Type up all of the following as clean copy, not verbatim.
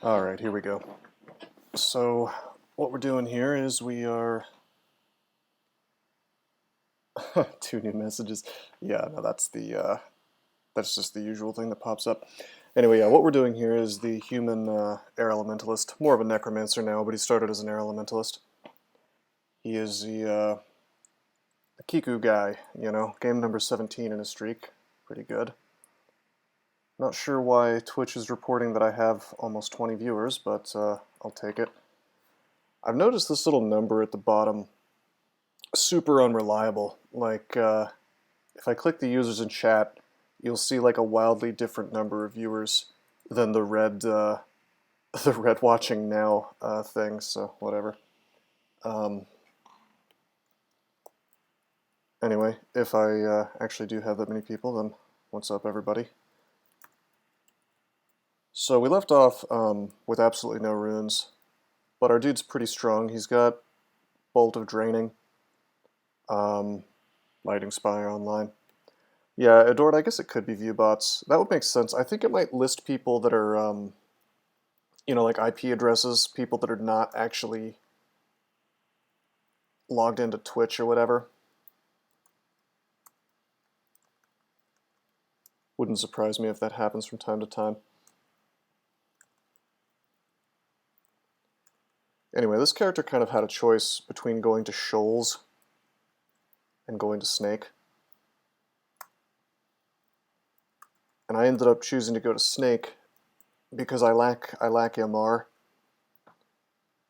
Alright, here we go. So, what we're doing here is we are... two new messages. Yeah, no, that's just the usual thing that pops up. Anyway, yeah, what we're doing here is the human air elementalist. More of a necromancer now, but he started as an air elementalist. He is the Kiku guy, you know, game number 17 in his streak. Pretty good. Not sure why Twitch is reporting that I have almost 20 viewers, but I'll take it. I've noticed this little number at the bottom, super unreliable. Like, if I click the users in chat, you'll see like a wildly different number of viewers than the red, the red watching now thing. So whatever. Anyway, if I actually do have that many people, then what's up, everybody? So we left off with absolutely no runes, but our dude's pretty strong. He's got Bolt of Draining, Lighting Spire online. Yeah, Adored, I guess it could be viewbots. That would make sense. I think it might list people that are, you know, like IP addresses, people that are not actually logged into Twitch or whatever. Wouldn't surprise me if that happens from time to time. Anyway, this character kind of had a choice between going to Shoals and going to Snake. And I ended up choosing to go to Snake because I lack MR.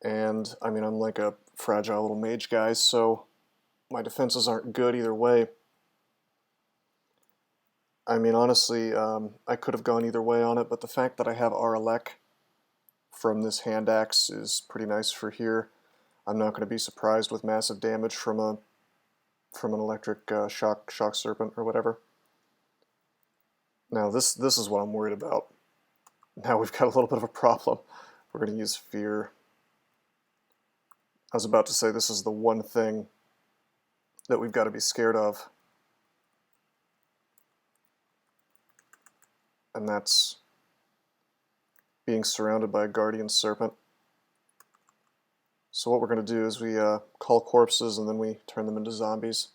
And, I mean, I'm like a fragile little mage guy, so my defenses aren't good either way. I mean, honestly, I could have gone either way on it, but the fact that I have Aralek from this hand axe is pretty nice for here. I'm not going to be surprised with massive damage from an electric shock serpent or whatever. Now this is what I'm worried about. Now we've got a little bit of a problem. We're going to use fear. I was about to say this is the one thing that we've got to be scared of. And that's being surrounded by a guardian serpent. So what we're going to do is we call corpses and then we turn them into zombies.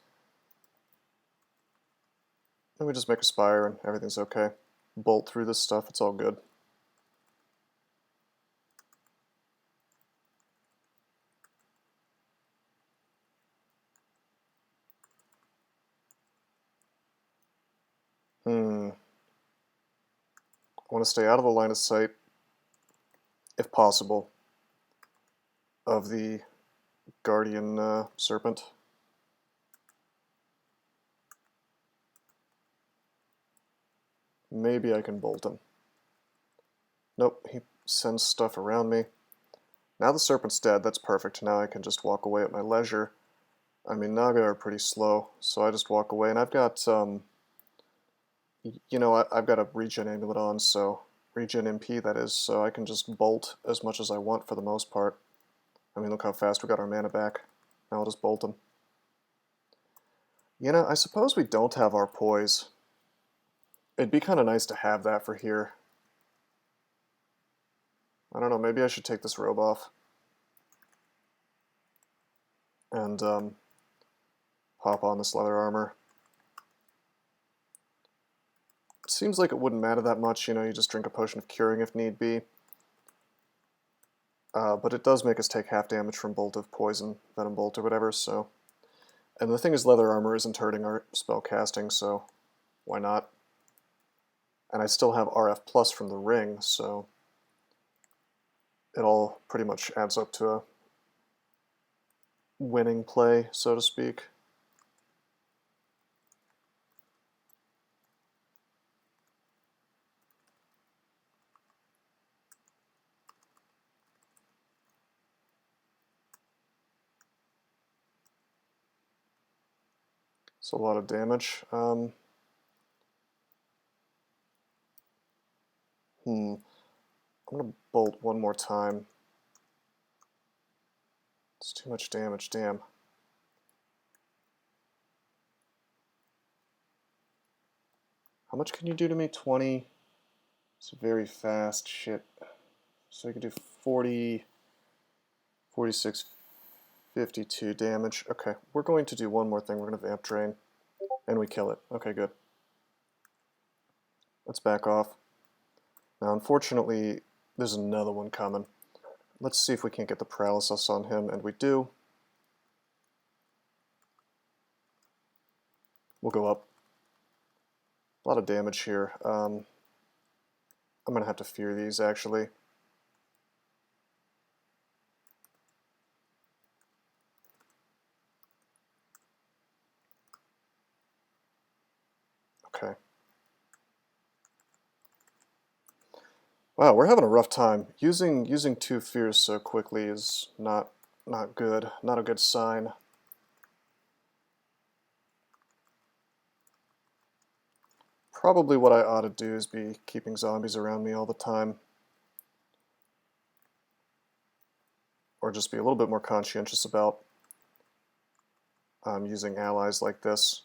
And we just make a spire and everything's okay. Bolt through this stuff, it's all good. I want to stay out of the line of sight, if possible, of the guardian serpent. Maybe I can bolt him. Nope, he sends stuff around me. Now the serpent's dead, that's perfect. Now I can just walk away at my leisure. I mean, Naga are pretty slow, so I just walk away. And I've got, you know, I've got a regen amulet on, so regen MP that is, so I can just bolt as much as I want for the most part. I mean, look how fast we got our mana back. Now I'll just bolt them. You know, I suppose we don't have our poise. It'd be kind of nice to have that for here. I don't know, maybe I should take this robe off. And hop on this leather armor. Seems like it wouldn't matter that much, you know, you just drink a potion of curing if need be. But it does make us take half damage from Bolt of Poison, Venom Bolt, or whatever, so... And the thing is, leather armor isn't hurting our spell casting, so why not? And I still have RF Plus from the ring, so it all pretty much adds up to a winning play, so to speak. It's a lot of damage. I'm gonna bolt one more time. It's too much damage, damn. How much can you do to me? 20? It's very fast, shit. So you can do 40, 46, 52 damage. Okay, we're going to do one more thing. We're going to vamp drain, and we kill it. Okay, good. Let's back off. Now, unfortunately, there's another one coming. Let's see if we can't get the paralysis on him, and we do. We'll go up. A lot of damage here. I'm going to have to fear these, actually. Okay. Wow, we're having a rough time. Using 2 fears so quickly is not good. Not a good sign. Probably what I ought to do is be keeping zombies around me all the time. Or just be a little bit more conscientious about using allies like this.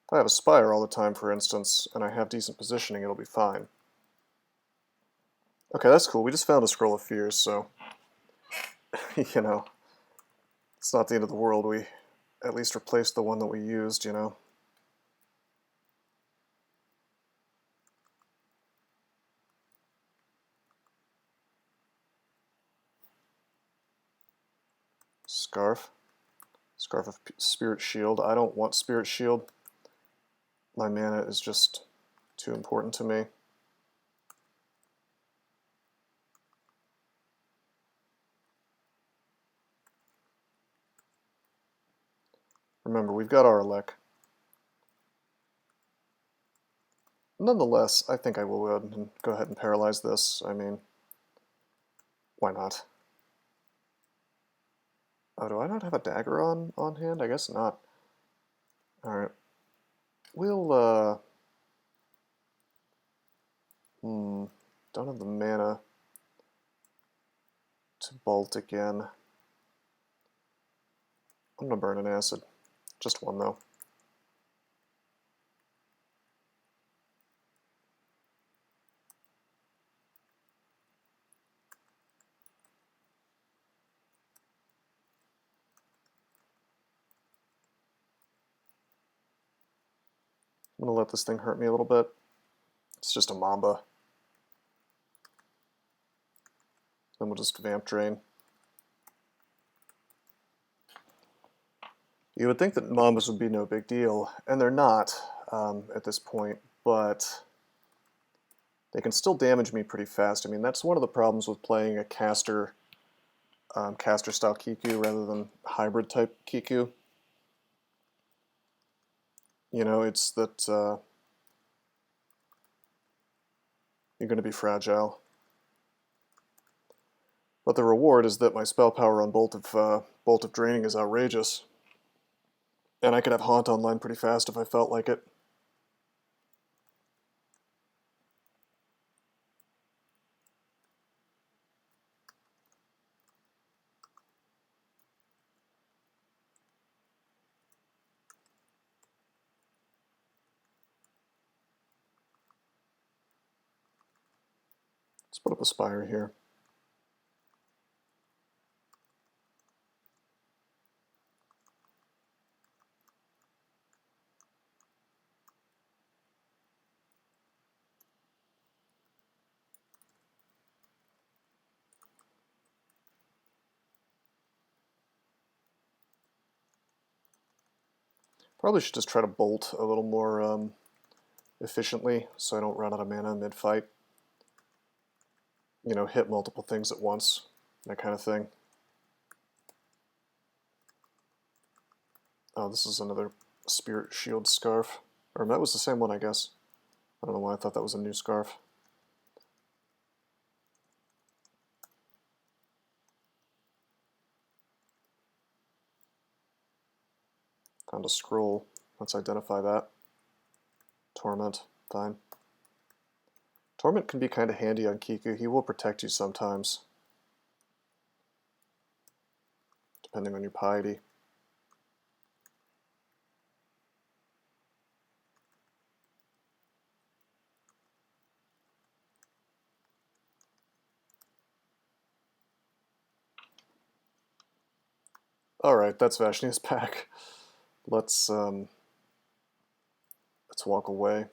If I have a Spire all the time, for instance, and I have decent positioning, it'll be fine. Okay, that's cool. We just found a Scroll of Fears, so, you know, it's not the end of the world. We at least replaced the one that we used, you know. Scarf. Scarf of Spirit Shield. I don't want Spirit Shield. My mana is just too important to me. Remember, we've got our Elec. Nonetheless, I think I will go ahead and paralyze this. I mean, why not? Oh, do I not have a dagger on hand? I guess not. Alright. We'll, don't have the mana to bolt again. I'm gonna burn an acid. Just one, though. I'm gonna let this thing hurt me a little bit. It's just a Mamba. Then we'll just vamp drain. You would think that Mambas would be no big deal, and they're not at this point, but they can still damage me pretty fast. I mean, that's one of the problems with playing a caster style Kiku rather than hybrid type Kiku. You know, it's that you're going to be fragile. But the reward is that my spell power on Bolt of Draining is outrageous. And I could have Haunt online pretty fast if I felt like it. Let's put up a Spire here. Probably should just try to bolt a little more efficiently so I don't run out of mana mid-fight. You know, hit multiple things at once, that kind of thing. Oh, this is another Spirit Shield Scarf. Or that was the same one, I guess. I don't know why I thought that was a new scarf. Found a scroll. Let's identify that. Torment. Fine. Torment can be kind of handy on Kiku. He will protect you sometimes, depending on your piety. Alright, that's Vashnia's pack. Let's walk away.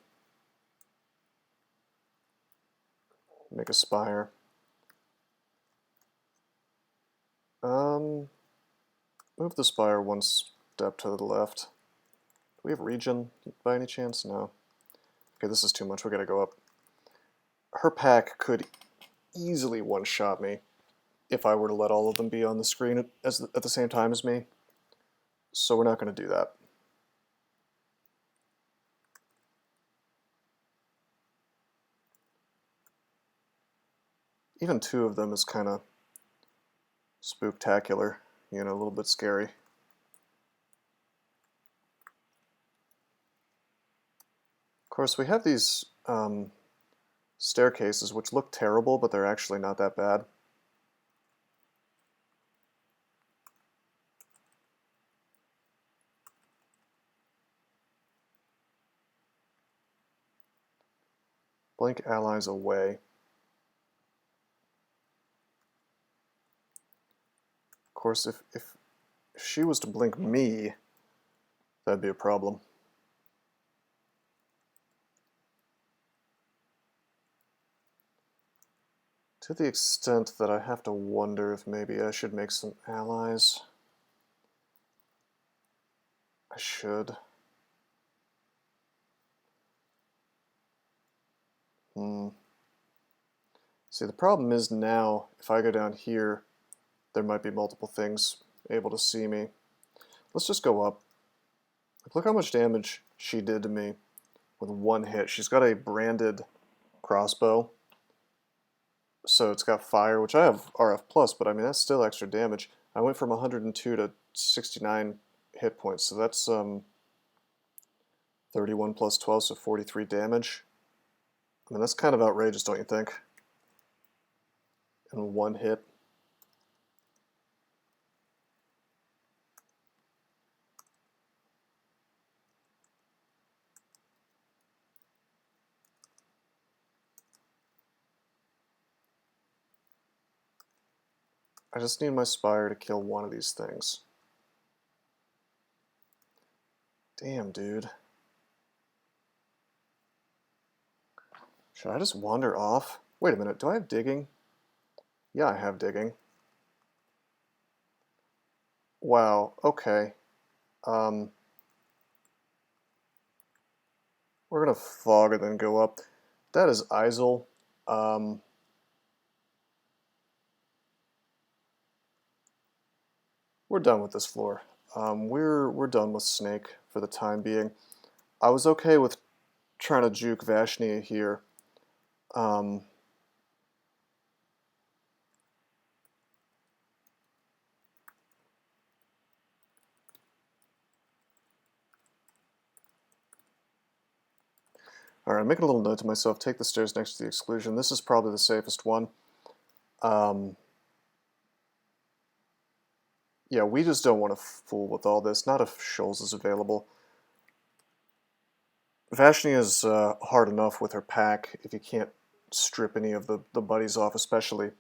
Make a spire. Move the spire one step to the left. Do we have regen by any chance? No. Okay, this is too much. We gotta go up. Her pack could easily one-shot me if I were to let all of them be on the screen at the same time as me. So we're not going to do that. Even two of them is kind of spooktacular, you know, a little bit scary. Of course, we have these staircases which look terrible, but they're actually not that bad. Blink allies away. Of course, if she was to blink me, that'd be a problem. To the extent that I have to wonder if maybe I should make some allies. I should. See, the problem is now, if I go down here, there might be multiple things able to see me. Let's just go up. Look how much damage she did to me with one hit. She's got a branded crossbow, so it's got fire, which I have RF+, but I mean, that's still extra damage. I went from 102 to 69 hit points, so that's 31 plus 12, so 43 damage. I mean, that's kind of outrageous, don't you think? In one hit. I just need my spire to kill one of these things. Damn, dude. Should I just wander off? Wait a minute, do I have digging? Yeah, I have digging. Wow, okay. We're gonna fog and then go up. That is ISIL. We're done with this floor. We're done with Snake for the time being. I was okay with trying to juke Vashnia here. Alright, I'm making a little note to myself, take the stairs next to the exclusion. This is probably the safest one. Yeah, we just don't want to fool with all this, not if Shoals is available. Vashnia is hard enough with her pack if you can't strip any of the buddies off especially.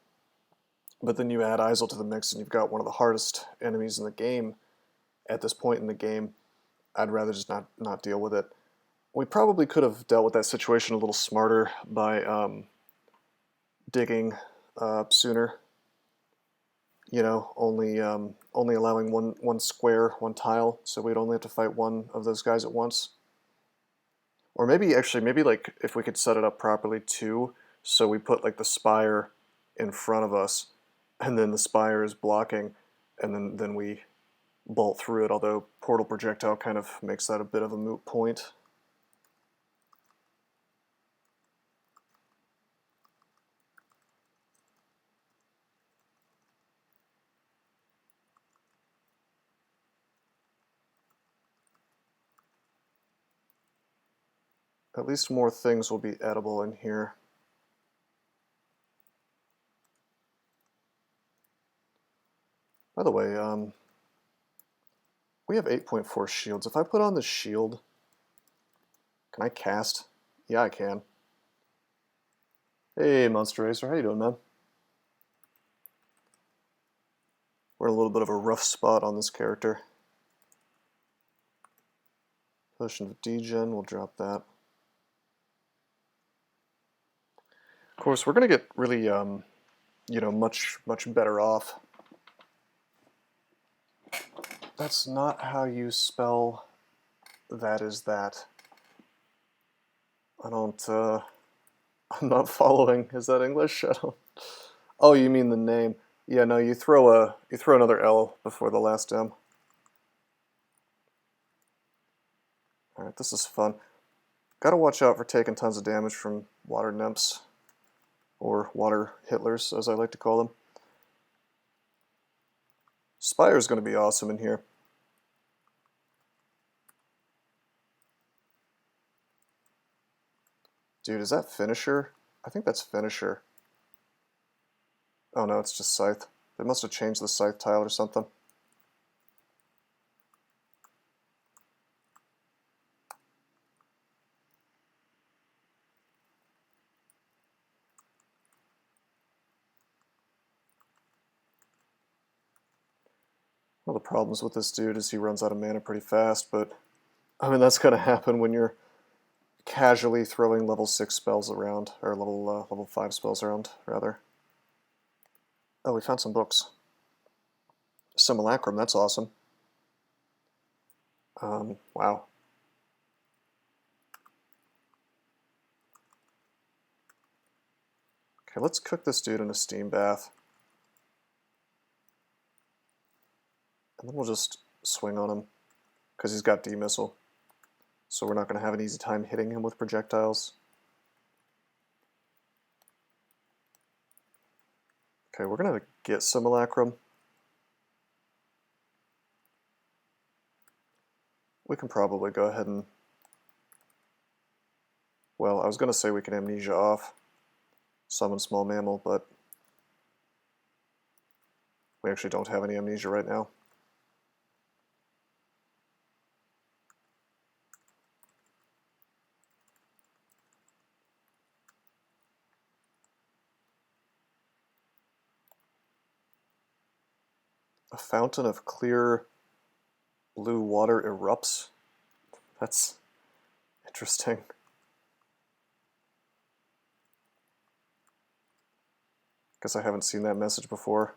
But then you add ISIL to the mix and you've got one of the hardest enemies in the game at this point in the game. I'd rather just not deal with it. We probably could have dealt with that situation a little smarter by digging sooner. You know, only allowing one square, one tile, so we'd only have to fight one of those guys at once. Or maybe like if we could set it up properly too, so we put like the spire in front of us, and then the spire is blocking, and then we bolt through it, although portal projectile kind of makes that a bit of a moot point. At least more things will be edible in here. By the way, we have 8.4 shields. If I put on the shield, can I cast? Yeah, I can. Hey, Monster Racer, how you doing, man? We're in a little bit of a rough spot on this character. Potion of degen, we'll drop that. Of course, we're going to get really, you know, much better off. That's not how you spell that is that. I don't, I'm not following. Is that English? I don't... Oh, you mean the name. Yeah, no, you throw another L before the last M. Alright, this is fun. Gotta watch out for taking tons of damage from water nymphs, or water Hitlers, as I like to call them. SpIE is going to be awesome in here. Dude, is that Finisher? I think that's Finisher. Oh no, it's just Scythe. They must have changed the Scythe tile or something. One of the problems with this dude is he runs out of mana pretty fast, but I mean that's going to happen when you're casually throwing level 6 spells around, or level 5 spells around, rather. Oh, we found some books. Simulacrum, that's awesome. Wow. Okay, let's cook this dude in a steam bath. And then we'll just swing on him, because he's got D-Missile. So we're not going to have an easy time hitting him with projectiles. Okay, we're going to get Simulacrum. We can probably go ahead and... Well, I was going to say we can Amnesia off, summon Small Mammal, but we actually don't have any Amnesia right now. A fountain of clear blue water erupts? That's interesting. Guess I haven't seen that message before.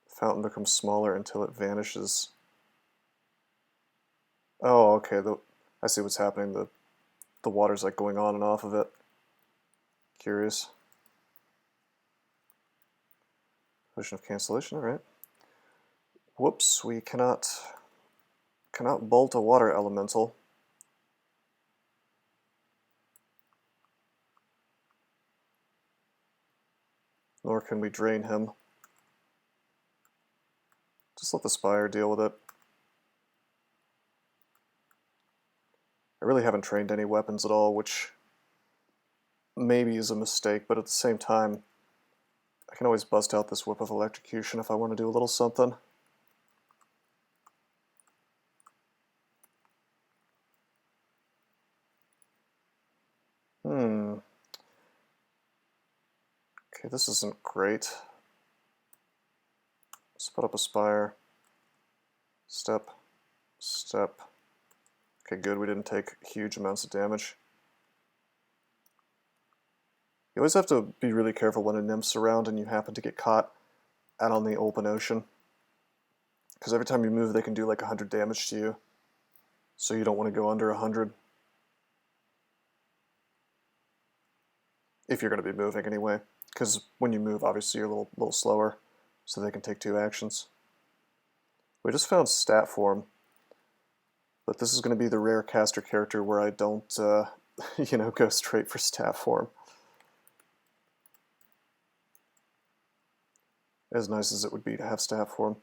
The fountain becomes smaller until it vanishes. Oh, okay. I see what's happening. The water's like going on and off of it. Curious. Potion of cancellation, alright. Whoops, we cannot bolt a water elemental. Nor can we drain him. Just let the Spire deal with it. I really haven't trained any weapons at all, which maybe is a mistake, but at the same time, I can always bust out this Whip of Electrocution if I want to do a little something. Okay, this isn't great. Let's put up a Spire. Step. Step. Okay, good, we didn't take huge amounts of damage. You always have to be really careful when a nymph's around and you happen to get caught out on the open ocean. Because every time you move, they can do like 100 damage to you. So you don't want to go under 100. If you're going to be moving anyway. Because when you move, obviously you're a little slower, so they can take 2 actions. We just found stat form. But this is going to be the rare caster character where I don't, you know, go straight for stat form. As nice as it would be to have stat form.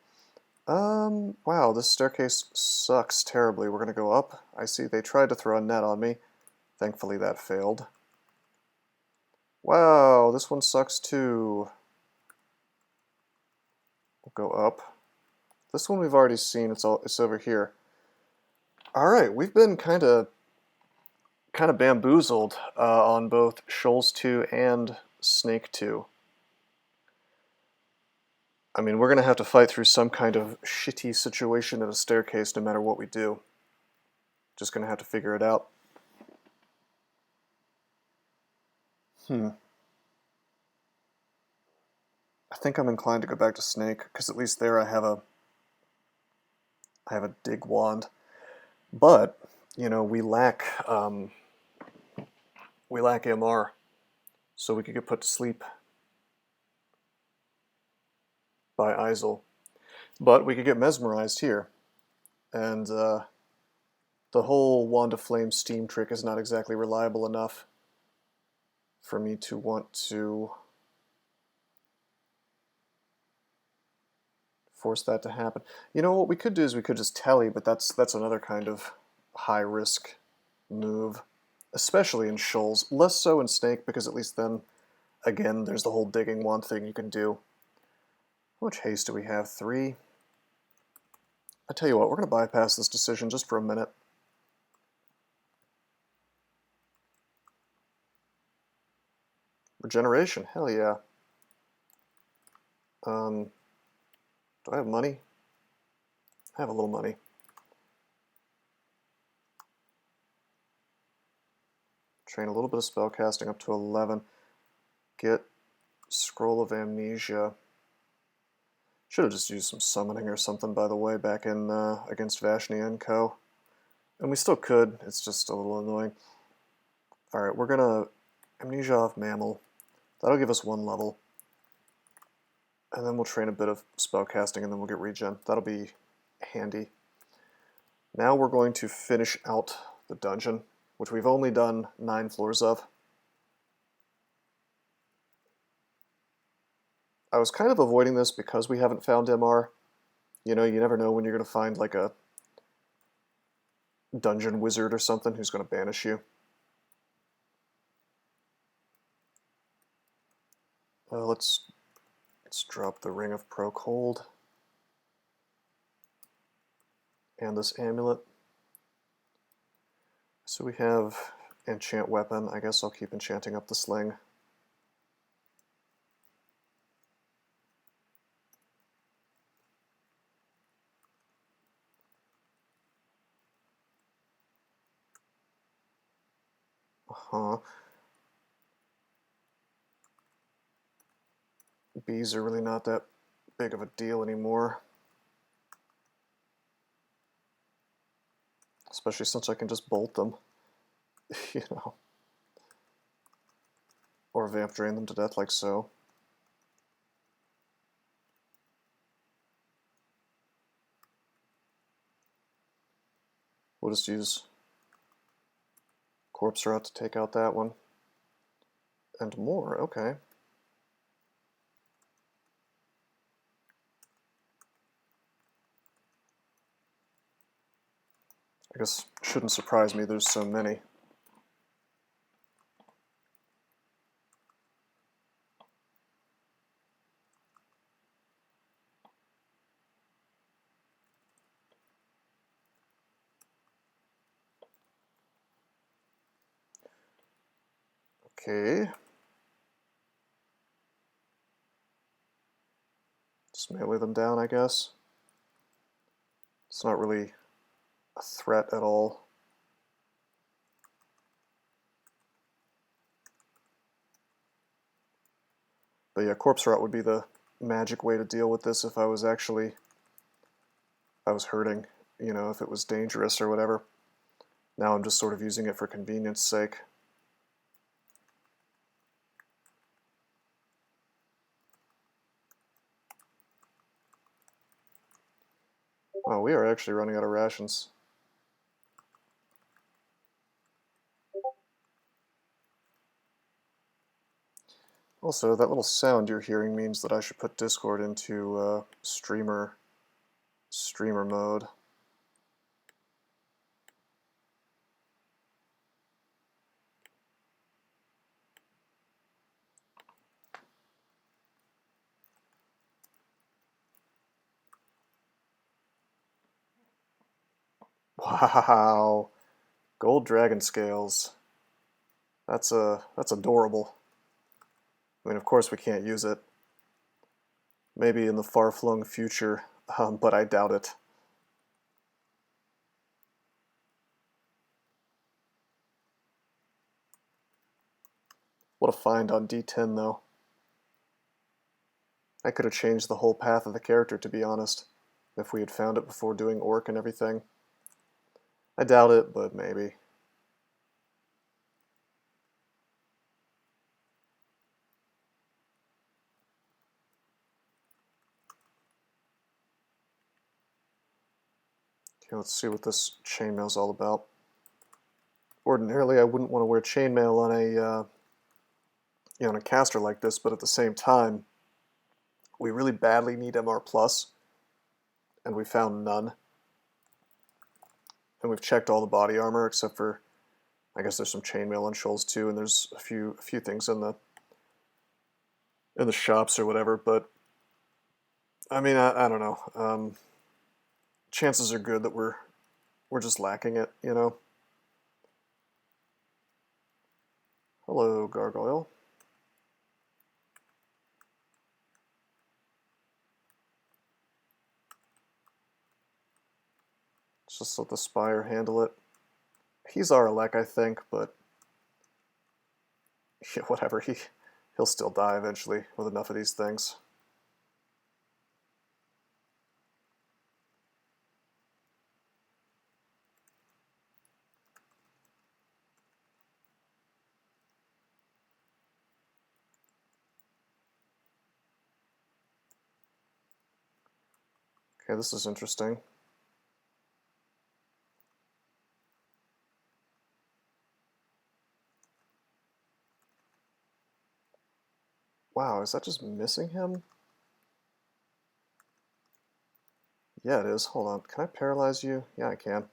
Wow, this staircase sucks terribly. We're going to go up. I see they tried to throw a net on me. Thankfully that failed. Wow, this one sucks too. We'll go up. This one we've already seen. It's over here. All right, we've been kind of bamboozled on both Shoals 2 and Snake 2. I mean, we're going to have to fight through some kind of shitty situation at a staircase no matter what we do. Just going to have to figure it out. I think I'm inclined to go back to Snake, because at least there I have a dig wand. But, you know, we lack MR, so we could get put to sleep by Isel. But we could get mesmerized here, and the whole Wand of Flame steam trick is not exactly reliable enough for me to want to force that to happen. You know, what we could do is we could just telly, but that's another kind of high-risk move, especially in shoals. Less so in Snake, because at least then, again, there's the whole digging wand thing you can do. How much haste do we have? 3? I tell you what, we're going to bypass this decision just for a minute. Regeneration, hell yeah. Do I have money? I have a little money. Train a little bit of spellcasting up to 11. Get Scroll of Amnesia. Should have just used some summoning or something, by the way, back in against Vashni and Co. And we still could, it's just a little annoying. Alright, we're gonna Amnesia off Mammal. That'll give us 1 level. And then we'll train a bit of spellcasting and then we'll get regen. That'll be handy. Now we're going to finish out the dungeon, which we've only done 9 floors of. I was kind of avoiding this because we haven't found MR. You know, you never know when you're going to find like a dungeon wizard or something who's going to banish you. Let's drop the Ring of Pro Cold and this amulet. So we have enchant weapon. I guess I'll keep enchanting up the sling. Bees are really not that big of a deal anymore. Especially since I can just bolt them, you know. Or vamp drain them to death like so. We'll just use Corpse Rot to take out that one. And more, okay. I guess shouldn't surprise me, there's so many. Okay. Just melee them down, I guess. It's not really a threat at all. But yeah, Corpse Rot would be the magic way to deal with this if I was hurting, you know, if it was dangerous or whatever. Now I'm just sort of using it for convenience sake. Oh, we are actually running out of rations. Also, that little sound you're hearing means that I should put Discord into streamer mode. Wow, gold dragon scales. That's adorable. I mean, of course we can't use it. maybe in the far-flung future, but I doubt it. What a find on D10 though. I could have changed the whole path of the character, to be honest, if we had found it before doing orc and everything. I doubt it, but maybe. Okay, let's see what this chainmail is all about. Ordinarily, I wouldn't want to wear chainmail on a on a caster like this, but at the same time, we really badly need MR+, and we found none. And we've checked all the body armor except for, I guess there's some chainmail on Shoals too, and there's a few things in the shops or whatever. But I mean, I don't know. Chances are good that we're just lacking it, you know. Hello, Gargoyle. Just let the Spire handle it. He's our elect, I think, but yeah, whatever. He'll still die eventually with enough of these things. Okay, this is interesting. Wow, is that just missing him? Yeah, it is. Hold on. Can I paralyze you? Yeah, I can.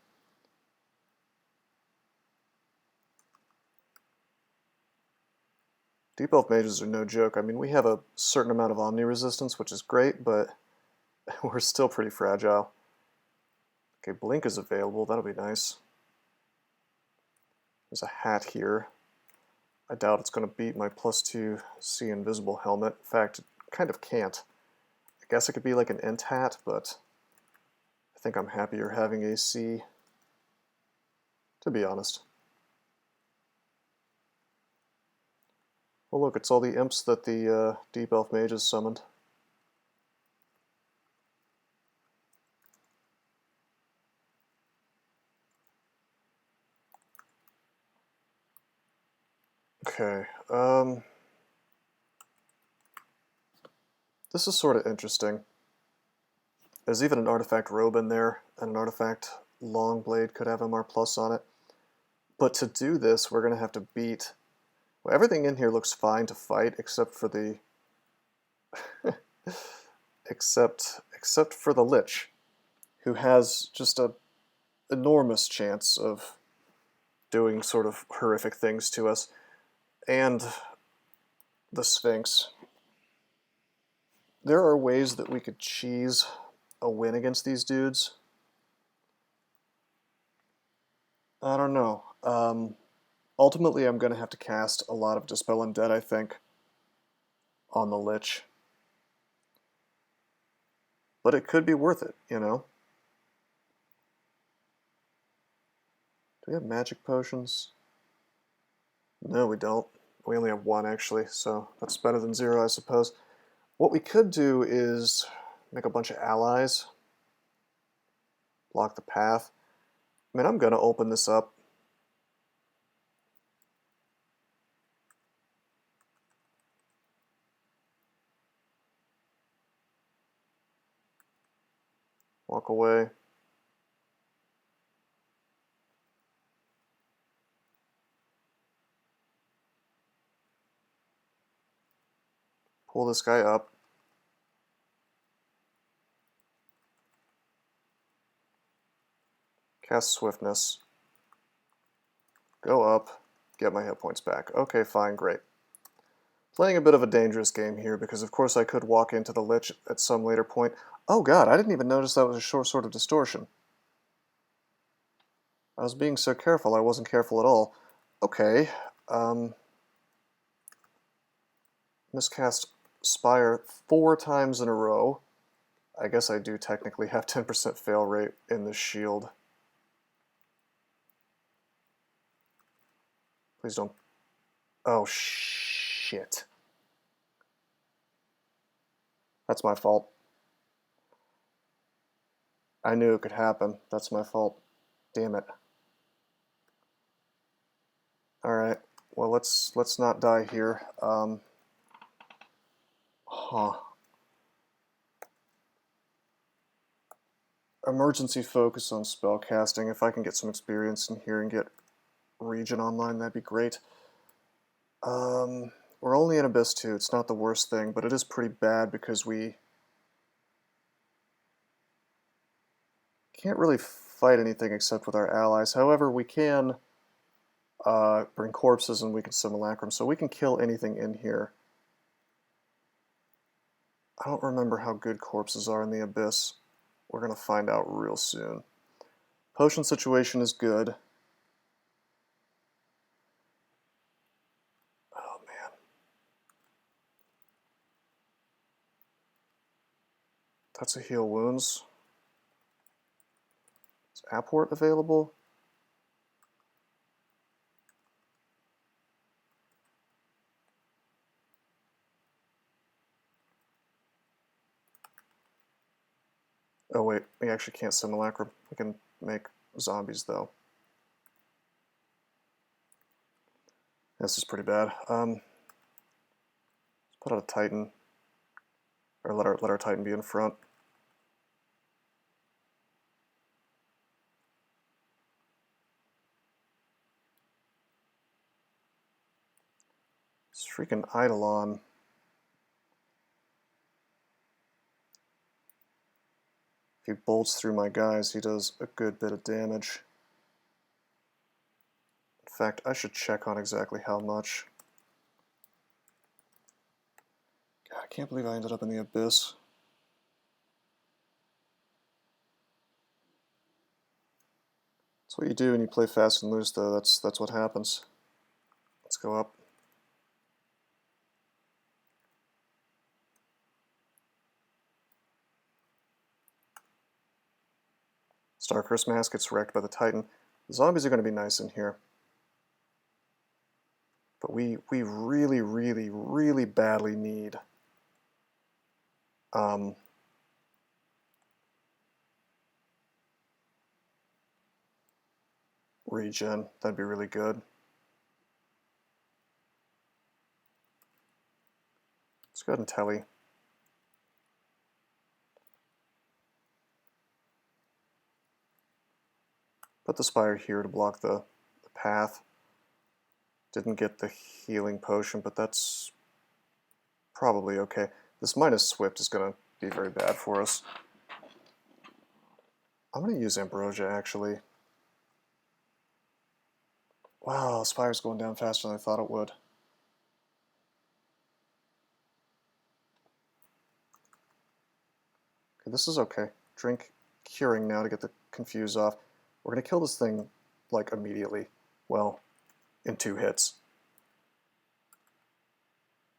Deep Elf mages are no joke. I mean, we have a certain amount of Omni resistance, which is great, but we're still pretty fragile. Okay, Blink is available. That'll be nice. There's a hat here. I doubt it's going to beat my +2 C invisible helmet. In fact, it kind of can't. I guess it could be like an int hat, but I think I'm happier having a C, to be honest. Oh look, it's all the imps that the Deep Elf mages summoned. Okay, this is sort of interesting. There's even an artifact robe in there, and an artifact long blade could have MR+ on it. But to do this, we're going to have to beat... Well, everything in here looks fine to fight, except for the... except for the Lich, who has just an enormous chance of doing sort of horrific things to us. And the Sphinx. There are ways that we could cheese a win against these dudes. I don't know. Ultimately, I'm going to have to cast a lot of Dispel Undead, I think, on the Lich. But it could be worth it, you know? Do we have magic potions? No, we don't. We only have one, actually, so that's better than 0, I suppose. What we could do is make a bunch of allies. Block the path. I mean, I'm going to open this up. Walk away. Pull this guy up. Cast Swiftness. Go up. Get my hit points back. Okay, fine, great. Playing a bit of a dangerous game here, because of course I could walk into the Lich at some later point. Oh god, I didn't even notice that was a short sword of distortion. I was being so careful, I wasn't careful at all. Okay, miscast SpIE 4 times in a row. I guess I do technically have 10% fail rate in this shield. Please don't. Oh, shit. That's my fault. I knew it could happen. That's my fault. Damn it. Alright. Well, let's not die here. Emergency focus on spellcasting. If I can get some experience in here and get region online, that'd be great. We're only in Abyss 2. It's not the worst thing, but it is pretty bad because we can't really fight anything except with our allies. However, we can bring corpses and we can simulacrum, so we can kill anything in here. I don't remember how good corpses are in the Abyss. We're going to find out real soon. Potion situation is good. Oh, man. That's a heal wounds. Is Apport available? Oh wait, we actually can't simulacrum. We can make zombies though. This is pretty bad. Let's put out a Titan, or let our Titan be in front. This freaking Eidolon. If he bolts through my guys, he does a good bit of damage. In fact, I should check on exactly how much. God, I can't believe I ended up in the Abyss. That's what you do when you play fast and loose, though. That's what happens. Let's go up. Starcurse Mask gets wrecked by the Titan. The zombies are going to be nice in here. But we really, really, really badly need regen. That'd be really good. Let's go ahead and telly. Put the Spire here to block the path. Didn't get the healing potion, but that's probably okay. This minus Swift is going to be very bad for us. I'm going to use Ambrosia, actually. Wow, Spire's going down faster than I thought it would. Okay, this is okay. Drink Curing now to get the Confuse off. We're going to kill this thing, like, immediately. Well, in 2 hits.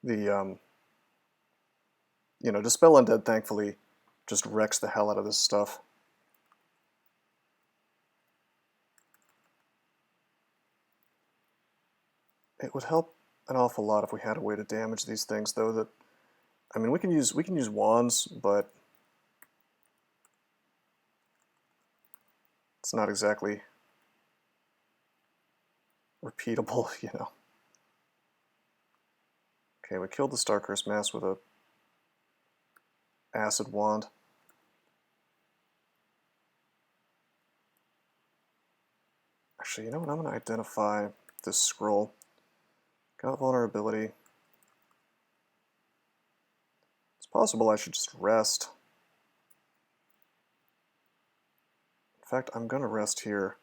The, you know, Dispel Undead, thankfully, just wrecks the hell out of this stuff. It would help an awful lot if we had a way to damage these things, though. That, I mean, we can use wands, but it's not exactly repeatable, you know. Okay, we killed the Starcurse Mask with a acid wand. Actually, you know what? I'm going to identify this scroll. Got vulnerability. It's possible I should just rest. In fact, I'm going to rest here.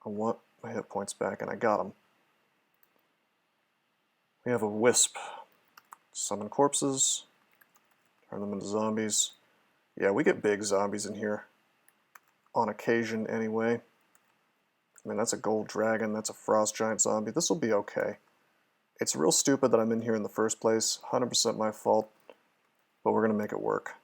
I want my hit points back, and I got them. We have a Wisp. Summon corpses. Turn them into zombies. Yeah, we get big zombies in here. On occasion, anyway. I mean, that's a gold dragon. That's a frost giant zombie. This will be okay. It's real stupid that I'm in here in the first place. 100% my fault, but we're going to make it work.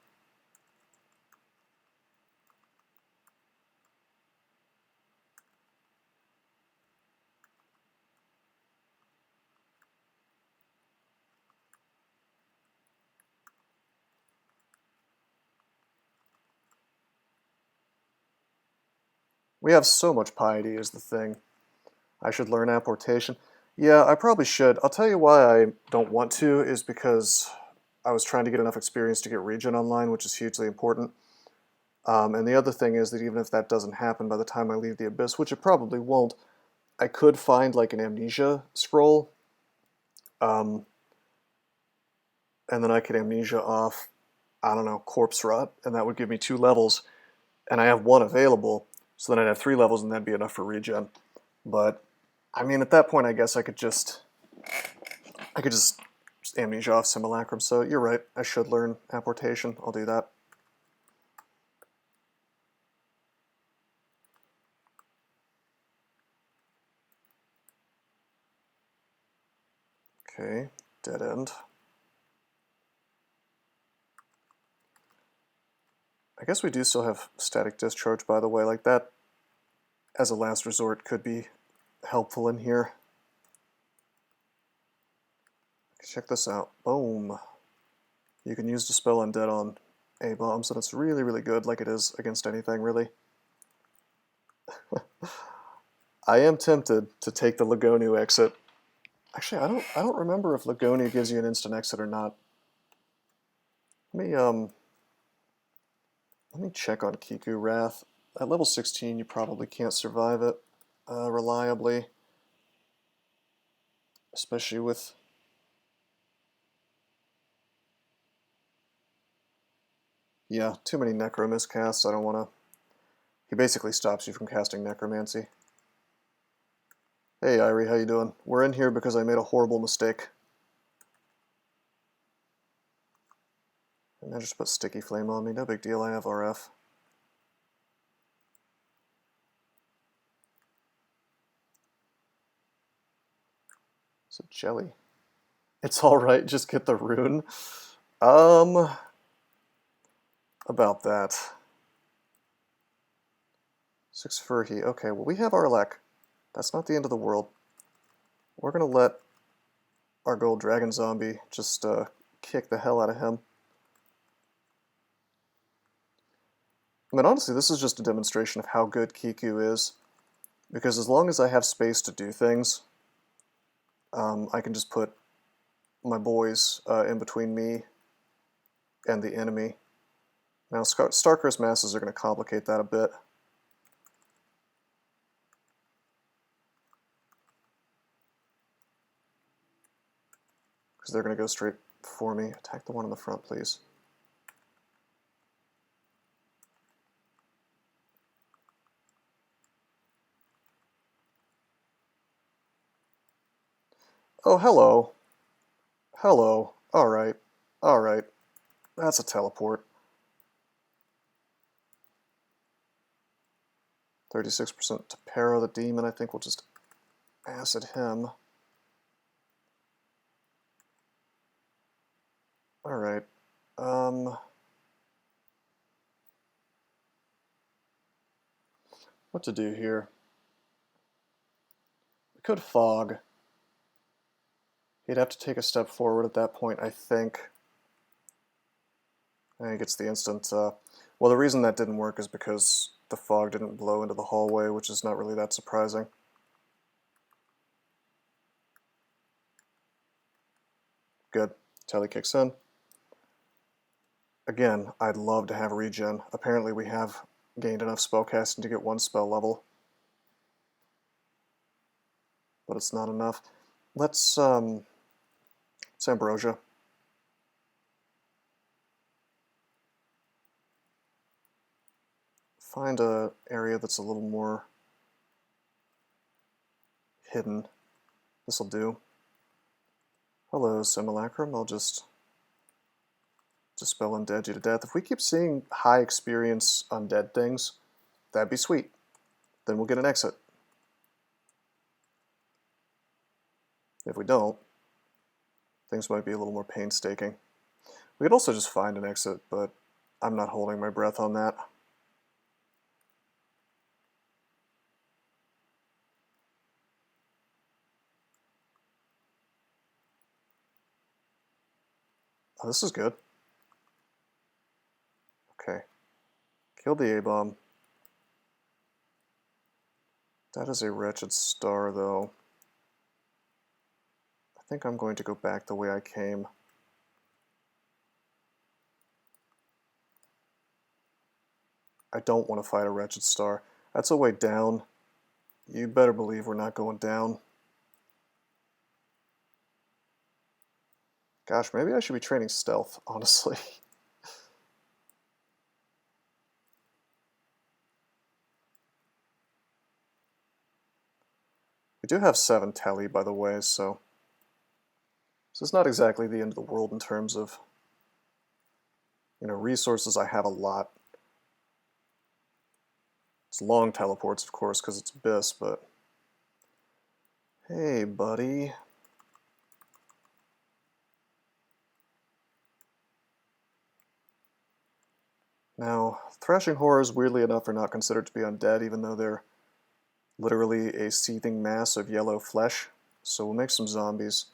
We have so much piety is the thing. I should learn apportation. Yeah, I probably should. I'll tell you why I don't want to is because I was trying to get enough experience to get regen online, which is hugely important. And the other thing is that even if that doesn't happen by the time I leave the Abyss, which it probably won't, I could find like an amnesia scroll, and then I could amnesia off, I don't know, corpse rot, and that would give me 2 levels, and I have 1 available, so then I'd have 3 levels and that'd be enough for regen. But I mean, at that point, I guess I could just amnesia off simulacrum. So you're right, I should learn apportation. I'll do that. Okay, dead end. I guess we do still have static discharge, by the way. Like that, as a last resort, could be helpful in here. Check this out. Boom. You can use Dispel Undead on A-bombs, and it's really, really good, like it is against anything, really. I am tempted to take the Lagonu exit. Actually, I don't remember if Lagonu gives you an instant exit or not. Let me check on Kiku Wrath. At level 16, you probably can't survive it reliably, especially with... Yeah, too many Necro miscasts. I don't want to... He basically stops you from casting Necromancy. Hey, Irie, how you doing? We're in here because I made a horrible mistake. And I just put Sticky Flame on me. No big deal, I have RF. It's a jelly. It's alright, just get the rune. About that. 6 Furhy. Okay, well we have Arlek. That's not the end of the world. We're gonna let our gold dragon zombie just kick the hell out of him. I mean, honestly, this is just a demonstration of how good Kiku is. Because as long as I have space to do things, I can just put my boys in between me and the enemy. Now, Starcurse masses are going to complicate that a bit. Because they're going to go straight for me. Attack the one in the front, please. Oh, hello. Hello. Alright. Alright. That's a teleport. 36% to Pero the demon. I think we'll just acid him. Alright. What to do here? We could fog. He'd have to take a step forward at that point, I think. And he gets the instant... well, the reason that didn't work is because the fog didn't blow into the hallway, which is not really that surprising. Good. Telly kicks in. Again, I'd love to have regen. Apparently we have gained enough spellcasting to get 1 spell level. But it's not enough. Let's Ambrosia. Find an area that's a little more hidden. This'll do. Hello, Simulacrum. I'll just Dispel Undead you to death. If we keep seeing high experience undead things, that'd be sweet. Then we'll get an exit. If we don't, things might be a little more painstaking. We could also just find an exit, but I'm not holding my breath on that. Oh, this is good. Okay. Killed the A-bomb. That is a wretched star, though. I think I'm going to go back the way I came. I don't want to fight a wretched star. That's a way down. You better believe we're not going down. Gosh, maybe I should be training stealth, honestly. We do have 7 tele, by the way, so this is not exactly the end of the world in terms of, resources. I have a lot. It's long teleports, of course, because it's Abyss, but hey, buddy. Now, thrashing horrors, weirdly enough, are not considered to be undead, even though they're literally a seething mass of yellow flesh. So we'll make some zombies.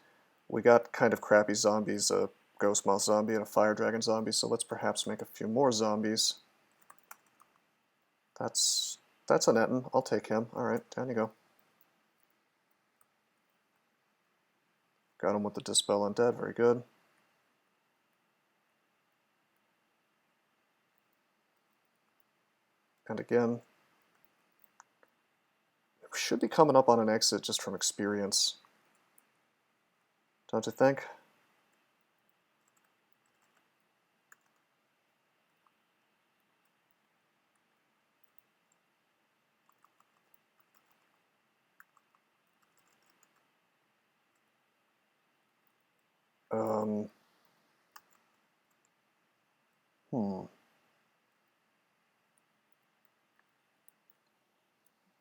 We got kind of crappy zombies, a ghost moth zombie and a fire dragon zombie, so let's perhaps make a few more zombies. That's a NaNe. I'll take him. Alright, down you go. Got him with the Dispel Undead, very good. And again, we should be coming up on an exit just from experience. Don't you think?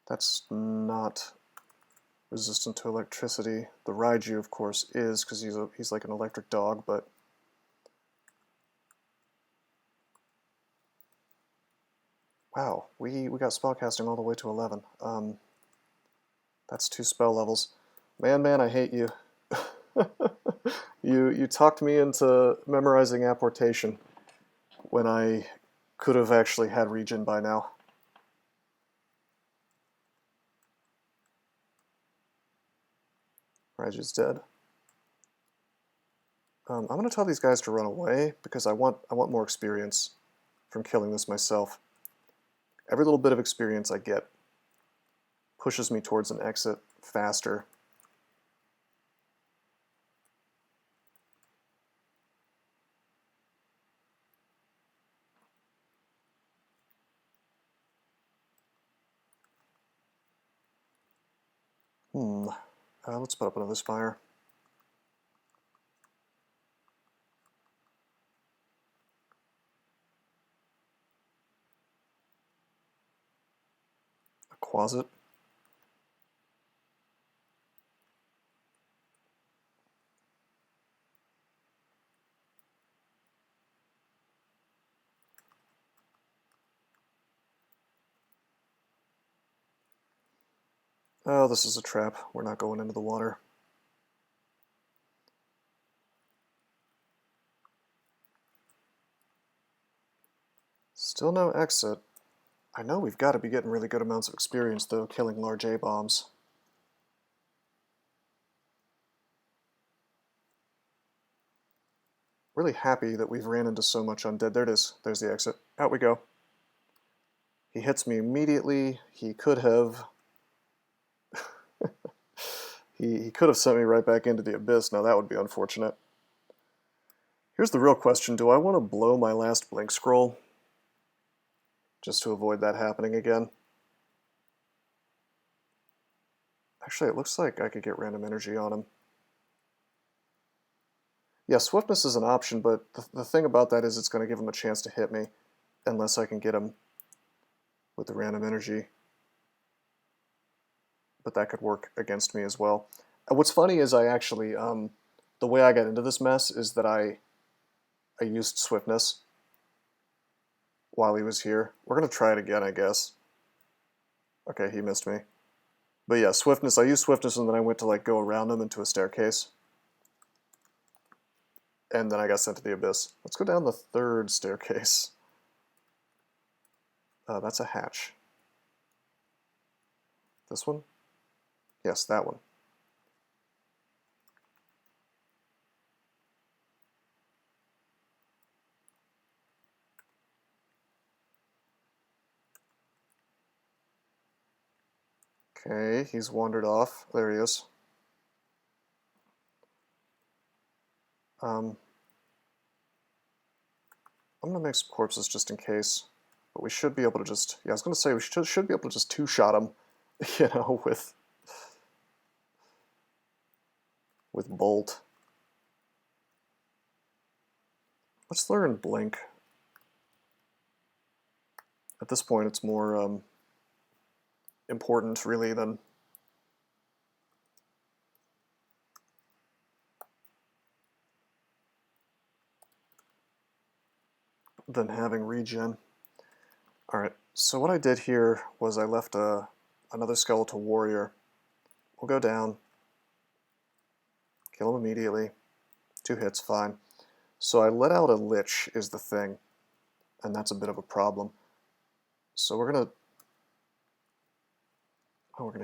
That's not resistant to electricity. The Raiju, of course, is, because he's like an electric dog, but wow, we got spellcasting all the way to 11. That's 2 spell levels. Man, I hate you. You talked me into memorizing apportation when I could have actually had regen by now. Raiju's dead. I'm going to tell these guys to run away because I want more experience from killing this myself. Every little bit of experience I get pushes me towards an exit faster. Let's put up another spire. A Quasit. Oh, this is a trap. We're not going into the water. Still no exit. I know we've got to be getting really good amounts of experience, though, killing large A-bombs. Really happy that we've ran into so much undead. There it is. There's the exit. Out we go. He hits me immediately. He could have... he could have sent me right back into the abyss. Now that would be unfortunate. Here's the real question. Do I want to blow my last blink scroll just to avoid that happening again? Actually, it looks like I could get random energy on him. Yeah, swiftness is an option, but the thing about that is it's going to give him a chance to hit me unless I can get him with the random energy. But that could work against me as well. And what's funny is I actually the way I got into this mess is that I used swiftness while he was here. We're going to try it again, I guess. Okay, he missed me. But yeah, swiftness, I used swiftness and then I went to like go around him into a staircase. And then I got sent to the abyss. Let's go down the third staircase. That's a hatch. This one? Yes, that one. Okay, he's wandered off. There he is. I'm going to make some corpses just in case. But we should be able to just... Yeah, I was going to say we should be able to just two-shot him, you know, with Bolt. Let's learn Blink. At this point, it's more important, really, than having regen. Alright, so what I did here was I left another skeletal warrior. We'll go down, kill him immediately. 2 hits, fine. So I let out a lich is the thing, and that's a bit of a problem. So we're gonna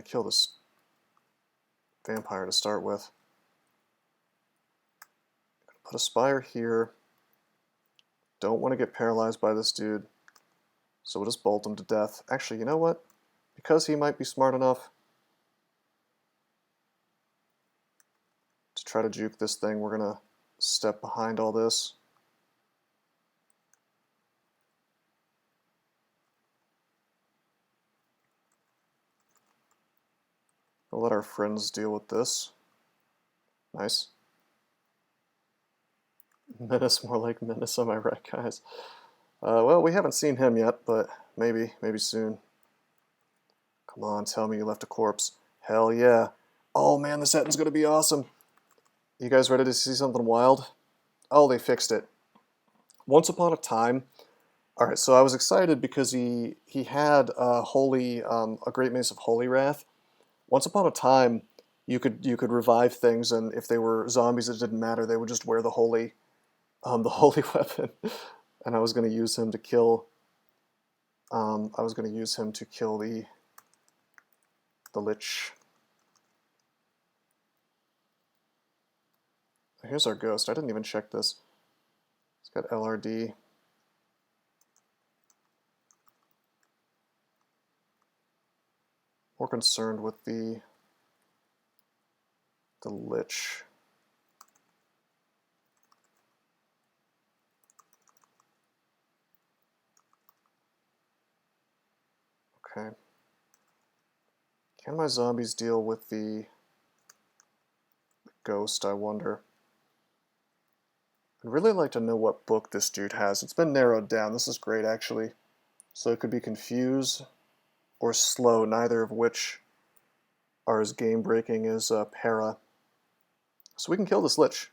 kill this vampire to start with. Put a spire here. Don't want to get paralyzed by this dude, so we'll just bolt him to death. Actually, you know what? Because he might be smart enough to try to juke this thing, we're gonna step behind all this. We'll let our friends deal with this. Nice. Menace, more like menace, am I right, guys? Well, we haven't seen him yet, but maybe soon. Come on, tell me you left a corpse. Hell yeah. Oh man, this end's gonna be awesome. You guys ready to see something wild? Oh, they fixed it. Once upon a time, alright, so I was excited because he had a Great Mace of Holy Wrath. Once upon a time, you could revive things, and if they were zombies, it didn't matter. They would just wear the holy weapon, and I was going to use him to kill. The lich. Here's our ghost. I didn't even check this. It's got LRD. More concerned with the lich. Okay. Can my zombies deal with the ghost, I wonder? I'd really like to know what book this dude has. It's been narrowed down. This is great, actually. So it could be Confuse or Slow, neither of which are as game-breaking as Para. So we can kill this lich.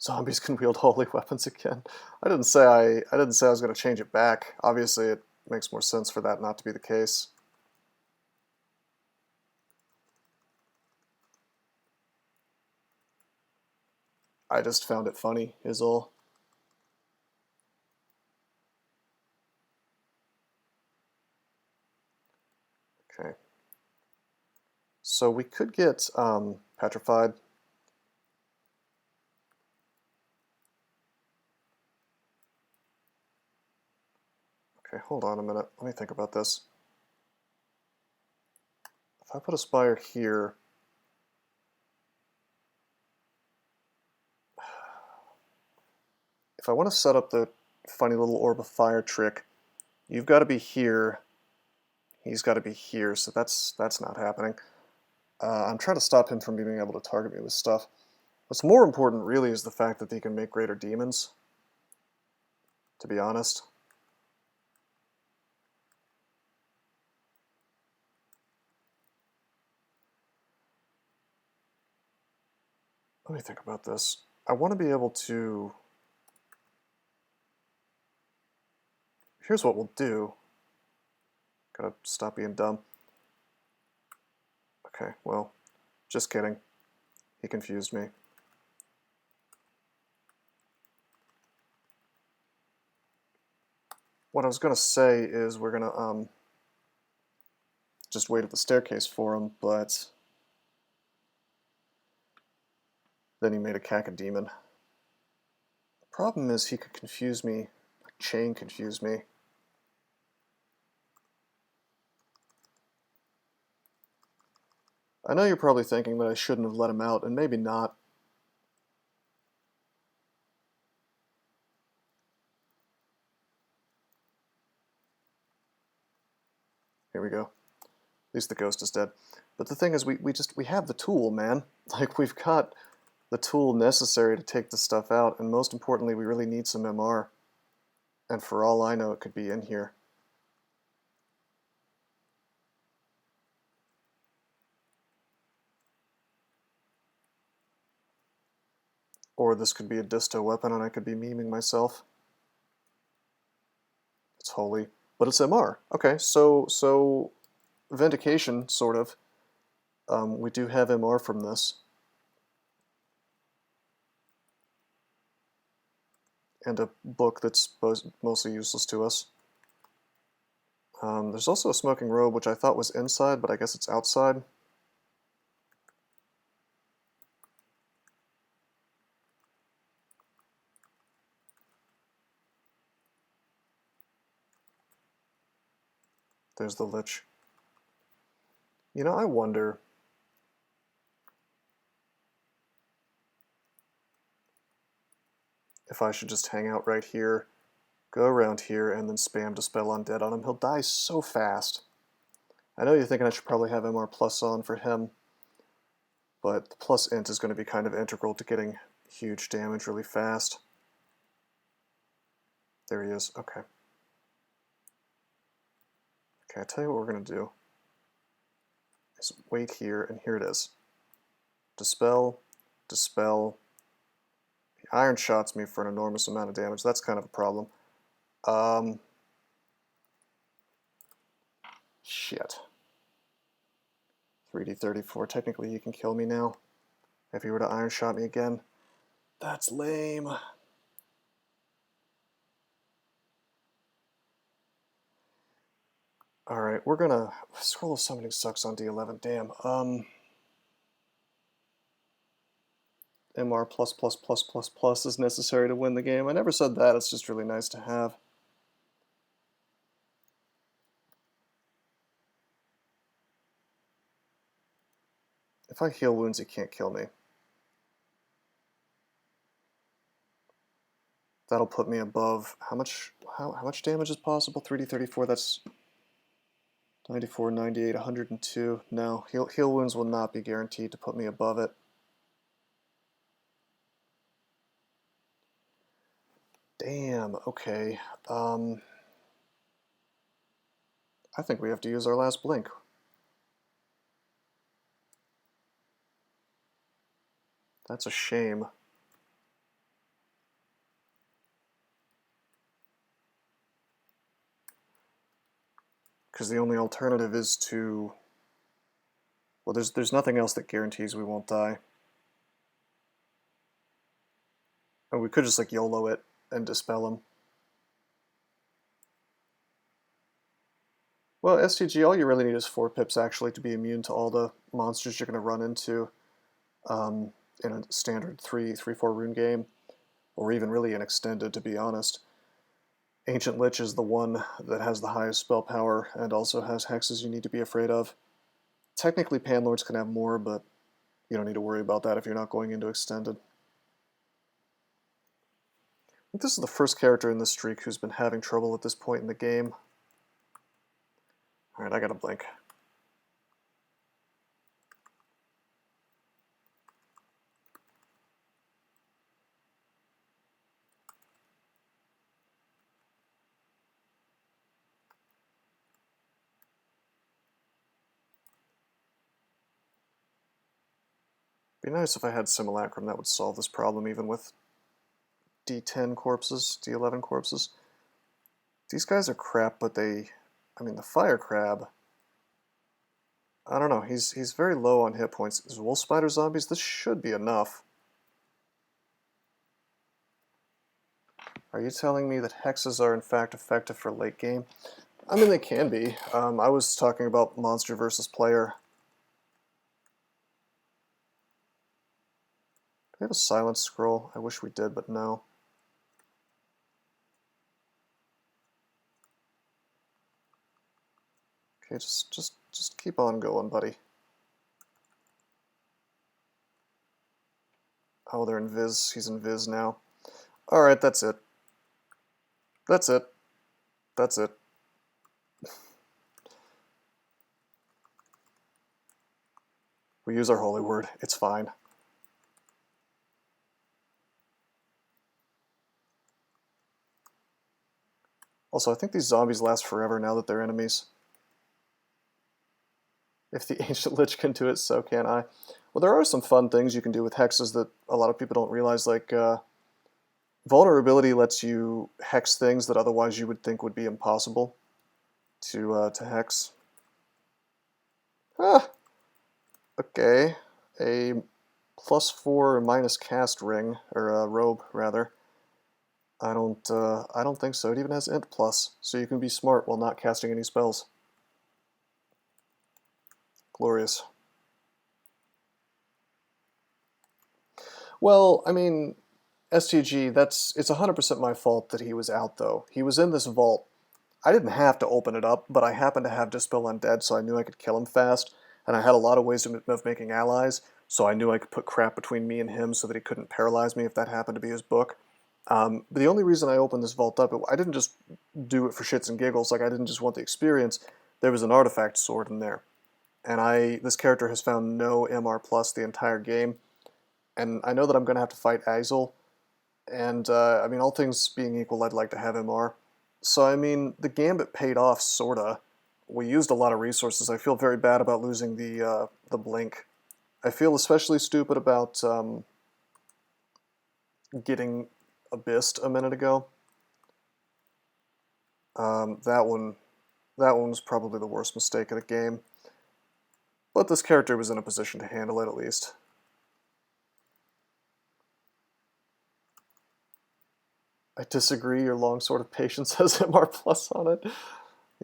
Zombies can wield holy weapons again. I didn't say I was going to change it back. Obviously, it makes more sense for that not to be the case. I just found it funny, is all. Okay. So we could get petrified. Okay, hold on a minute. Let me think about this. If I put a spire here, if I want to set up the funny little orb of fire trick, you've got to be here. He's got to be here, so that's not happening. I'm trying to stop him from being able to target me with stuff. What's more important, really, is the fact that he can make greater demons, to be honest. Let me think about this. I want to be able to... Here's what we'll do. Gotta stop being dumb. Okay, well, just kidding. He confused me. What I was going to say is we're going to just wait at the staircase for him, but then he made a cacodemon. The problem is he could confuse me, like chain confuse me. I know you're probably thinking that I shouldn't have let him out, and maybe not. Here we go. At least the ghost is dead. But the thing is, we have the tool, man. Like, we've got the tool necessary to take this stuff out, and most importantly, we really need some MR. And for all I know, it could be in here. Or this could be a disto weapon, and I could be memeing myself. It's holy. But it's MR. Okay, so Vindication, sort of. We do have MR from this. And a book that's mostly useless to us. There's also a smoking robe, which I thought was inside, but I guess it's outside. There's the Lich. You know, I wonder... if I should just hang out right here, go around here, and then spam Dispel Undead on him. He'll die so fast. I know you're thinking I should probably have MR plus on for him, but the plus int is going to be kind of integral to getting huge damage really fast. There he is. Okay. Okay, I'll tell you what we're going to do. Is wait here, and here it is. Dispel, Dispel. He iron shots me for an enormous amount of damage. That's kind of a problem. Shit. 3d34. Technically, he can kill me now. If he were to iron shot me again. That's lame. Alright, we're gonna... Scroll of Summoning sucks on D11. Damn. MR plus plus plus plus plus is necessary to win the game. I never said that. It's just really nice to have. If I heal wounds, he can't kill me. That'll put me above... How much damage is possible? 3d34, that's 94, 98, 102. No, heal wounds will not be guaranteed to put me above it. Damn, okay. I think we have to use our last blink. That's a shame. Because the only alternative is to... Well, there's nothing else that guarantees we won't die. And we could just like YOLO it and dispel him. Well, STG, all you really need is 4 pips actually to be immune to all the monsters you're going to run into in a standard 3-4 rune game, or even really an extended, to be honest. Ancient Lich is the one that has the highest spell power and also has hexes you need to be afraid of. Technically, Panlords can have more, but you don't need to worry about that if you're not going into extended. I think this is the first character in this streak who's been having trouble at this point in the game. Alright, I gotta blink. Be nice if I had simulacrum. That would solve this problem even with D10 corpses, D11 corpses. These guys are crap, but I mean, the fire crab, I don't know, he's very low on hit points. Is wolf spider zombies? This should be enough. Are you telling me that hexes are in fact effective for late game? I mean, they can be. I was talking about monster versus player. Do we have a silence scroll? I wish we did, but no. Okay, just keep on going, buddy. Oh, they're in Viz. He's in Viz now. Alright, that's it. That's it. That's it. We use our holy word. It's fine. Also, I think these zombies last forever now that they're enemies. If the Ancient Lich can do it, so can I. Well, there are some fun things you can do with hexes that a lot of people don't realize, like vulnerability lets you hex things that otherwise you would think would be impossible to hex. Ah! Okay. A +4 minus cast ring, or a robe, rather. I don't think so. It even has int plus, so you can be smart while not casting any spells. Glorious. Well, I mean, STG, it's 100% my fault that he was out, though. He was in this vault. I didn't have to open it up, but I happened to have Dispel Undead, so I knew I could kill him fast, and I had a lot of ways of making allies, so I knew I could put crap between me and him so that he couldn't paralyze me if that happened to be his book. The only reason I opened this vault up, I didn't just do it for shits and giggles, like I didn't just want the experience. There was an artifact sword in there, and this character has found no MR plus the entire game, and I know that I'm going to have to fight Axel, and I mean, all things being equal, I'd like to have MR. So I mean, the gambit paid off, sorta. We used a lot of resources. I feel very bad about losing the blink. I feel especially stupid about getting abyssed a minute ago. That one was probably the worst mistake of the game. But this character was in a position to handle it, at least. I disagree, your longsword of patience has MR plus on it.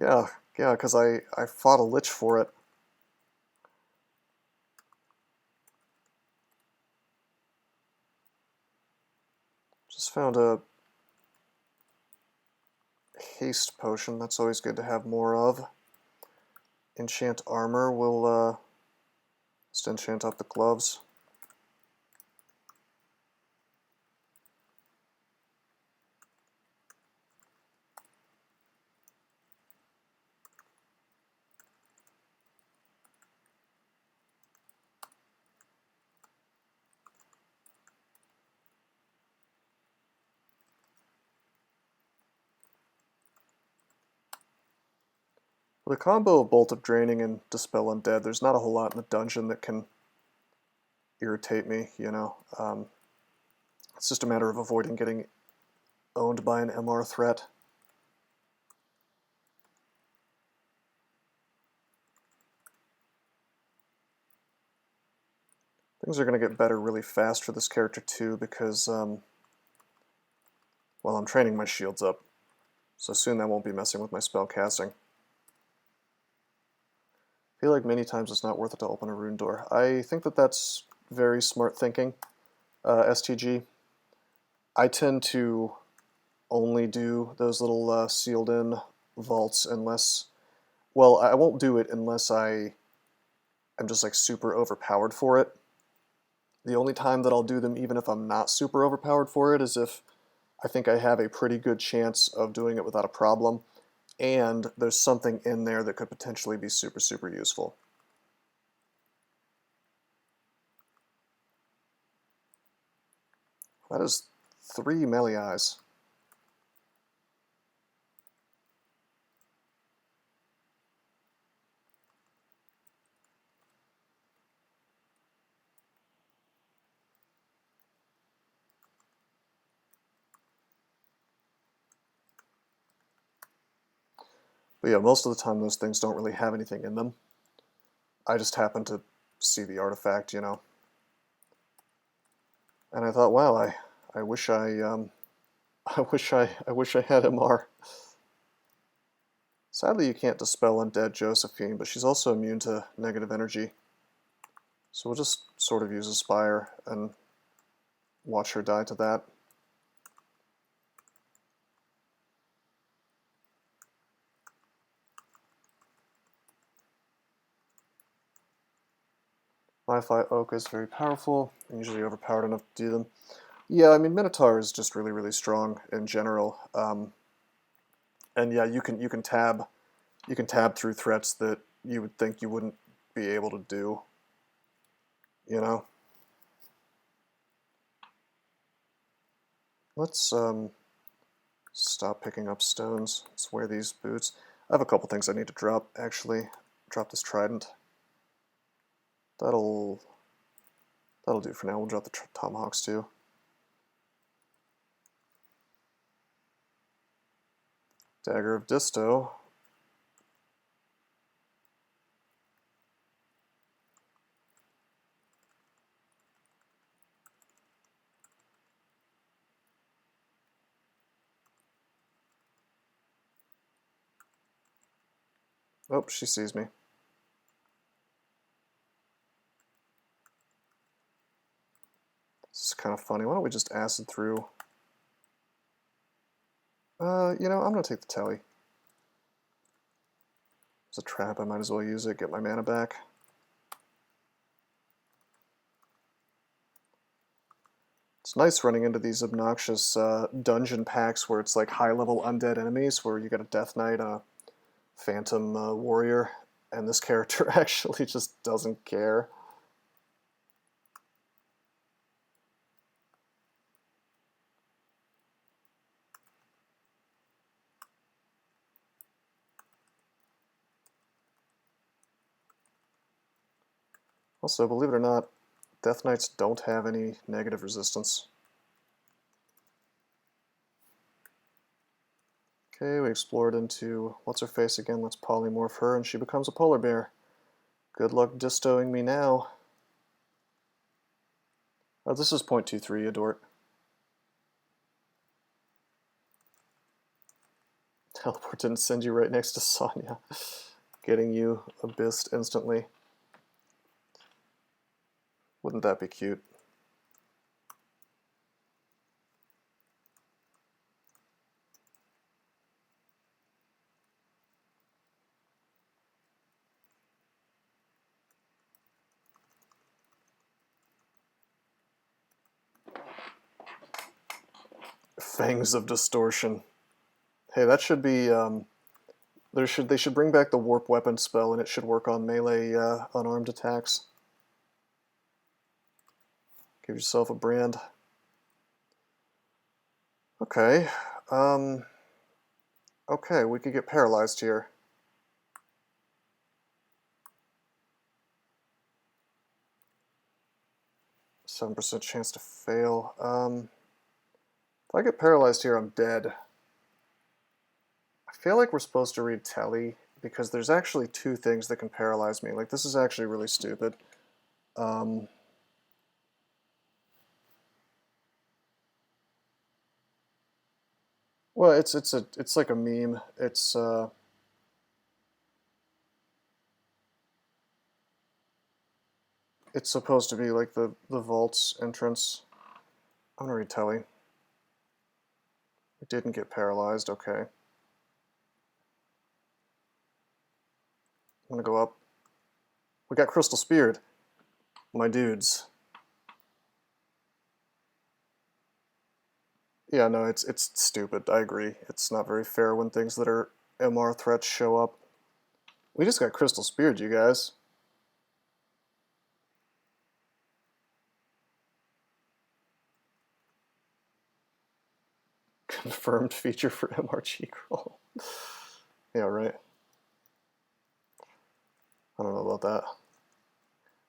Yeah, because I fought a lich for it. Just found a haste potion, that's always good to have more of. Enchant armor, we'll just enchant up the gloves. With a combo of Bolt of Draining and Dispel Undead, there's not a whole lot in the dungeon that can irritate me, you know. It's just a matter of avoiding getting owned by an MR threat. Things are going to get better really fast for this character too, because, well, I'm training my shields up, so soon that won't be messing with my spell casting. I feel like many times it's not worth it to open a rune door. I think that that's very smart thinking, STG. I tend to only do those little sealed-in vaults unless... Well, I won't do it unless I'm just like super overpowered for it. The only time that I'll do them, even if I'm not super overpowered for it, is if I think I have a pretty good chance of doing it without a problem, and there's something in there that could potentially be super, super useful. That is 3 melee eyes. But yeah, most of the time those things don't really have anything in them. I just happened to see the artifact, you know. And I thought, wow, I wish I wish I had MR. Sadly, you can't dispel undead Josephine, but she's also immune to negative energy. So we'll just sort of use Aspire and watch her die to that. Wi-Fi Oak is very powerful, and usually overpowered enough to do them. Yeah, I mean, Minotaur is just really, really strong in general. And yeah, you can tab through threats that you would think you wouldn't be able to do. You know. Let's stop picking up stones. Let's wear these boots. I have a couple things I need to drop. Actually, drop this trident. That'll do for now. We'll drop the tomahawks too. Dagger of Disto. Oh, she sees me. This is kind of funny. Why don't we just acid through? You know, I'm gonna take the telly. It's a trap, I might as well use it, get my mana back. It's nice running into these obnoxious dungeon packs where it's like high-level undead enemies, where you got a Death Knight, a Phantom Warrior, and this character actually just doesn't care. Also, believe it or not, Death Knights don't have any negative resistance. Okay, we explored into what's-her-face again. Let's polymorph her, and she becomes a polar bear. Good luck distoing me now. Oh, this is 0.23, Adort. Teleport didn't send you right next to Sonya. Getting you abyssed instantly. Wouldn't that be cute? Fangs of Distortion. Hey, that should be, they should bring back the warp weapon spell, and it should work on melee unarmed attacks. Give yourself a brand. Okay. Okay, we could get paralyzed here. %7 chance to fail. If I get paralyzed here, I'm dead. I feel like we're supposed to read Telly, because there's actually two things that can paralyze me. Like, this is actually really stupid. Well, it's like a meme. It's supposed to be like the vault's entrance. I'm gonna read Telly. We didn't get paralyzed. Okay. I'm gonna go up. We got Crystal Speared. My dudes. Yeah, no, it's stupid. I agree. It's not very fair when things that are MR threats show up. We just got Crystal Speared, you guys. Confirmed feature for MRG crawl. Yeah, right. I don't know about that.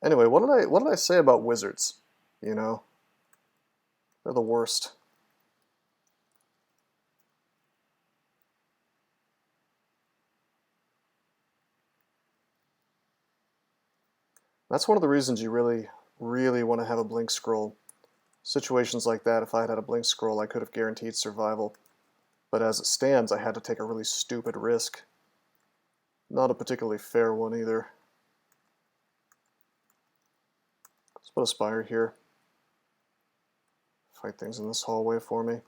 Anyway, what did I say about wizards? You know, they're the worst. That's one of the reasons you really, really want to have a blink scroll. Situations like that, if I had had a blink scroll, I could have guaranteed survival. But as it stands, I had to take a really stupid risk. Not a particularly fair one either. Let's put a spire here. Fight things in this hallway for me.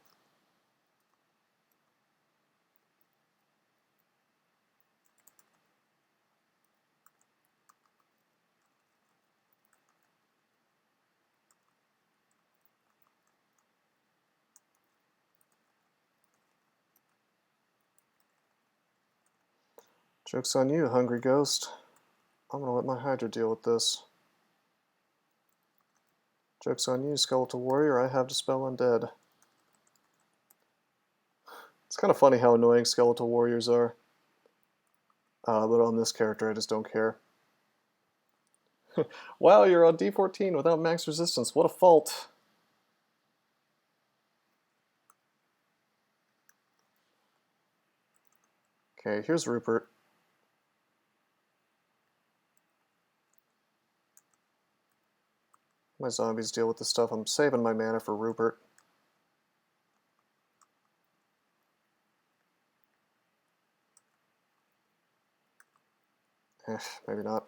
Joke's on you, hungry ghost. I'm gonna let my Hydra deal with this. Joke's on you, Skeletal Warrior. I have Dispel Undead. It's kind of funny how annoying Skeletal Warriors are. But on this character, I just don't care. Wow, you're on D14 without max resistance. What a fault. Okay, here's Rupert. My zombies deal with this stuff. I'm saving my mana for Rupert. Maybe not.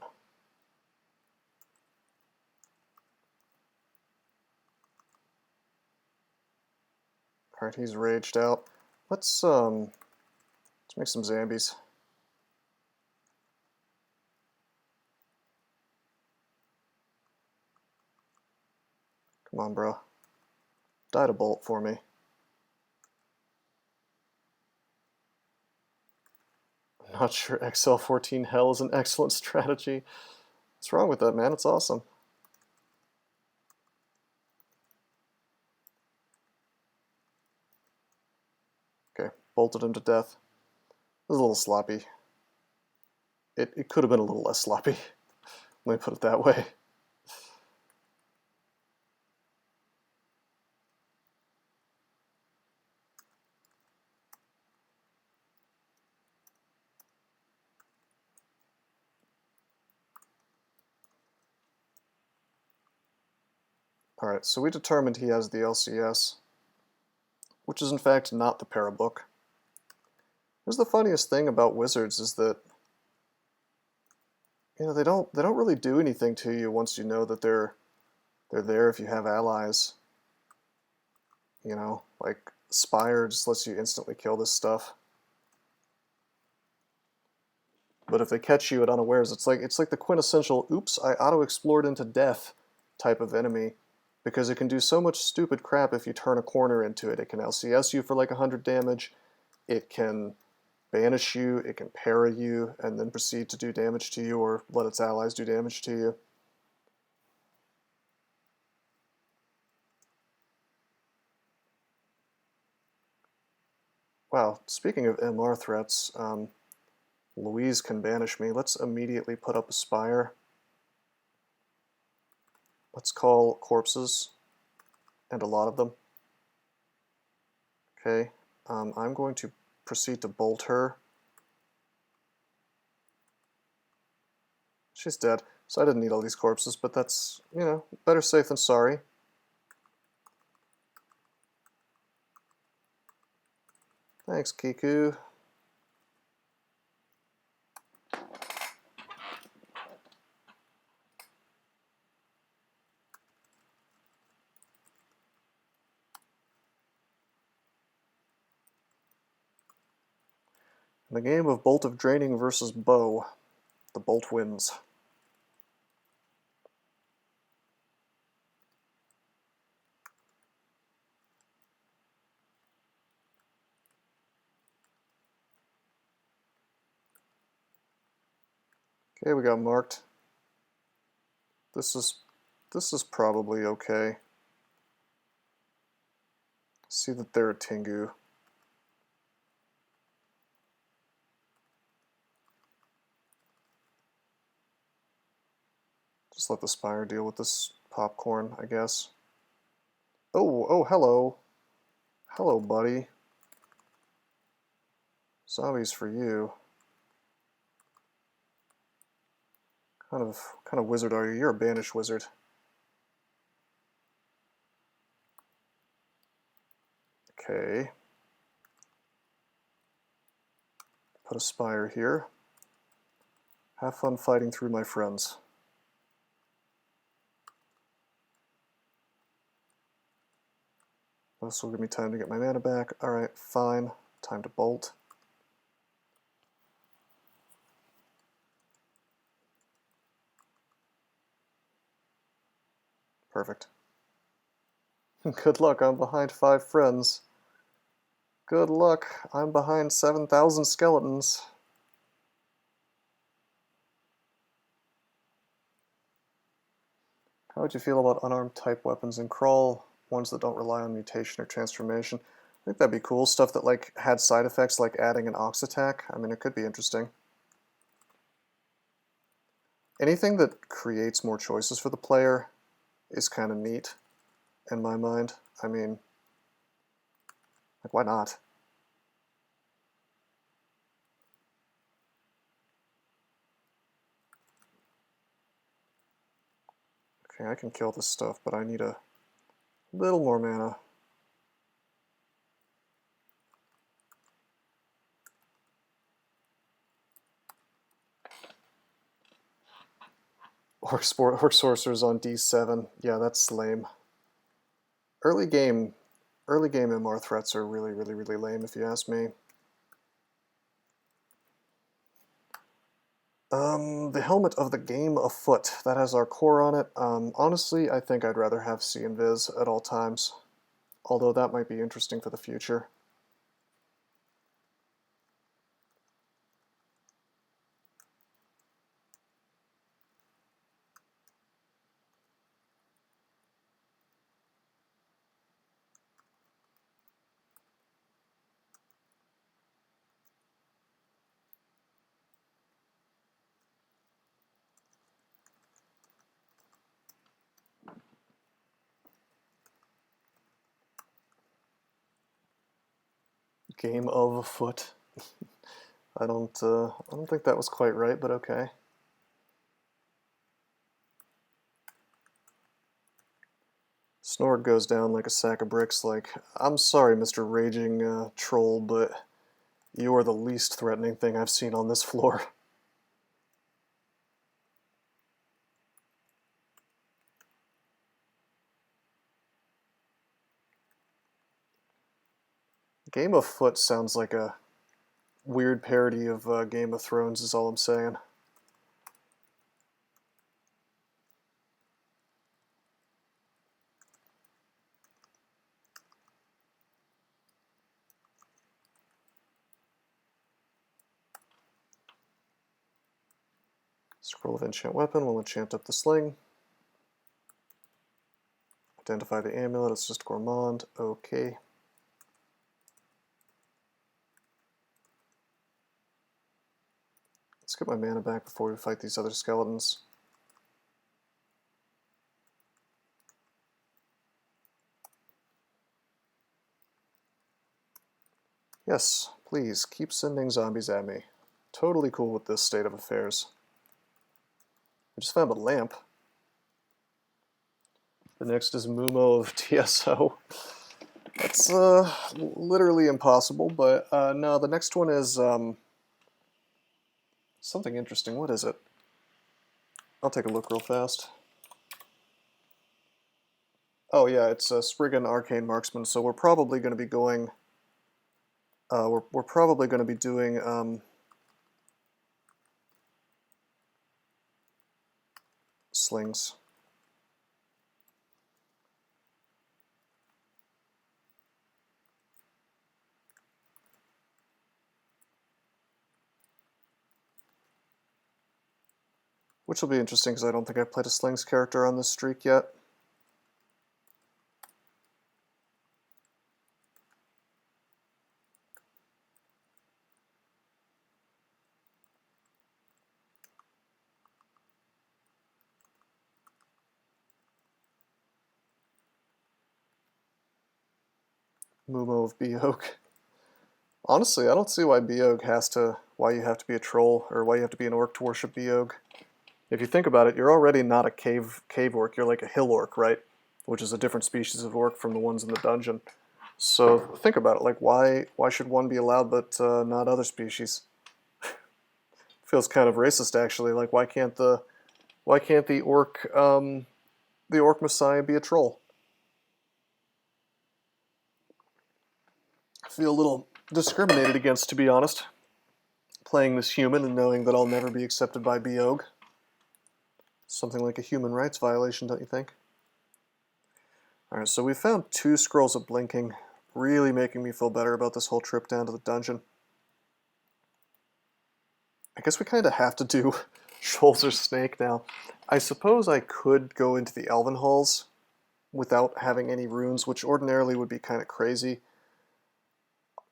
Alright, he's raged out. Let's make some zombies. Come on, bro. Die to bolt for me. I'm not sure XL14 Hell is an excellent strategy. What's wrong with that, man? It's awesome. Okay, bolted him to death. It was a little sloppy. It could have been a little less sloppy. Let me put it that way. Alright, so we determined he has the LCS, which is in fact not the Parabook. Here's the funniest thing about wizards is that they don't really do anything to you once you know that they're there if you have allies. Like Spire just lets you instantly kill this stuff. But if they catch you at unawares, it's like the quintessential oops, I auto-explored into death type of enemy. Because it can do so much stupid crap if you turn a corner into it. It can LCS you for like 100 damage, it can banish you, it can para you, and then proceed to do damage to you or let its allies do damage to you. Wow, speaking of MR threats, Louise can banish me. Let's immediately put up a spire. Let's call corpses, and a lot of them. Okay, I'm going to proceed to bolt her. She's dead, so I didn't need all these corpses, but that's, better safe than sorry. Thanks, Kiku. In the game of Bolt of Draining versus Bow, the Bolt wins. Okay, we got marked. This is probably okay. See that they're a Tengu. Just let the Spire deal with this popcorn, I guess. Oh, hello. Hello, buddy. Zombies for you. What kind of wizard are you? You're a banish wizard. Okay. Put a spire here. Have fun fighting through, my friends. This will give me time to get my mana back. Alright, fine. Time to bolt. Perfect. Good luck, I'm behind 5 friends. Good luck, I'm behind 7,000 skeletons. How would you feel about unarmed type weapons in Crawl? Ones that don't rely on mutation or transformation? I think that'd be cool. Stuff that like had side effects like adding an Ox attack. I mean, it could be interesting. Anything that creates more choices for the player is kind of neat in my mind. I mean, like, why not? Okay, I can kill this stuff, but I need a little more mana. Orc Sorcerers on D7. Yeah, that's lame. Early game MR threats are really lame, if you ask me. The Helmet of the Game Afoot. That has our core on it. Honestly, I think I'd rather have C Invis at all times. Although that might be interesting for the future. Game of Afoot. I don't think that was quite right, but okay. Snort goes down like a sack of bricks. Like, I'm sorry, Mr. Raging Troll, but you are the least threatening thing I've seen on this floor. Game of Foot sounds like a weird parody of Game of Thrones, is all I'm saying. Scroll of Enchant Weapon will enchant up the sling. Identify the amulet, it's just Gourmand. Okay. Let's get my mana back before we fight these other skeletons. Yes, please, keep sending zombies at me. Totally cool with this state of affairs. I just found a lamp. The next is Mumo of TSO. That's literally impossible, but no, the next one is something interesting. What is it? I'll take a look real fast. Oh yeah, it's a Spriggan Arcane Marksman, so we're probably going to be going... we're probably going to be doing slings. Which will be interesting because I don't think I've played a slings character on this streak yet. Mumo of Beog. Honestly, I don't see why Beog why you have to be a troll, or why you have to be an orc to worship Beog. If you think about it, you're already not a cave orc, you're like a hill orc, right? Which is a different species of orc from the ones in the dungeon. So think about it, like why should one be allowed but not other species? Feels kind of racist actually. Like why can't the orc messiah be a troll? I feel a little discriminated against, to be honest, playing this human and knowing that I'll never be accepted by BOG. Something like a human rights violation, don't you think? Alright, so we found 2 scrolls of blinking, really making me feel better about this whole trip down to the dungeon. I guess we kind of have to do Shoals or Snake now. I suppose I could go into the Elven Halls without having any runes, which ordinarily would be kind of crazy.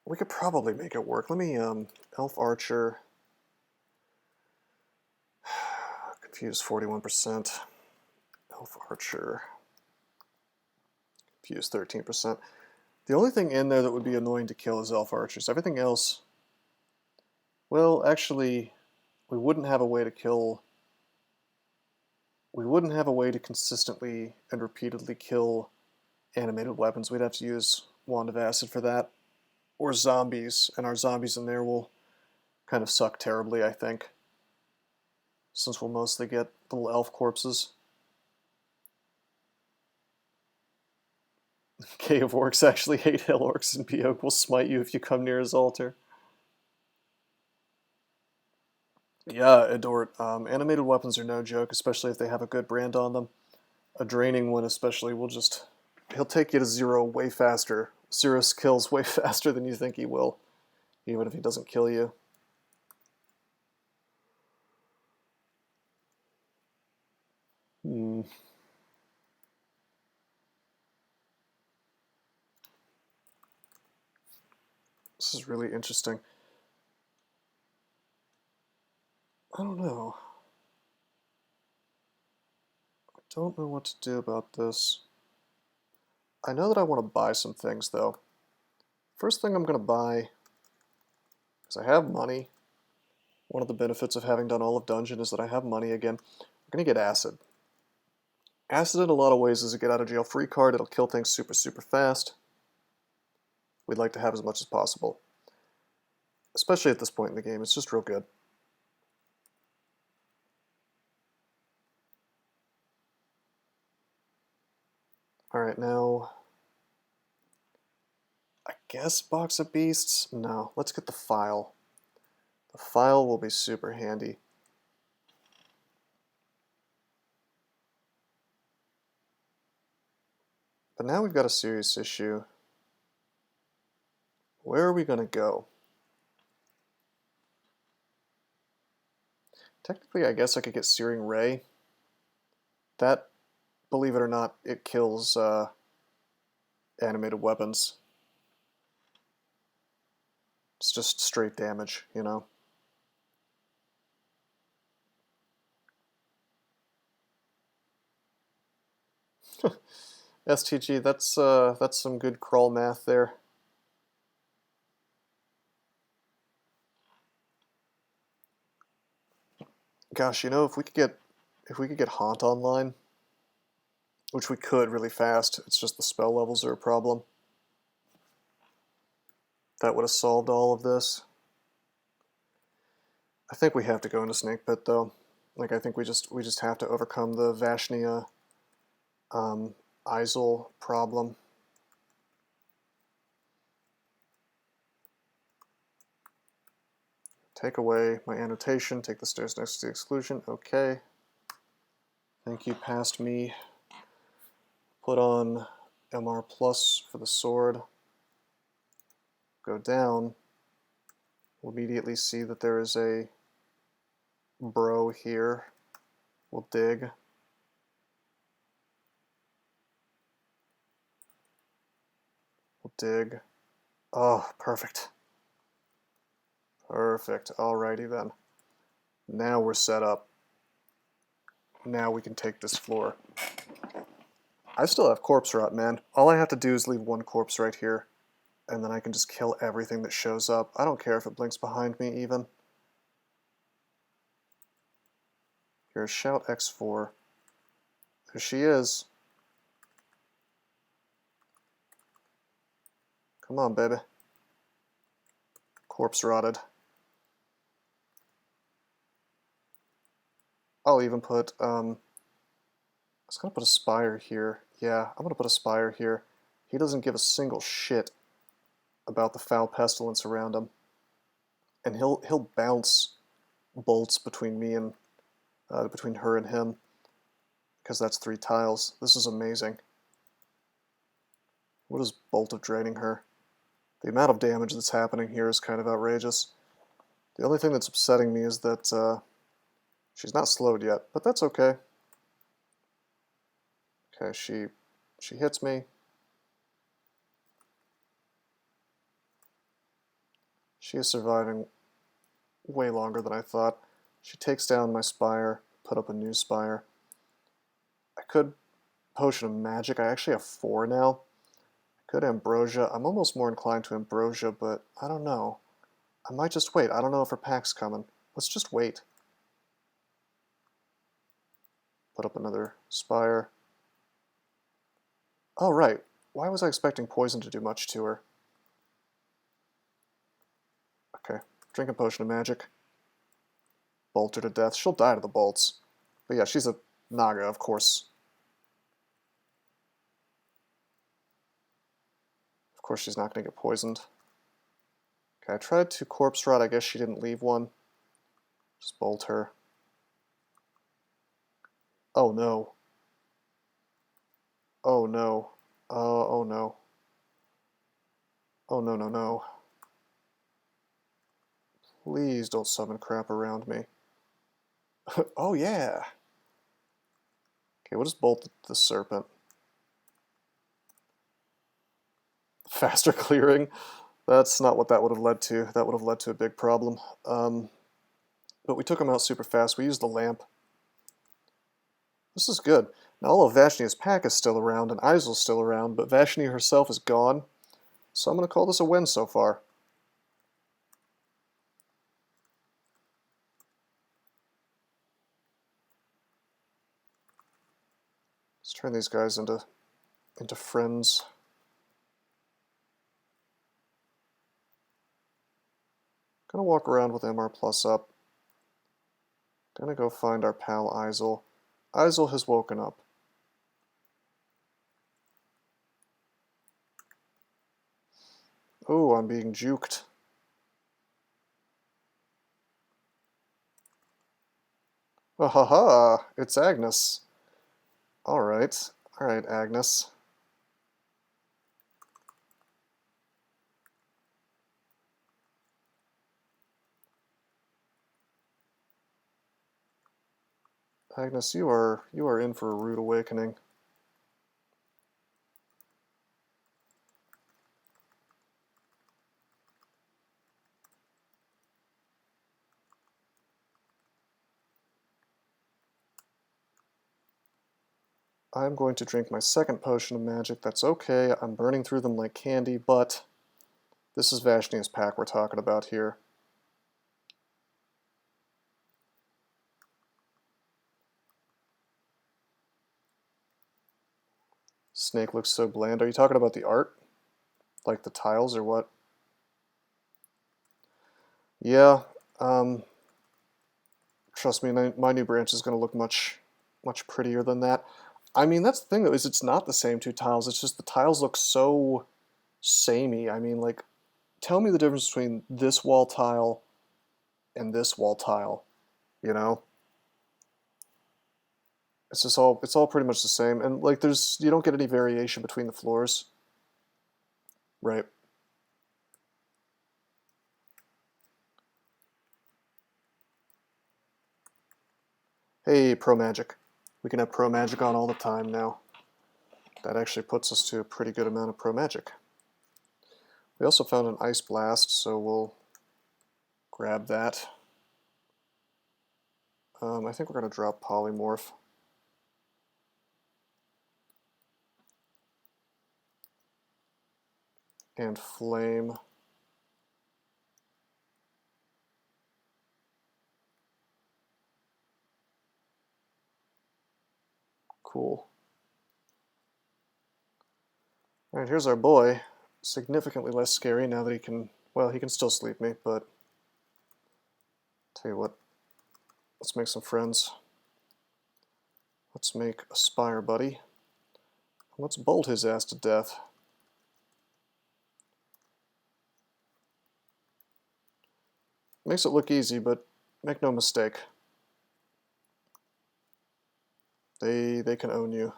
We could probably make it work. Let me, Elf Archer, confuse 41%, Elf Archer, confuse 13%. The only thing in there that would be annoying to kill is Elf Archers. Everything else, well, actually, we wouldn't have a way to kill, we wouldn't have a way to consistently and repeatedly kill animated weapons. We'd have to use Wand of Acid for that, or zombies, and our zombies in there will kind of suck terribly, I think, since we'll mostly get little elf corpses. Cave of Orcs actually hate Hill Orcs, and BOG will smite you if you come near his altar. Yeah, Adort. Animated weapons are no joke, especially if they have a good brand on them. A draining one especially will just... he'll take you to 0 way faster. 0 kills way faster than you think he will, even if he doesn't kill you. This is really interesting. I don't know. I don't know what to do about this. I know that I want to buy some things, though. First thing I'm going to buy, because I have money. One of the benefits of having done all of Dungeon is that I have money again. I'm going to get Acid. Acid in a lot of ways is a get out of jail free card. It'll kill things super, super fast. We'd like to have as much as possible. Especially at this point in the game, it's just real good. Alright, now... I guess Box of Beasts? No, let's get the file. The file will be super handy. But now we've got a serious issue. Where are we going to go? Technically, I guess I could get Searing Ray. That, believe it or not, it kills animated weapons. It's just straight damage, you know? STG, that's some good crawl math there. Gosh, you know, if we could get Haunt online, which we could really fast, it's just the spell levels are a problem. That would have solved all of this. I think we have to go into Snake Pit though. Like I think we just have to overcome the Vashnia Isle problem. Take away my annotation, take the stairs next to the exclusion, okay. Thank you, past me. Put on MR plus for the sword. Go down. We'll immediately see that there is a bro here. We'll dig. We'll dig. Oh, perfect. Perfect. Alrighty then. Now we're set up. Now we can take this floor. I still have corpse rot, man. All I have to do is leave one corpse right here, and then I can just kill everything that shows up. I don't care if it blinks behind me, even. Here's shout x4. There she is. Come on, baby. Corpse rotted. I'll even put, I was going to put a spire here. Yeah, I'm going to put a spire here. He doesn't give a single shit about the foul pestilence around him. And he'll bounce bolts between me and, between her and him. Because that's 3 tiles. This is amazing. What is Bolt of draining her? The amount of damage that's happening here is kind of outrageous. The only thing that's upsetting me is that she's not slowed yet, but that's okay. Okay, she hits me. She is surviving way longer than I thought. She takes down my spire, put up a new spire. I could Potion of Magic. I actually have 4 now. I could Ambrosia. I'm almost more inclined to Ambrosia, but I don't know. I might just wait. I don't know if her pack's coming. Let's just wait. Put up another spire. Oh, right. Why was I expecting poison to do much to her? Okay. Drink a Potion of Magic. Bolt her to death. She'll die to the bolts. But yeah, she's a Naga, of course. Of course she's not going to get poisoned. Okay, I tried to Corpse Rot. I guess she didn't leave one. Just bolt her. Oh no. Oh no. Oh no. Oh no, no, no. Please don't summon crap around me. Oh yeah. Okay, we'll just bolt the serpent. Faster clearing. That's not what that would have led to. That would have led to a big problem. But we took him out super fast. We used the lamp. This is good. Now all of Vashni's pack is still around, and Isel's still around, but Vashni herself is gone. So I'm going to call this a win so far. Let's turn these guys into friends. Gonna walk around with MR plus up. Gonna go find our pal Isel. Isel has woken up. Oh, I'm being juked. Oh, haha, it's Agnes. Alright, Agnes. Agnes, you are in for a rude awakening. I'm going to drink my second potion of magic. That's okay. I'm burning through them like candy, but this is Vashni's pack we're talking about here. Snake looks so bland. Are you talking about the art? Like the tiles or what? Yeah, trust me, my new branch is going to look much prettier than that. I mean, that's the thing though, is it's not the same 2 tiles, it's just the tiles look so samey. I mean, like, tell me the difference between this wall tile and this wall tile, you know? It's just it's all pretty much the same, and like you don't get any variation between the floors. Right. Hey, Pro Magic. We can have Pro Magic on all the time now. That actually puts us to a pretty good amount of Pro Magic. We also found an Ice Blast, so we'll grab that. I think we're going to drop Polymorph. And Flame. Cool. Alright, here's our boy. Significantly less scary now that he can, well, he can still sleep me, but tell you what, let's make some friends. Let's make a Spire buddy. Let's bolt his ass to death. Makes it look easy, but make no mistake. They can own you.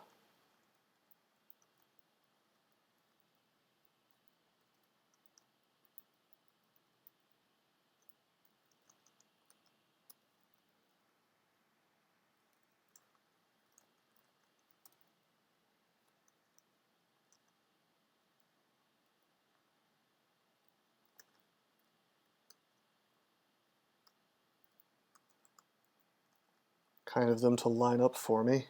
Kind of them to line up for me.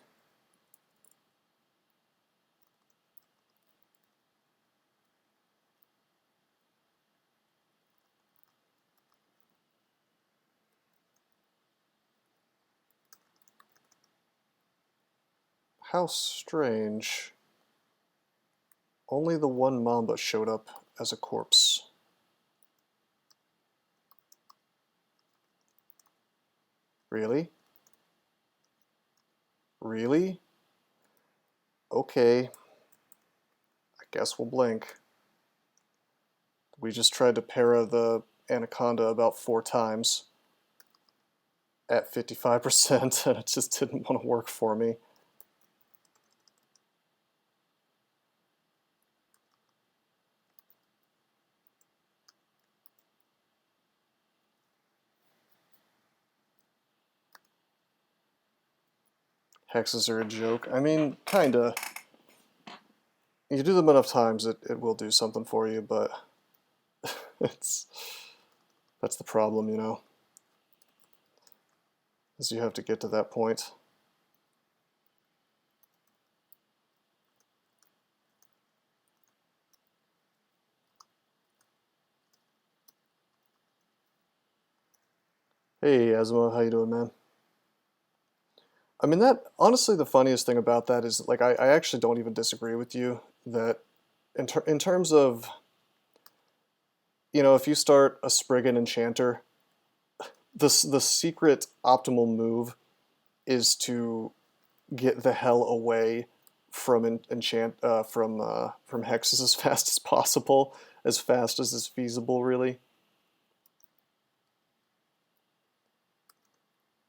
How strange. Only the one Mamba showed up as a corpse. Really? Really? Okay. I guess we'll blink. We just tried to para the Anaconda about 4 times at 55%, and it just didn't want to work for me. Hexes are a joke. I mean, kinda. You do them enough times, it will do something for you, but that's the problem, you know, is you have to get to that point. Hey, Asma, how you doing, man? I mean, that, honestly, the funniest thing about that is, like, I actually don't even disagree with you, that in terms of, you know, if you start a Spriggan Enchanter, the secret optimal move is to get the hell away from from hexes as fast as possible, as fast as is feasible, really.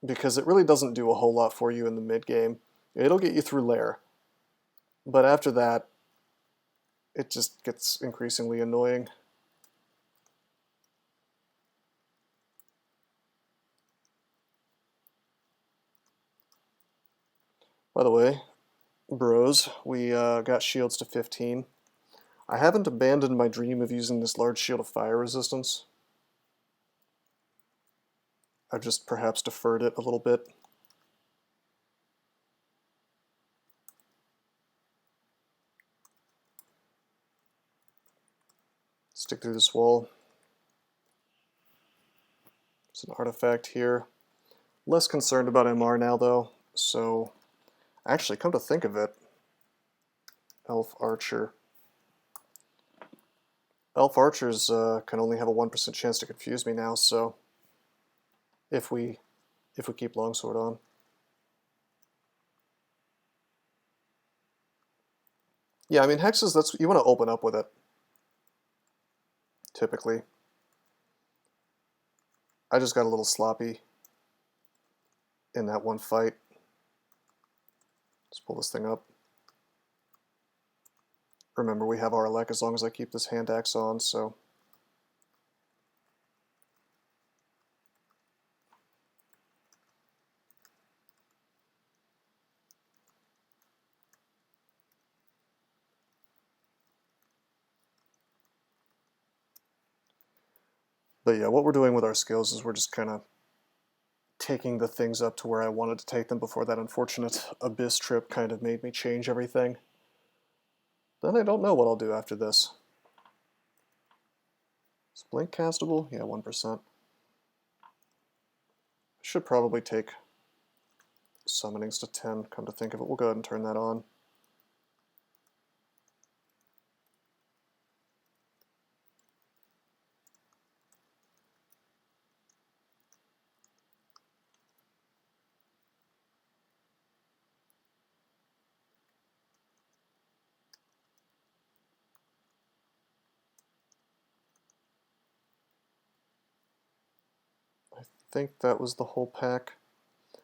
Because it really doesn't do a whole lot for you in the mid game. It'll get you through lair, but after that, it just gets increasingly annoying. By the way, bros, we got shields to 15. I haven't abandoned my dream of using this large shield of fire resistance. I've just perhaps deferred it a little bit. Stick through this wall. It's an artifact here. Less concerned about MR now, though, so actually, come to think of it, Elf Archer. Elf Archers can only have a 1% chance to confuse me now, so if we keep Longsword on. Yeah, I mean, hexes, that's, you want to open up with it, typically. I just got a little sloppy in that one fight. Let's pull this thing up. Remember, we have Arlek as long as I keep this hand axe on, so. But yeah, what we're doing with our skills is we're just kind of taking the things up to where I wanted to take them before that unfortunate Abyss trip kind of made me change everything. Then I don't know what I'll do after this. Is Blink castable? Yeah, 1%. Should probably take summonings to 10, come to think of it. We'll go ahead and turn that on. I think that was the whole pack. I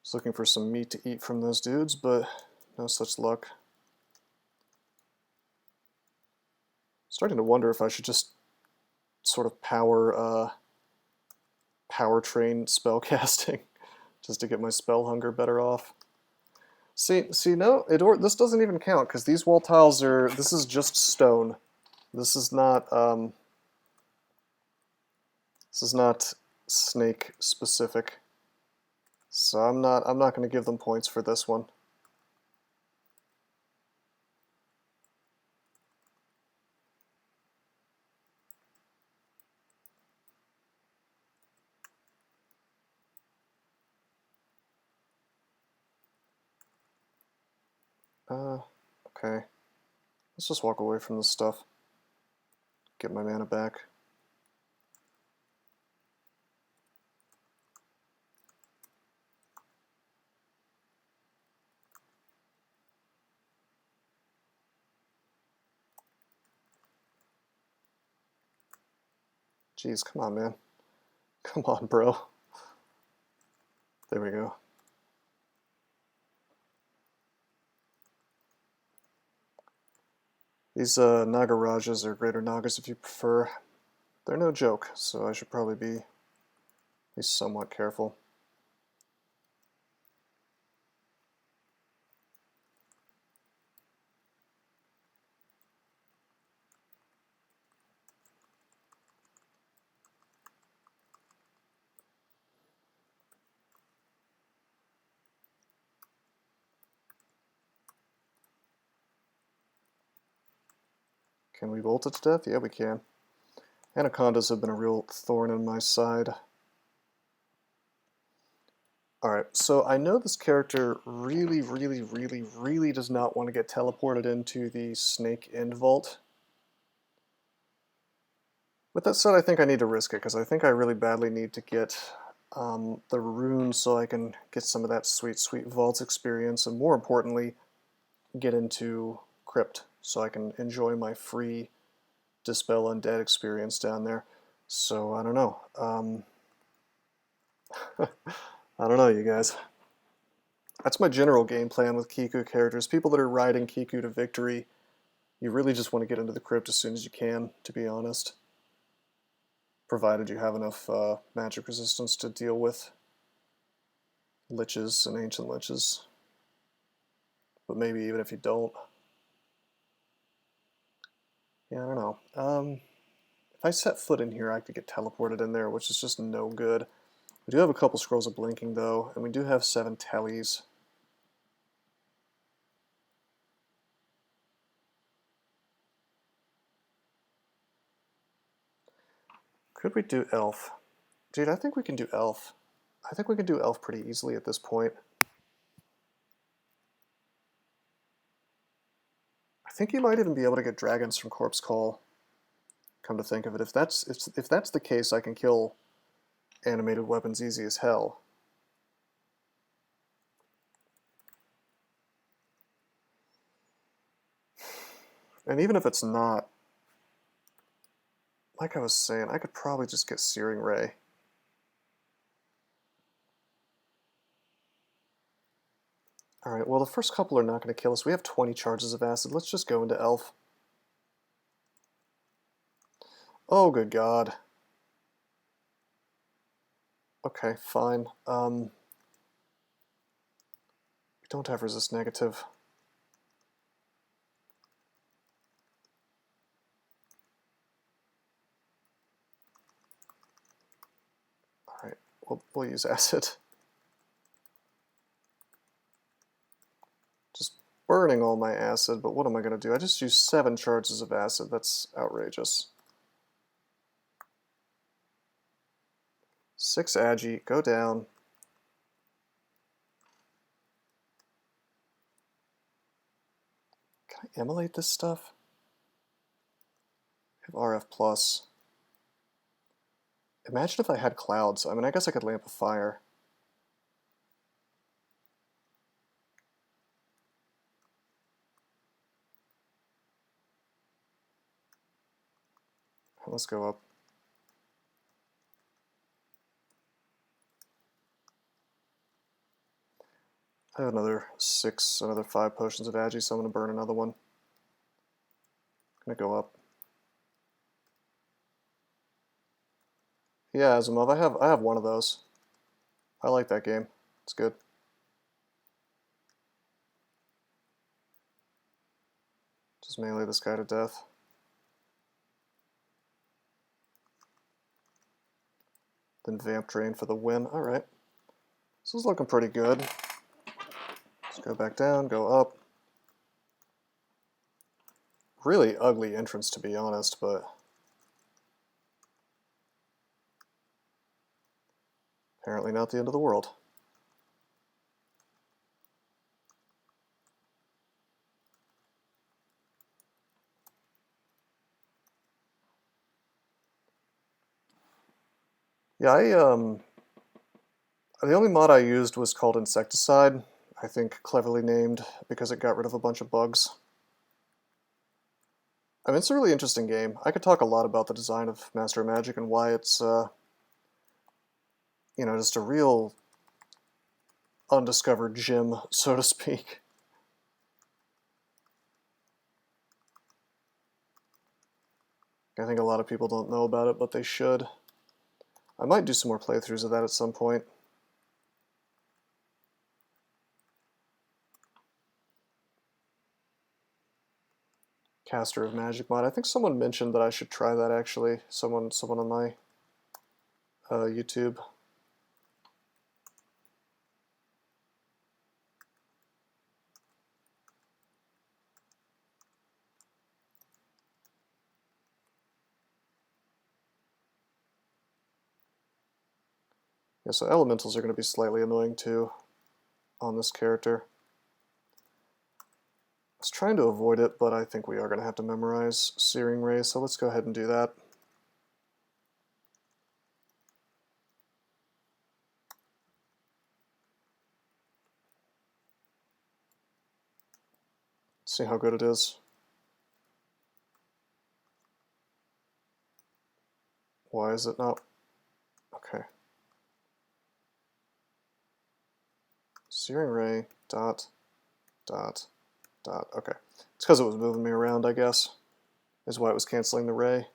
was looking for some meat to eat from those dudes, but no such luck. Starting to wonder if I should just sort of power train spell casting just to get my spell hunger better off. See, no, this doesn't even count because these wall tiles are. This is just stone. This is not. This is not snake specific. So I'm not going to give them points for this one. Okay. Let's just walk away from this stuff. Get my mana back. Jeez, come on, man. Come on, bro. There we go. These Nagarajas, or Greater Nagas if you prefer, they're no joke, so I should probably be at least somewhat careful. Can we bolt it to death? Yeah, we can. Anacondas have been a real thorn in my side. Alright, so I know this character really does not want to get teleported into the snake end vault. With that said, I think I need to risk it, because I think I really badly need to get the rune so I can get some of that sweet vault experience, and more importantly, get into Crypt so I can enjoy my free Dispel Undead experience down there. So, I don't know. I don't know, you guys. That's my general game plan with Kiku characters. People that are riding Kiku to victory, you really just want to get into the Crypt as soon as you can, to be honest. Provided you have enough magic resistance to deal with liches and ancient liches. But maybe even if you don't. Yeah, I don't know. If I set foot in here, I could get teleported in there, which is just no good. We do have a couple Scrolls of Blinking, though, and we do have 7 tellies. Could we do Elf? Dude, I think we can do Elf. I think we can do Elf pretty easily at this point. I think you might even be able to get dragons from Corpse Call. Come to think of it, if that's the case, I can kill animated weapons easy as hell. And even if it's not, like I was saying, I could probably just get Searing Ray. Alright, well the first couple are not going to kill us. We have 20 charges of acid. Let's just go into Elf. Oh, good God. Okay, fine. We don't have resist negative. Alright, we'll use acid. Just burning all my acid, but what am I going to do? I just used 7 charges of acid. That's outrageous. 6 agi, go down. I emulate this stuff? I have RF plus. Imagine if I had clouds. I mean, I guess I could lamp a fire. Let's go up. I have another 5 potions of Agi, so I'm going to burn another one. I'm going to go up. Yeah, Azimov, I have one of those. I like that game. It's good. Just melee this guy to death. Then Vamp Drain for the win. Alright. This is looking pretty good. Let's go back down, go up. Really ugly entrance, to be honest, but apparently not the end of the world. Yeah, the only mod I used was called Insecticide, I think cleverly named because it got rid of a bunch of bugs. I mean, it's a really interesting game. I could talk a lot about the design of Master of Magic and why it's, you know, just a real undiscovered gem, so to speak. I think a lot of people don't know about it, but they should. I might do some more playthroughs of that at some point. Caster of Magic mod. I think someone mentioned that I should try that actually. Someone on my YouTube. Yeah, so elementals are going to be slightly annoying too on this character. I was trying to avoid it, but I think we are going to have to memorize Searing Ray, so let's go ahead and do that. Let's see how good it is. Why is it not? Okay. Searing Ray, dot. Okay. It's because it was moving me around, I guess, is why it was canceling the ray.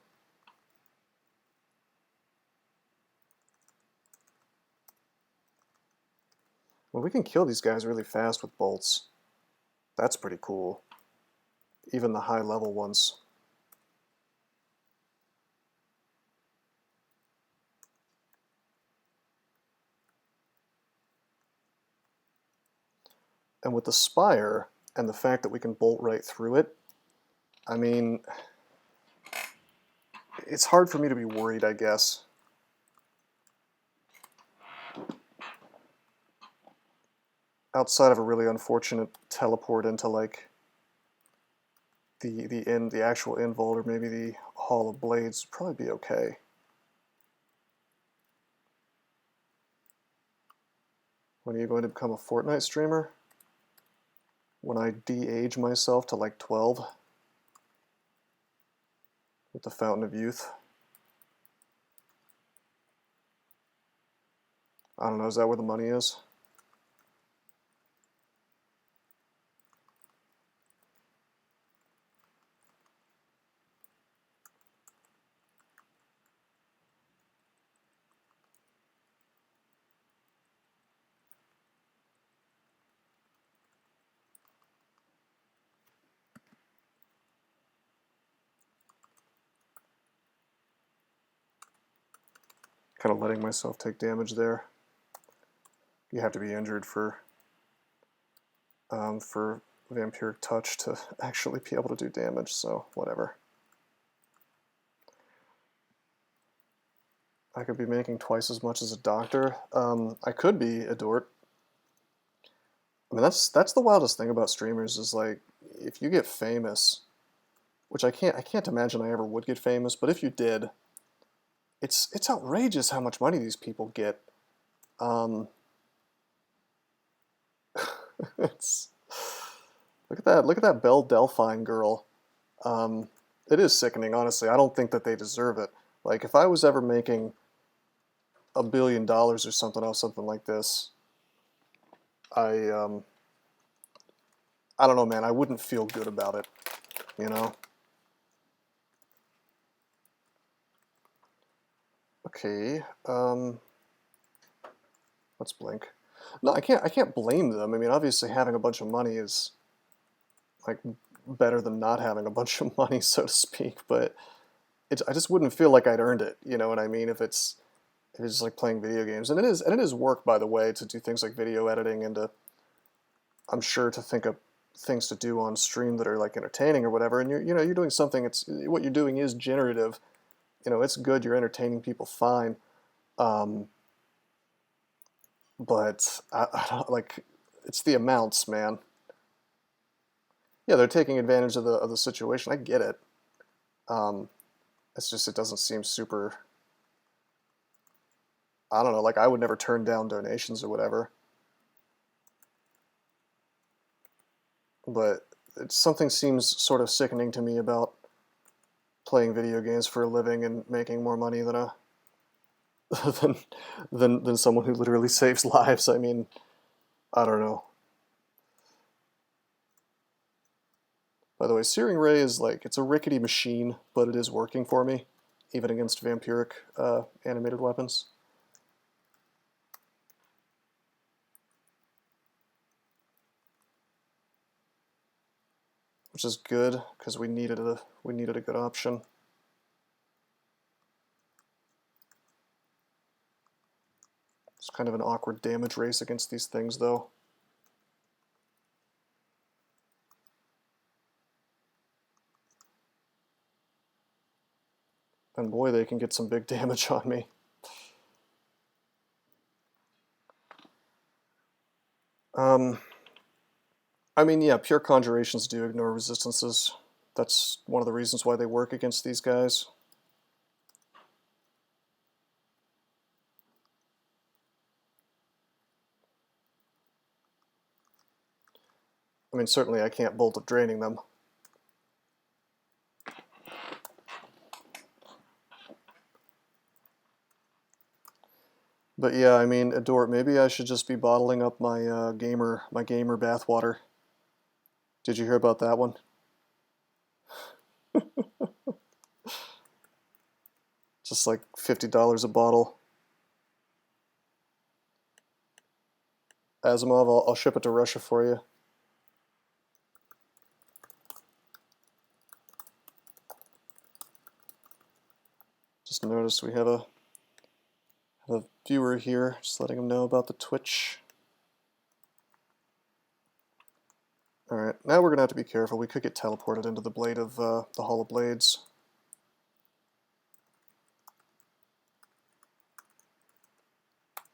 Well, we can kill these guys really fast with bolts. That's pretty cool. Even the high level ones. And with the Spire, and the fact that we can bolt right through it, I mean, it's hard for me to be worried, I guess. Outside of a really unfortunate teleport into like the actual end vault, or maybe the Hall of Blades, would probably be okay. When are you going to become a Fortnite streamer? When I de-age myself to like 12 with the Fountain of Youth. I don't know, is that where the money is? Kind of letting myself take damage there. You have to be injured for Vampiric Touch to actually be able to do damage, so whatever. I could be making twice as much as a doctor. I could be a Dort. I mean, that's the wildest thing about streamers is like, if you get famous, which I can't imagine I ever would get famous, but if you did, it's outrageous how much money these people get. It's look at that Belle Delphine girl. It is sickening, honestly. I don't think that they deserve it. Like, if I was ever making $1 billion or something off something like this, I don't know, man. I wouldn't feel good about it, you know? Okay, let's blink. No, I can't blame them. I mean, obviously having a bunch of money is, like, better than not having a bunch of money, so to speak, but I just wouldn't feel like I'd earned it, you know what I mean, if it's like playing video games. And it is work, by the way, to do things like video editing and to, I'm sure, to think of things to do on stream that are like entertaining or whatever. And you're doing something, what you're doing is generative. You know, it's good, you're entertaining people fine. But I don't, like, it's the amounts, man. Yeah, they're taking advantage of the situation. I get it. It's just, it doesn't seem super, I don't know, like, I would never turn down donations or whatever. But something seems sort of sickening to me about playing video games for a living and making more money than than someone who literally saves lives. I mean, I don't know. By the way, Searing Ray is like, it's a rickety machine, but it is working for me, even against vampiric animated weapons. Which is good, because we needed a good option. It's kind of an awkward damage race against these things, though. And boy, they can get some big damage on me. I mean, yeah, pure conjurations do ignore resistances. That's one of the reasons why they work against these guys. I mean, certainly I can't bolt of draining them. But yeah, I mean, Adore, maybe I should just be bottling up my gamer bathwater. Did you hear about that one? Just like $50 a bottle. Asimov, I'll ship it to Russia for you. Just noticed we have a viewer here, just letting him know about the Twitch. Alright, now we're going to have to be careful. We could get teleported into the blade of the Hall of Blades.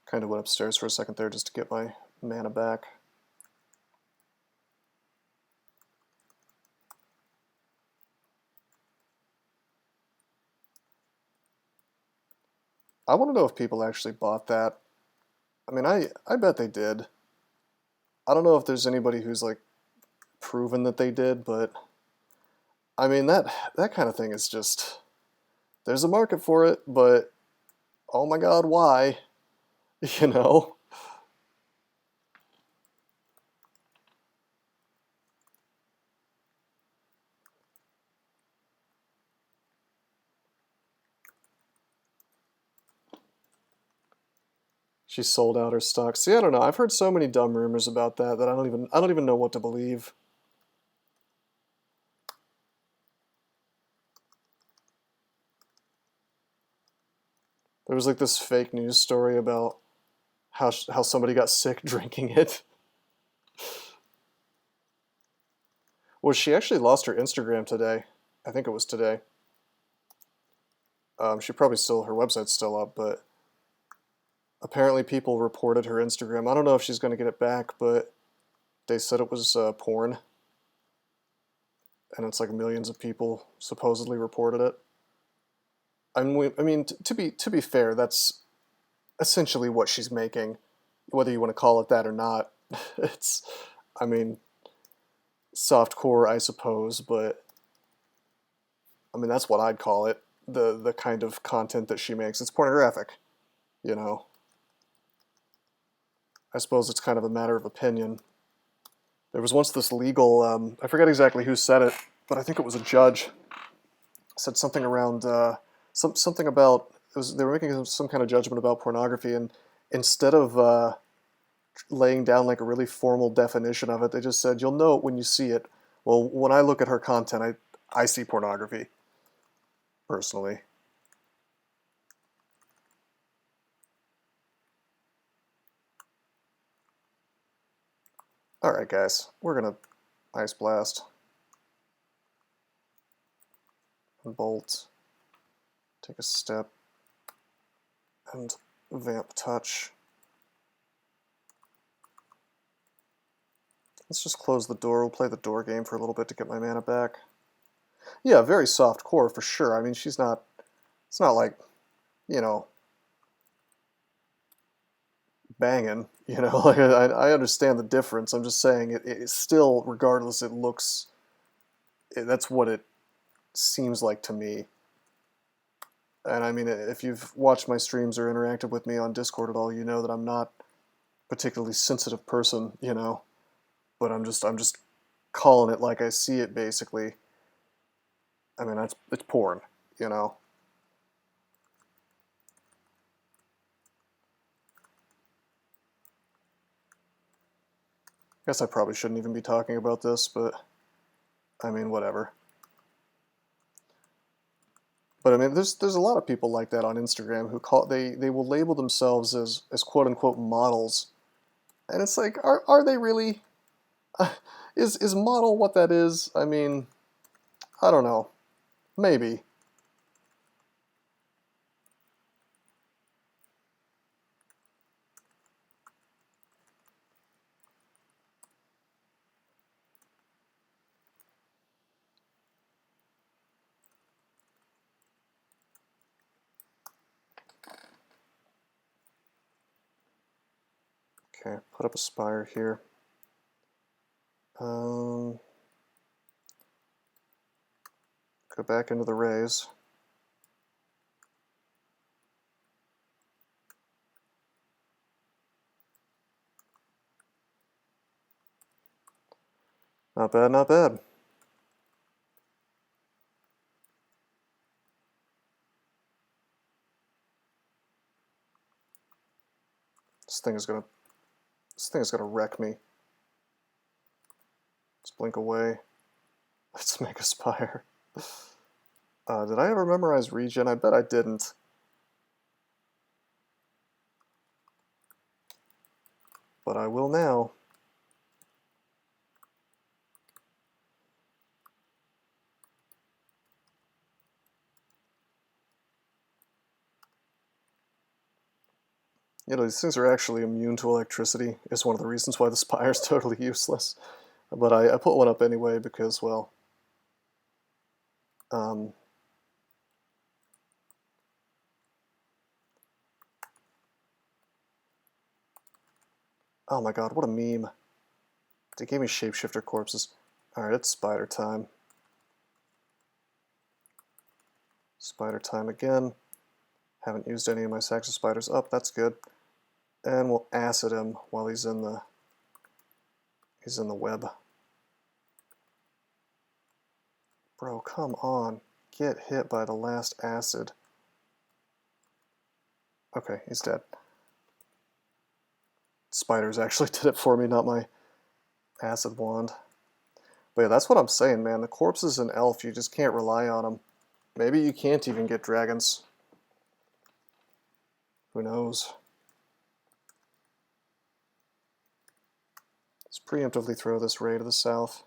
Kind of went upstairs for a second there just to get my mana back. I want to know if people actually bought that. I mean, I bet they did. I don't know if there's anybody who's like proven that they did, but I mean, that kind of thing is just, there's a market for it, but oh my god, why? You know? She sold out her stock. See, I don't know. I've heard so many dumb rumors about that I don't even know what to believe. There was like this fake news story about how somebody got sick drinking it. Well, she actually lost her Instagram today. I think it was today. She probably still, her website's still up, but apparently people reported her Instagram. I don't know if she's going to get it back, but they said it was porn. and it's like millions of people supposedly reported it. I mean, to be fair, that's essentially what she's making, whether you want to call it that or not. It's, I mean, softcore, I suppose, but I mean that's what I'd call it. The kind of content that she makes. It's pornographic, you know. I suppose it's kind of a matter of opinion. There was once this legal, I forget exactly who said it, but I think it was a judge, said something around, something about, they were making some kind of judgment about pornography, and instead of laying down like a really formal definition of it, they just said, you'll know it when you see it. Well, when I look at her content, I see pornography, personally. Alright guys, we're gonna ice blast and bolt, take a step, and vamp touch. Let's just close the door. We'll play the door game for a little bit to get my mana back. Yeah, very soft core for sure. I mean, she's not, it's not like, you know, banging, you know. Like, I understand the difference. I'm just saying it still, regardless, it looks, that's what it seems like to me. And I mean, if you've watched my streams or interacted with me on Discord at all, you know that I'm not a particularly sensitive person, you know. But I'm just calling it like I see it, basically. I mean, it's porn, you know. I guess I probably shouldn't even be talking about this, but I mean, whatever. But I mean, there's a lot of people like that on Instagram who they will label themselves as quote unquote models, and it's like, are they really? Is model what that is? I mean, I don't know. Maybe. Okay, put up a spire here. Go back into the rays. Not bad, not bad. This thing is gonna wreck me. Let's blink away. Let's make a spire. Did I ever memorize regen? I bet I didn't. But I will now. You know, these things are actually immune to electricity. Is one of the reasons why the spire is totally useless. But I put one up anyway because, well, oh my god, what a meme. They gave me shapeshifter corpses. Alright, it's spider time. Spider time again. Haven't used any of my sacks of spiders up, that's good. And we'll acid him while he's in the web. Bro, come on. Get hit by the last acid. Okay, he's dead. Spiders actually did it for me, not my acid wand. But yeah, that's what I'm saying, man. The corpses in Elf, you just can't rely on them. Maybe you can't even get dragons. Who knows? Let's preemptively throw this ray to the south.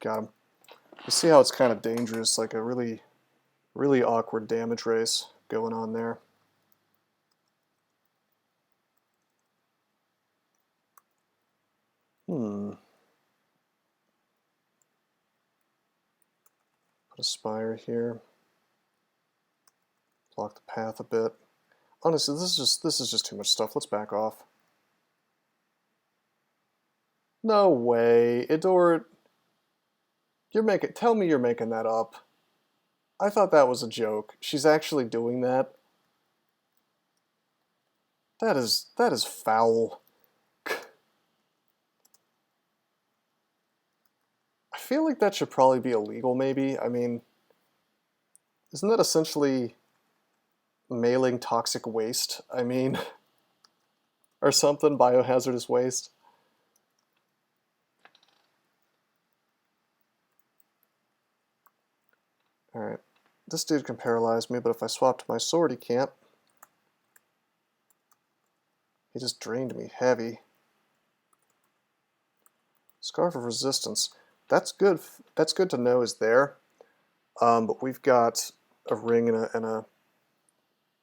Got him. You see how it's kind of dangerous, like a really, really awkward damage race going on there. aspire here. Block the path a bit. Honestly, this is just too much stuff. Let's back off. No way, Idor. Tell me you're making that up. I thought that was a joke. She's actually doing that. That is foul. I feel like that should probably be illegal, maybe. I mean, isn't that essentially mailing toxic waste? I mean, or something, biohazardous waste. Alright, this dude can paralyze me, but if I swap to my sword, he can't. He just drained me heavy. Scarf of Resistance. That's good. That's good to know is there. But we've got a ring and a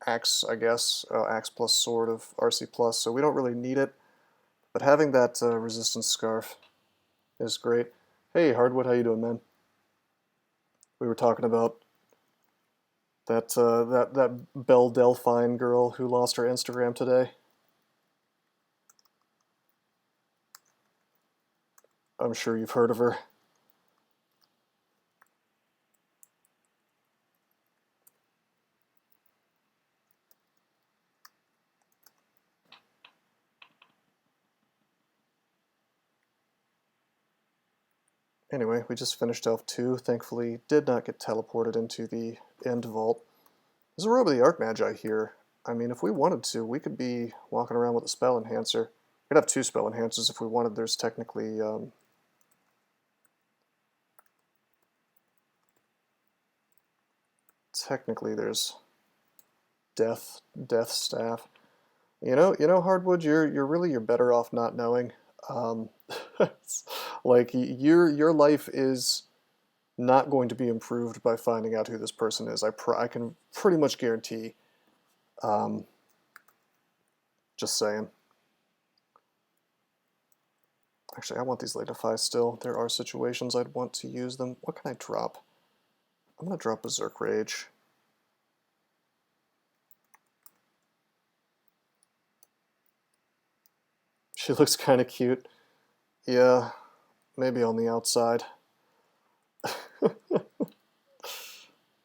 axe, I guess, axe plus sword of RC plus, so we don't really need it. But having that resistance scarf is great. Hey, Hardwood, how you doing, man? We were talking about that that Belle Delphine girl who lost her Instagram today. I'm sure you've heard of her. Anyway, we just finished Elf 2. Thankfully, did not get teleported into the end vault. There's a robe of the Archmagi here. I mean, if we wanted to, we could be walking around with a spell enhancer. We'd have 2 spell enhancers if we wanted. There's technically there's death staff. You know, Hardwood, you're better off not knowing. Like your life is not going to be improved by finding out who this person is. I can pretty much guarantee. Just saying. Actually, I want these DDFi still. There are situations I'd want to use them. What can I drop? I'm gonna drop Berserk Rage. She looks kind of cute. Yeah, maybe on the outside.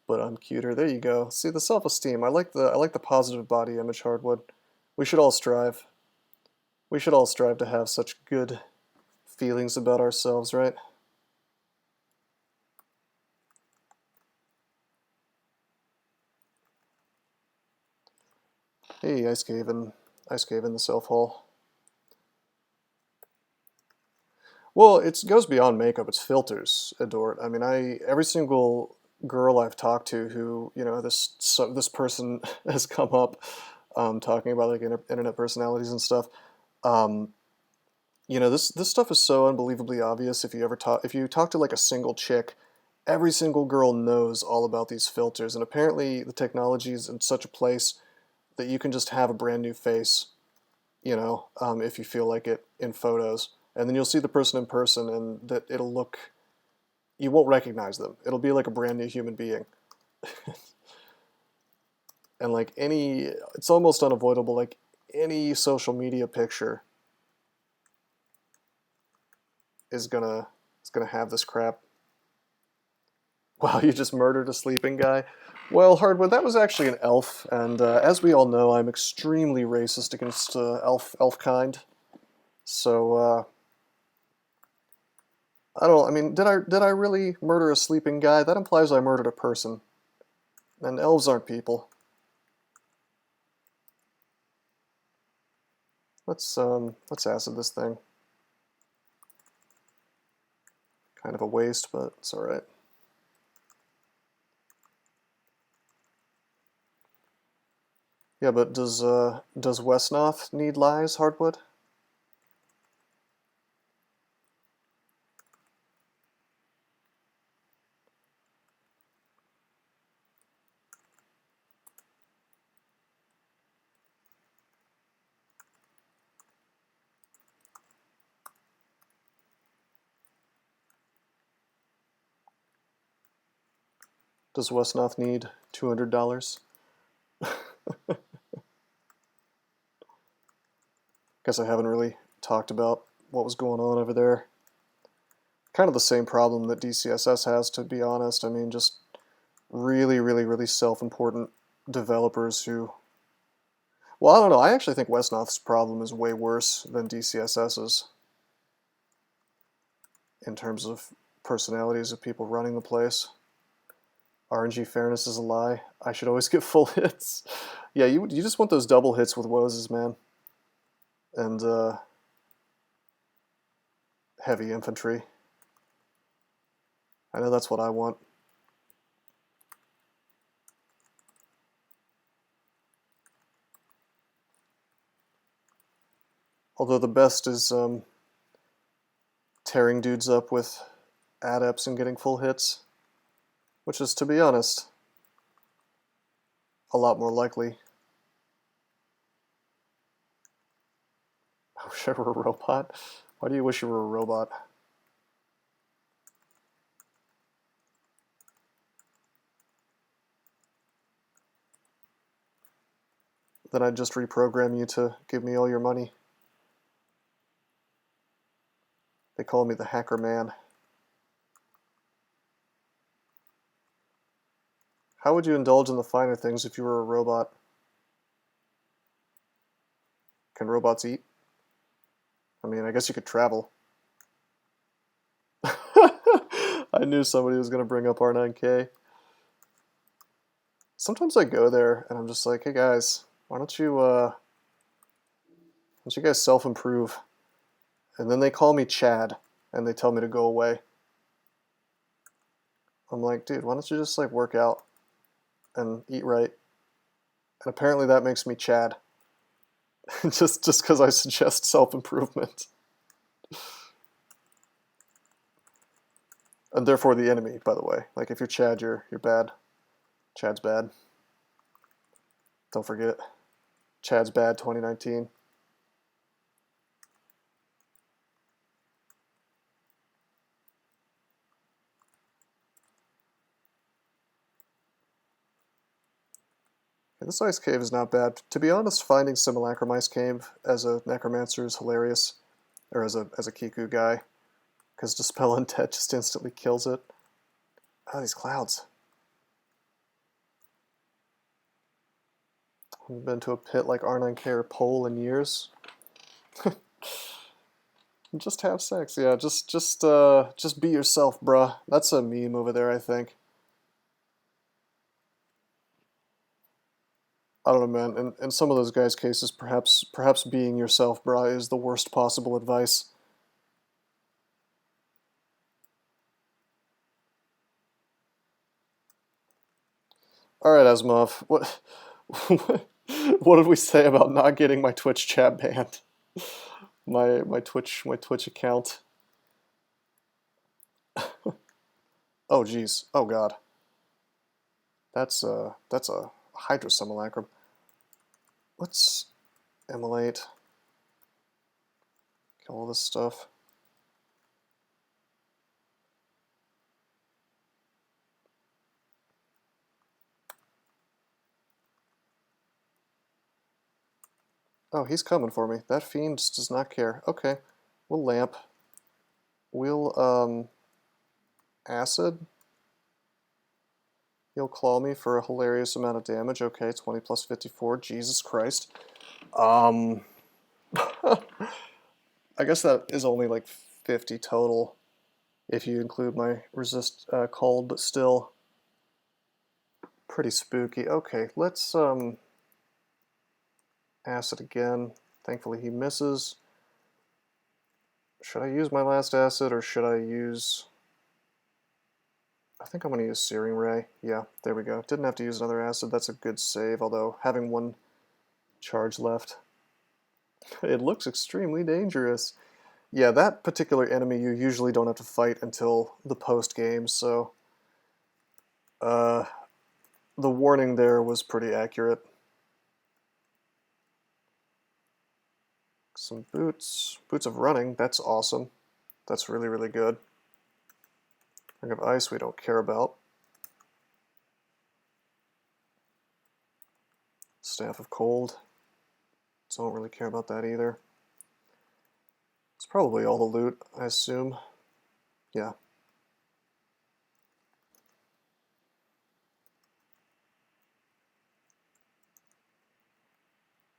But I'm cuter. There you go. See, the self-esteem. I like the positive body image, Hardwood. We should all strive. We should all strive to have such good feelings about ourselves, right? Hey, Ice Cave in the self-haul. Well, it goes beyond makeup. It's filters, Adort. I mean, every single girl I've talked to who, you know, this person has come up talking about like internet personalities and stuff. You know, this stuff is so unbelievably obvious. If you talk to like a single chick, every single girl knows all about these filters. And apparently, the technology is in such a place that you can just have a brand new face, you know, if you feel like it in photos. And then you'll see the person in person, and that it'll look, you won't recognize them. It'll be like a brand new human being. And like it's almost unavoidable, like any social media picture is gonna have this crap. Wow, you just murdered a sleeping guy. Well, Hardwood, that was actually an elf, and as we all know, I'm extremely racist against elf kind. So, I mean, did I really murder a sleeping guy? That implies I murdered a person. And elves aren't people. Let's acid this thing. Kind of a waste, but it's alright. Yeah, but does Westnoth need lies, Hardwood? Does Westnoth need $200? Guess I haven't really talked about what was going on over there. Kind of the same problem that DCSS has, to be honest. I mean, just really self-important developers who... Well, I don't know. I actually think Westnoth's problem is way worse than DCSS's in terms of personalities of people running the place. RNG fairness is a lie. I should always get full hits. Yeah, you just want those double hits with Woses, man. And heavy infantry. I know that's what I want. Although the best is tearing dudes up with adepts and getting full hits, which is, to be honest, a lot more likely. I wish I were a robot. Why do you wish you were a robot? Then I'd just reprogram you to give me all your money. They call me the hacker man. How would you indulge in the finer things if you were a robot? Can robots eat? I mean, I guess you could travel. I knew somebody was going to bring up R9K. Sometimes I go there and I'm just like, hey guys, why don't you guys self-improve? And then they call me Chad and they tell me to go away. I'm like, dude, why don't you just like work out and eat right? And apparently that makes me Chad. just because I suggest self-improvement. And therefore the enemy, by the way. Like if you're Chad, you're bad. Chad's bad. Don't forget. Chad's bad 2019. This ice cave is not bad. To be honest, finding Simulacrum Ice Cave as a necromancer is hilarious. Or as a Kiku guy. Because Dispel Undead just instantly kills it. Oh, these clouds. I haven't been to a pit like R9K or Pole in years. Just have sex, yeah. Just be yourself, bruh. That's a meme over there, I think. I don't know, man. In some of those guys' cases, perhaps being yourself, bruh, is the worst possible advice. All right, Asmov. What what did we say about not getting my Twitch chat banned? my Twitch account. Oh geez. Oh god. That's a Hydra Simulacrum. Let's immolate. Kill all this stuff. Oh, he's coming for me. That fiend just does not care. Okay. We'll lamp. We'll acid. He'll claw me for a hilarious amount of damage. Okay, 20 plus 54. Jesus Christ. I guess that is only like 50 total if you include my resist cold, but still pretty spooky. Okay, let's acid again. Thankfully he misses. Should I use my last acid or should I use... I think I'm going to use Searing Ray. Yeah, there we go. Didn't have to use another acid. That's a good save, although having one charge left. It looks extremely dangerous. Yeah, that particular enemy you usually don't have to fight until the post-game, so... the warning there was pretty accurate. Some boots. Boots of running, that's awesome. That's really, really good. Ring of Ice we don't care about. Staff of Cold. So I don't really care about that either. It's probably all the loot, I assume. Yeah.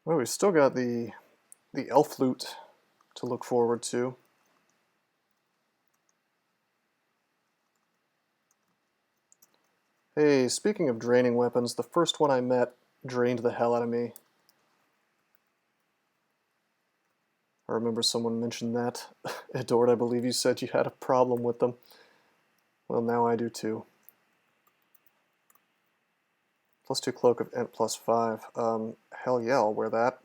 Well, we've still got the elf loot to look forward to. Hey, speaking of draining weapons, the first one I met drained the hell out of me. I remember someone mentioned that. Edward, I believe you said you had a problem with them. Well, now I do too. +2 cloak of int +5. Hell yeah, I'll wear that.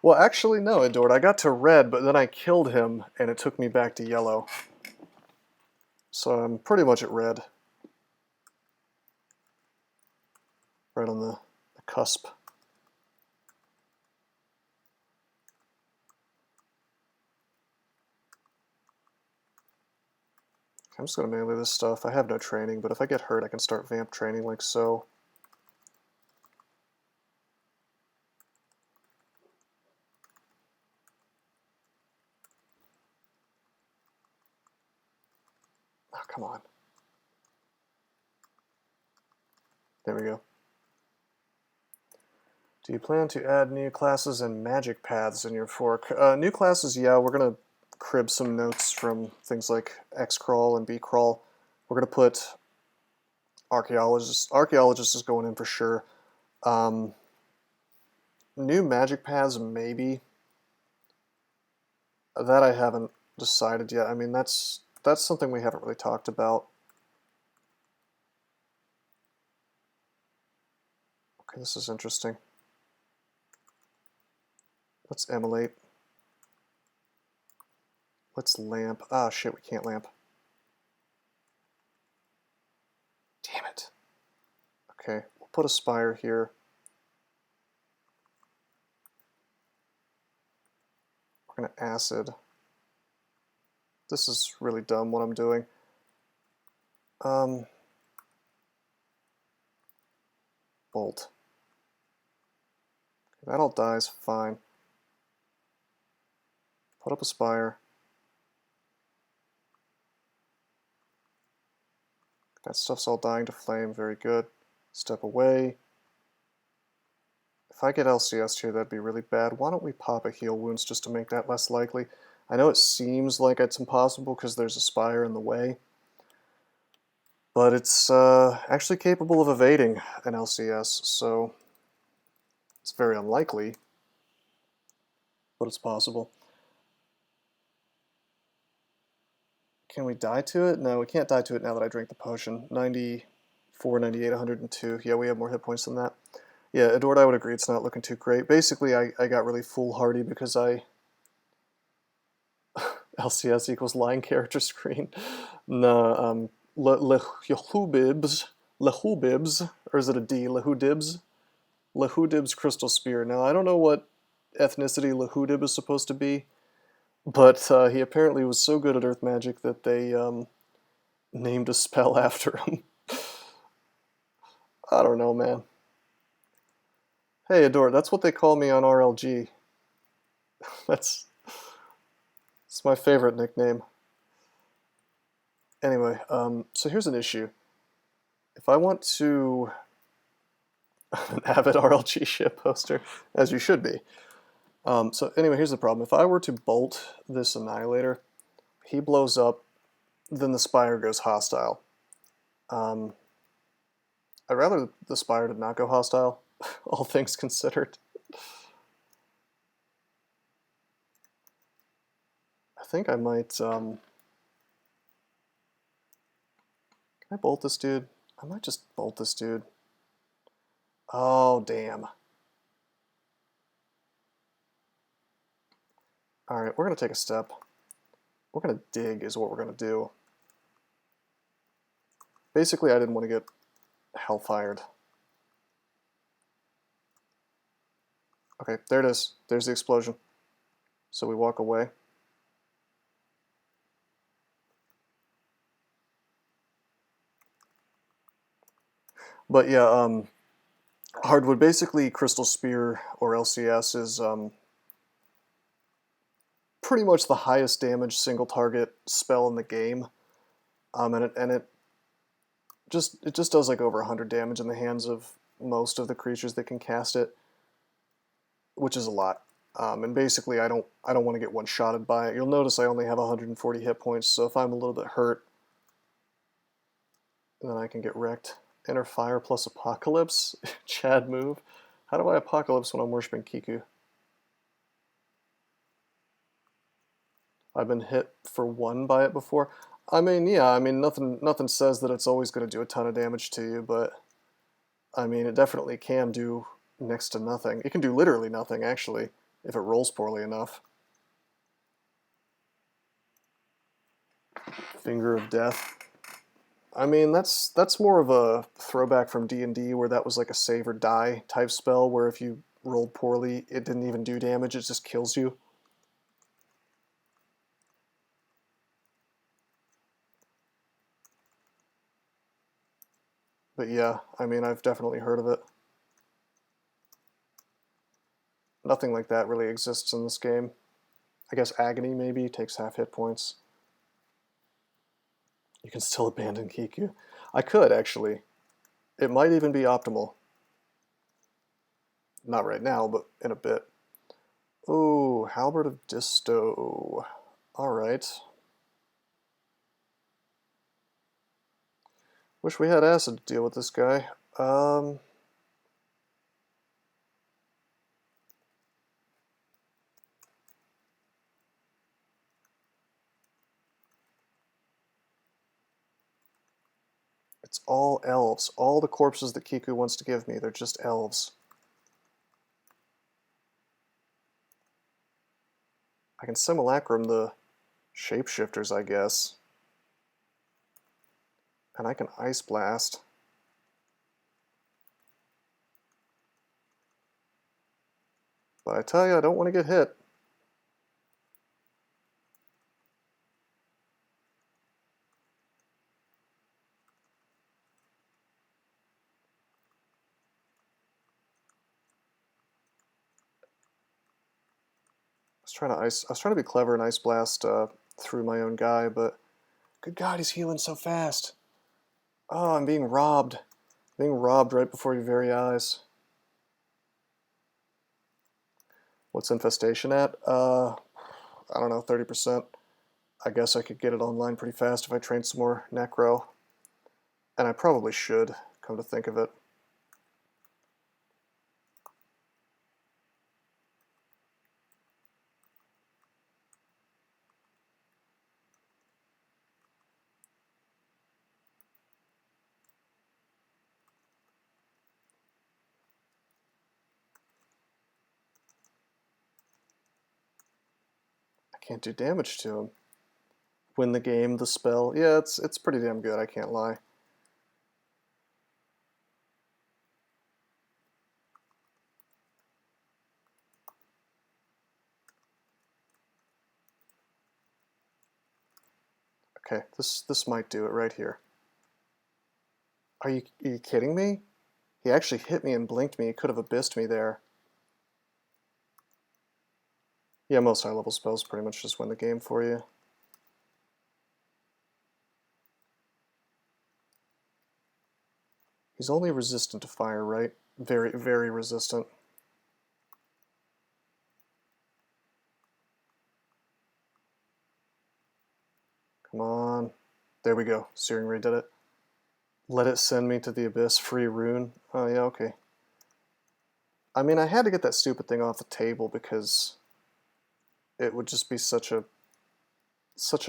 Well, actually, no, Edward. I got to red, but then I killed him, and it took me back to yellow. So I'm pretty much at red. Right on the cusp. I'm just going to melee this stuff. I have no training, but if I get hurt, I can start vamp training like so. Oh, come on. There we go. Do you plan to add new classes and magic paths in your fork? New classes, yeah, we're going to crib some notes from things like X-crawl and B-crawl. We're going to put archaeologist. Archaeologist is going in for sure. New magic paths, maybe. That I haven't decided yet. I mean, that's something we haven't really talked about. Okay, this is interesting. Let's emulate. Let's lamp. Ah, shit, we can't lamp. Damn it. Okay, we'll put a spire here. We're going to acid. This is really dumb what I'm doing. Bolt. Okay, that all dies, fine. Put up a spire. That stuff's all dying to flame, very good. Step away. If I get LCS here, that'd be really bad. Why don't we pop a heal wounds just to make that less likely? I know it seems like it's impossible because there's a spire in the way, but it's actually capable of evading an LCS, so it's very unlikely, but it's possible. Can we die to it? No, we can't die to it now that I drank the potion. 94, 98, 102. Yeah, we have more hit points than that. Yeah, Edward, I would agree it's not looking too great. Basically, I got really foolhardy because I... LCS equals line character screen. No, Lehubibs, or is it a D? Lehudibs? Lehudibs Crystal Spear. Now, I don't know what ethnicity Lehudib is supposed to be, but he apparently was so good at Earth Magic that they named a spell after him. I don't know, man. Hey, Adore, that's what they call me on RLG. It's my favorite nickname. Anyway, so here's an issue. If I want to... an avid RLG ship poster, as you should be. So anyway, here's the problem. If I were to bolt this Annihilator, he blows up, then the Spire goes hostile. I'd rather the Spire did not go hostile, all things considered. I think I might... can I bolt this dude? I might just bolt this dude. Oh, damn. Alright, we're going to take a step. We're going to dig is what we're going to do. Basically, I didn't want to get hellfired. Okay, there it is. There's the explosion. So we walk away. But yeah, Hardwood, basically Crystal Spear or LCS is pretty much the highest damage single target spell in the game, and it just does like over 100 damage in the hands of most of the creatures that can cast it, which is a lot. And basically, I don't want to get one-shotted by it. You'll notice I only have 140 hit points, so if I'm a little bit hurt, then I can get wrecked. Enter Fire plus Apocalypse, Chad move. How do I Apocalypse when I'm worshipping Kiku? I've been hit for 1 by it before. I mean, yeah, I mean, nothing says that it's always going to do a ton of damage to you, but I mean, it definitely can do next to nothing. It can do literally nothing, actually, if it rolls poorly enough. Finger of Death. I mean, that's more of a throwback from D&D, where that was like a save or die type spell, where if you rolled poorly, it didn't even do damage, it just kills you. But yeah, I mean, I've definitely heard of it. Nothing like that really exists in this game. I guess Agony maybe takes half hit points. You can still abandon Kiku. I could, actually. It might even be optimal. Not right now, but in a bit. Oh, Halberd of Disto. Alright. Wish we had acid to deal with this guy. It's all elves. All the corpses that Kiku wants to give me, they're just elves. I can simulacrum the shapeshifters, I guess. And I can Ice Blast. But I tell you, I don't want to get hit. I was trying to be clever and Ice Blast through my own guy, but good God, he's healing so fast. Oh, I'm being robbed. Being robbed right before your very eyes. What's Infestation at? I don't know, 30%. I guess I could get it online pretty fast if I trained some more Necro. And I probably should, come to think of it. I can't do damage to him. Win the game, the spell. Yeah, it's pretty damn good, I can't lie. Okay, this might do it right here. Are you kidding me? He actually hit me and blinked me. He could have abyssed me there. Yeah, most high-level spells pretty much just win the game for you. He's only resistant to fire, right? Very, very resistant. Come on. There we go. Searing Ray did it. Let it send me to the abyss. Free rune. Oh, yeah, okay. I mean, I had to get that stupid thing off the table because it would just be such an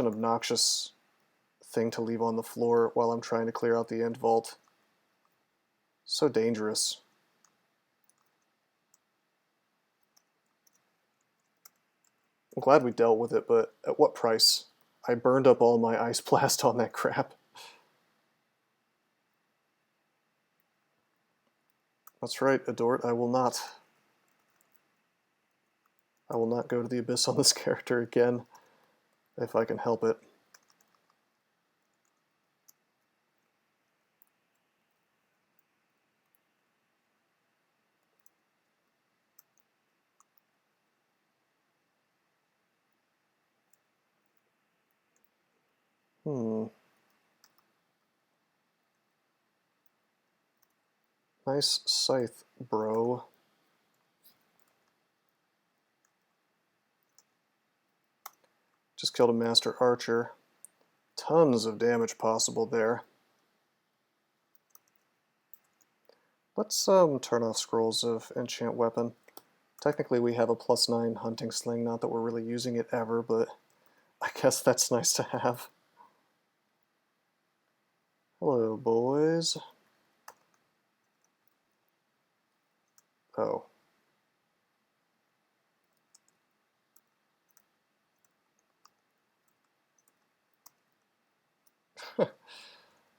obnoxious thing to leave on the floor while I'm trying to clear out the end vault. So dangerous. I'm glad we dealt with it, but at what price? I burned up all my Ice Blast on that crap. That's right, Adort, I will not. I will not go to the abyss on this character again, if I can help it. Nice scythe, bro. Just killed a master archer. Tons of damage possible there. Let's turn off scrolls of enchant weapon. Technically we have a +9 hunting sling, not that we're really using it ever, but I guess that's nice to have. Hello, boys. Oh.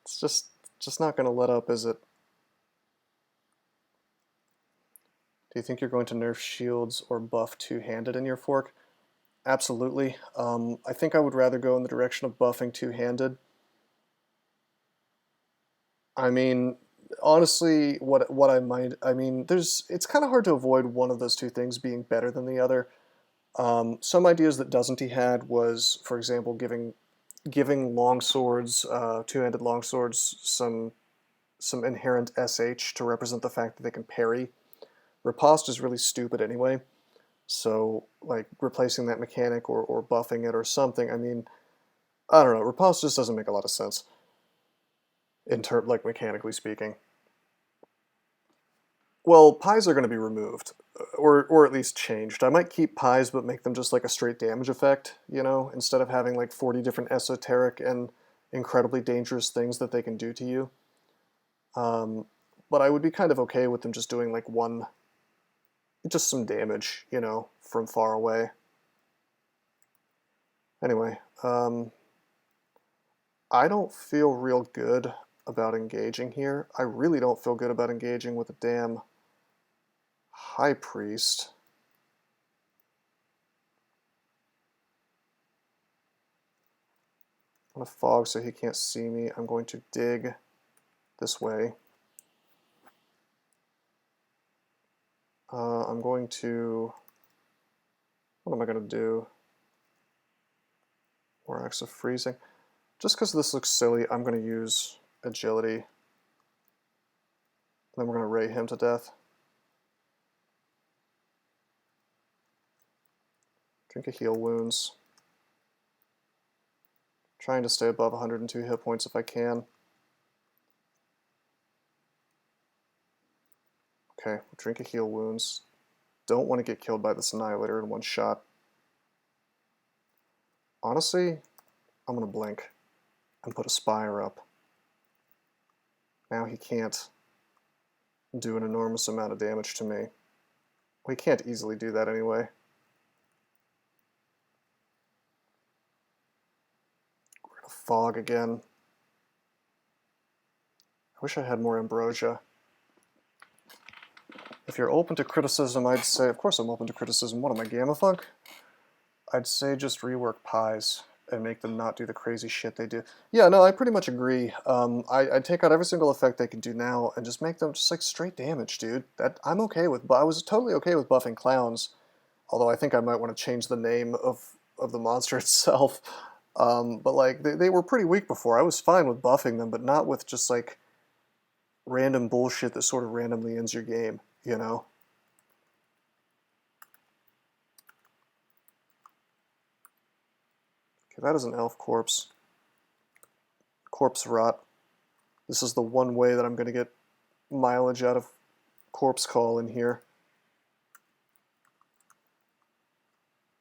It's just not going to let up, is it? Do you think you're going to nerf shields or buff two-handed in your fork? Absolutely. I think I would rather go in the direction of buffing two-handed. I mean, honestly, what I might, I mean, it's kind of hard to avoid one of those two things being better than the other. Some ideas that Doesn't had was, for example, giving longswords, two-handed longswords, some inherent SH to represent the fact that they can parry. Riposte is really stupid anyway, so like replacing that mechanic or buffing it or something, I mean, I don't know, riposte just doesn't make a lot of sense in like mechanically speaking. Well, pies are going to be removed, or at least changed. I might keep pies but make them just like a straight damage effect, you know, instead of having like 40 different esoteric and incredibly dangerous things that they can do to you. But I would be kind of okay with them just doing like just some damage, you know, from far away. Anyway, I don't feel real good about engaging here. I really don't feel good about engaging with a damn High Priest. I'm going to fog so he can't see me. I'm going to dig this way. I'm going to... What am I going to do? More acts of freezing. Just because this looks silly, I'm going to use agility. Then we're going to ray him to death. Drink a heal wounds. Trying to stay above 102 hit points if I can. Okay, drink a heal wounds. Don't want to get killed by this Annihilator in one shot. Honestly, I'm going to blink and put a Spire up. Now he can't do an enormous amount of damage to me. Well, he can't easily do that anyway. We're going to fog again. I wish I had more Ambrosia. If you're open to criticism, I'd say, of course I'm open to criticism. What am I, Gamma Funk? I'd say just rework pies and make them not do the crazy shit they do. Yeah, no, I pretty much agree. I'd take out every single effect they can do now and just make them just like straight damage, dude. That I'm okay with. But I was totally okay with buffing clowns, although I think I might want to change the name of the monster itself. But like they were pretty weak before. I was fine with buffing them, but not with just like random bullshit that sort of randomly ends your game, you know? Okay, that is an elf corpse. Corpse rot. This is the one way that I'm going to get mileage out of corpse call in here.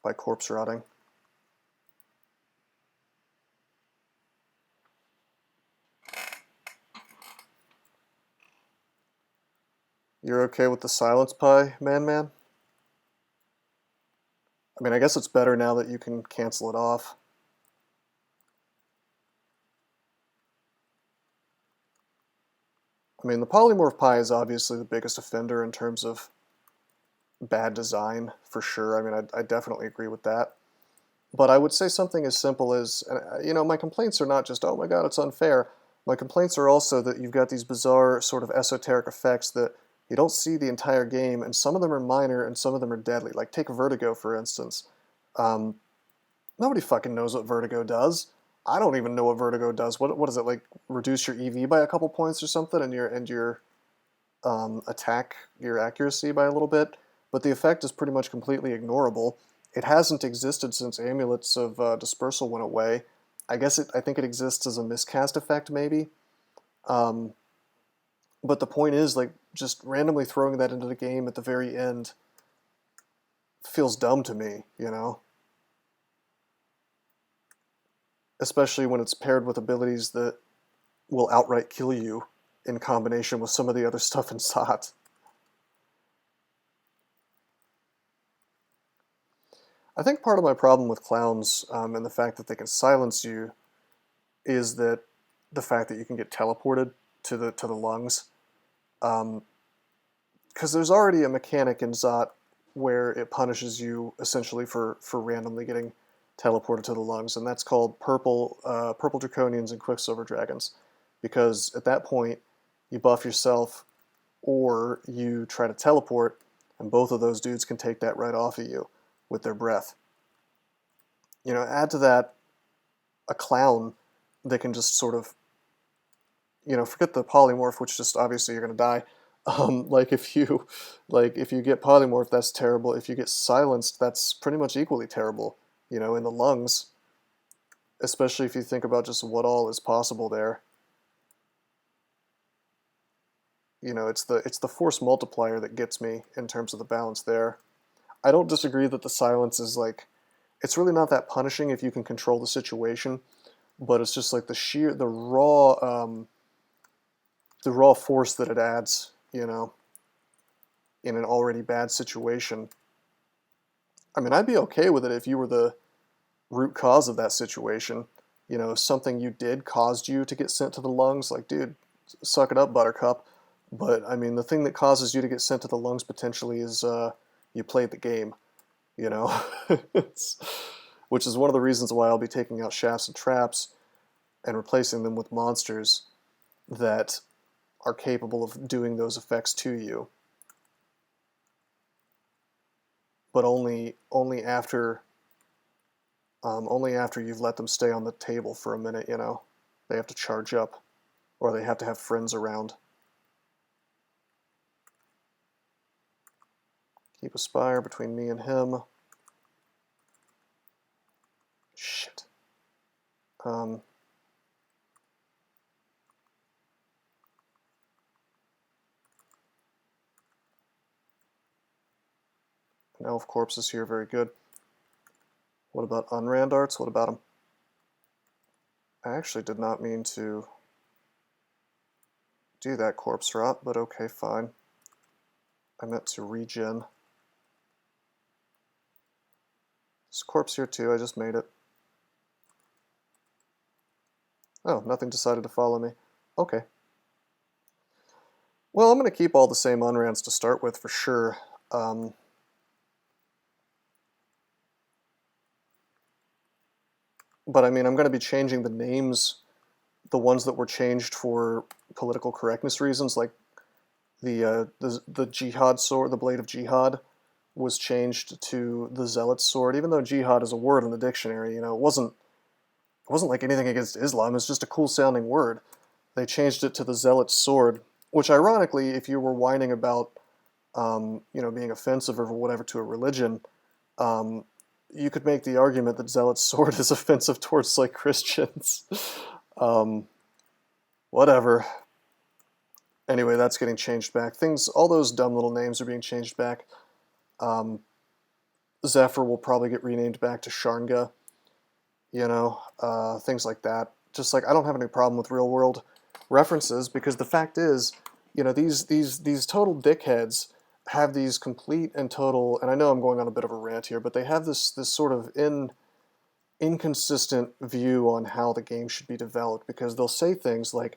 By corpse rotting. You're okay with the silence pie, man? I mean, I guess it's better now that you can cancel it off. I mean, the polymorph pie is obviously the biggest offender in terms of bad design, for sure. I mean, I definitely agree with that. But I would say something as simple as, you know, my complaints are not just, oh my god, it's unfair. My complaints are also that you've got these bizarre sort of esoteric effects that you don't see the entire game, and some of them are minor and some of them are deadly. Like, take Vertigo, for instance. Nobody fucking knows what Vertigo does. I don't even know what vertigo does. What is it, like reduce your EV by a couple points or something, and your attack, your accuracy by a little bit? But the effect is pretty much completely ignorable. It hasn't existed since Amulets of Dispersal went away. I think it exists as a miscast effect, maybe. Um, but the point is, like, just randomly throwing that into the game at the very end feels dumb to me, you know? Especially when it's paired with abilities that will outright kill you in combination with some of the other stuff in SOT. I think part of my problem with clowns and the fact that they can silence you is that the fact that you can get teleported to the lungs. Because there's already a mechanic in Zot where it punishes you essentially for randomly getting teleported to the lungs, and that's called Purple Draconians and Quicksilver Dragons. Because at that point, you buff yourself or you try to teleport, and both of those dudes can take that right off of you with their breath. You know, add to that a clown that can just sort of, you know, forget the polymorph, which just obviously you're going to die. Like if you get polymorph, that's terrible. If you get silenced, that's pretty much equally terrible, you know, in the lungs. Especially if you think about just what all is possible there. You know, it's the force multiplier that gets me in terms of the balance there. I don't disagree that the silence is like, it's really not that punishing if you can control the situation, but it's just like the raw force that it adds, you know, in an already bad situation. I mean, I'd be okay with it if you were the root cause of that situation. You know, something you did caused you to get sent to the lungs. Like, dude, suck it up, Buttercup. But, I mean, the thing that causes you to get sent to the lungs potentially is you played the game, you know? Which is one of the reasons why I'll be taking out shafts and traps and replacing them with monsters that are capable of doing those effects to you. But only after you've let them stay on the table for a minute, you know? They have to charge up, or they have to have friends around. Keep a spire between me and him. Shit. An elf corpse is here, very good. What about unrand arts? What about them? I actually did not mean to do that corpse rot, but okay, fine. I meant to regen. This corpse here too, I just made it. Oh, nothing decided to follow me. Okay. Well, I'm going to keep all the same unrands to start with for sure. But I mean, I'm going to be changing the names, the ones that were changed for political correctness reasons, like the Jihad sword, the Blade of Jihad, was changed to the Zealot sword. Even though Jihad is a word in the dictionary, you know, it wasn't like anything against Islam. It's just a cool sounding word. They changed it to the Zealot sword, which ironically, if you were whining about, you know, being offensive or whatever to a religion, you could make the argument that Zealot's sword is offensive towards, like, Christians. Whatever. Anyway, that's getting changed back. All those dumb little names are being changed back. Zephyr will probably get renamed back to Sharnga. You know, things like that. Just like, I don't have any problem with real world references, because the fact is, you know, these total dickheads have these complete and total, and I know I'm going on a bit of a rant here, but they have this sort of inconsistent view on how the game should be developed, because they'll say things like,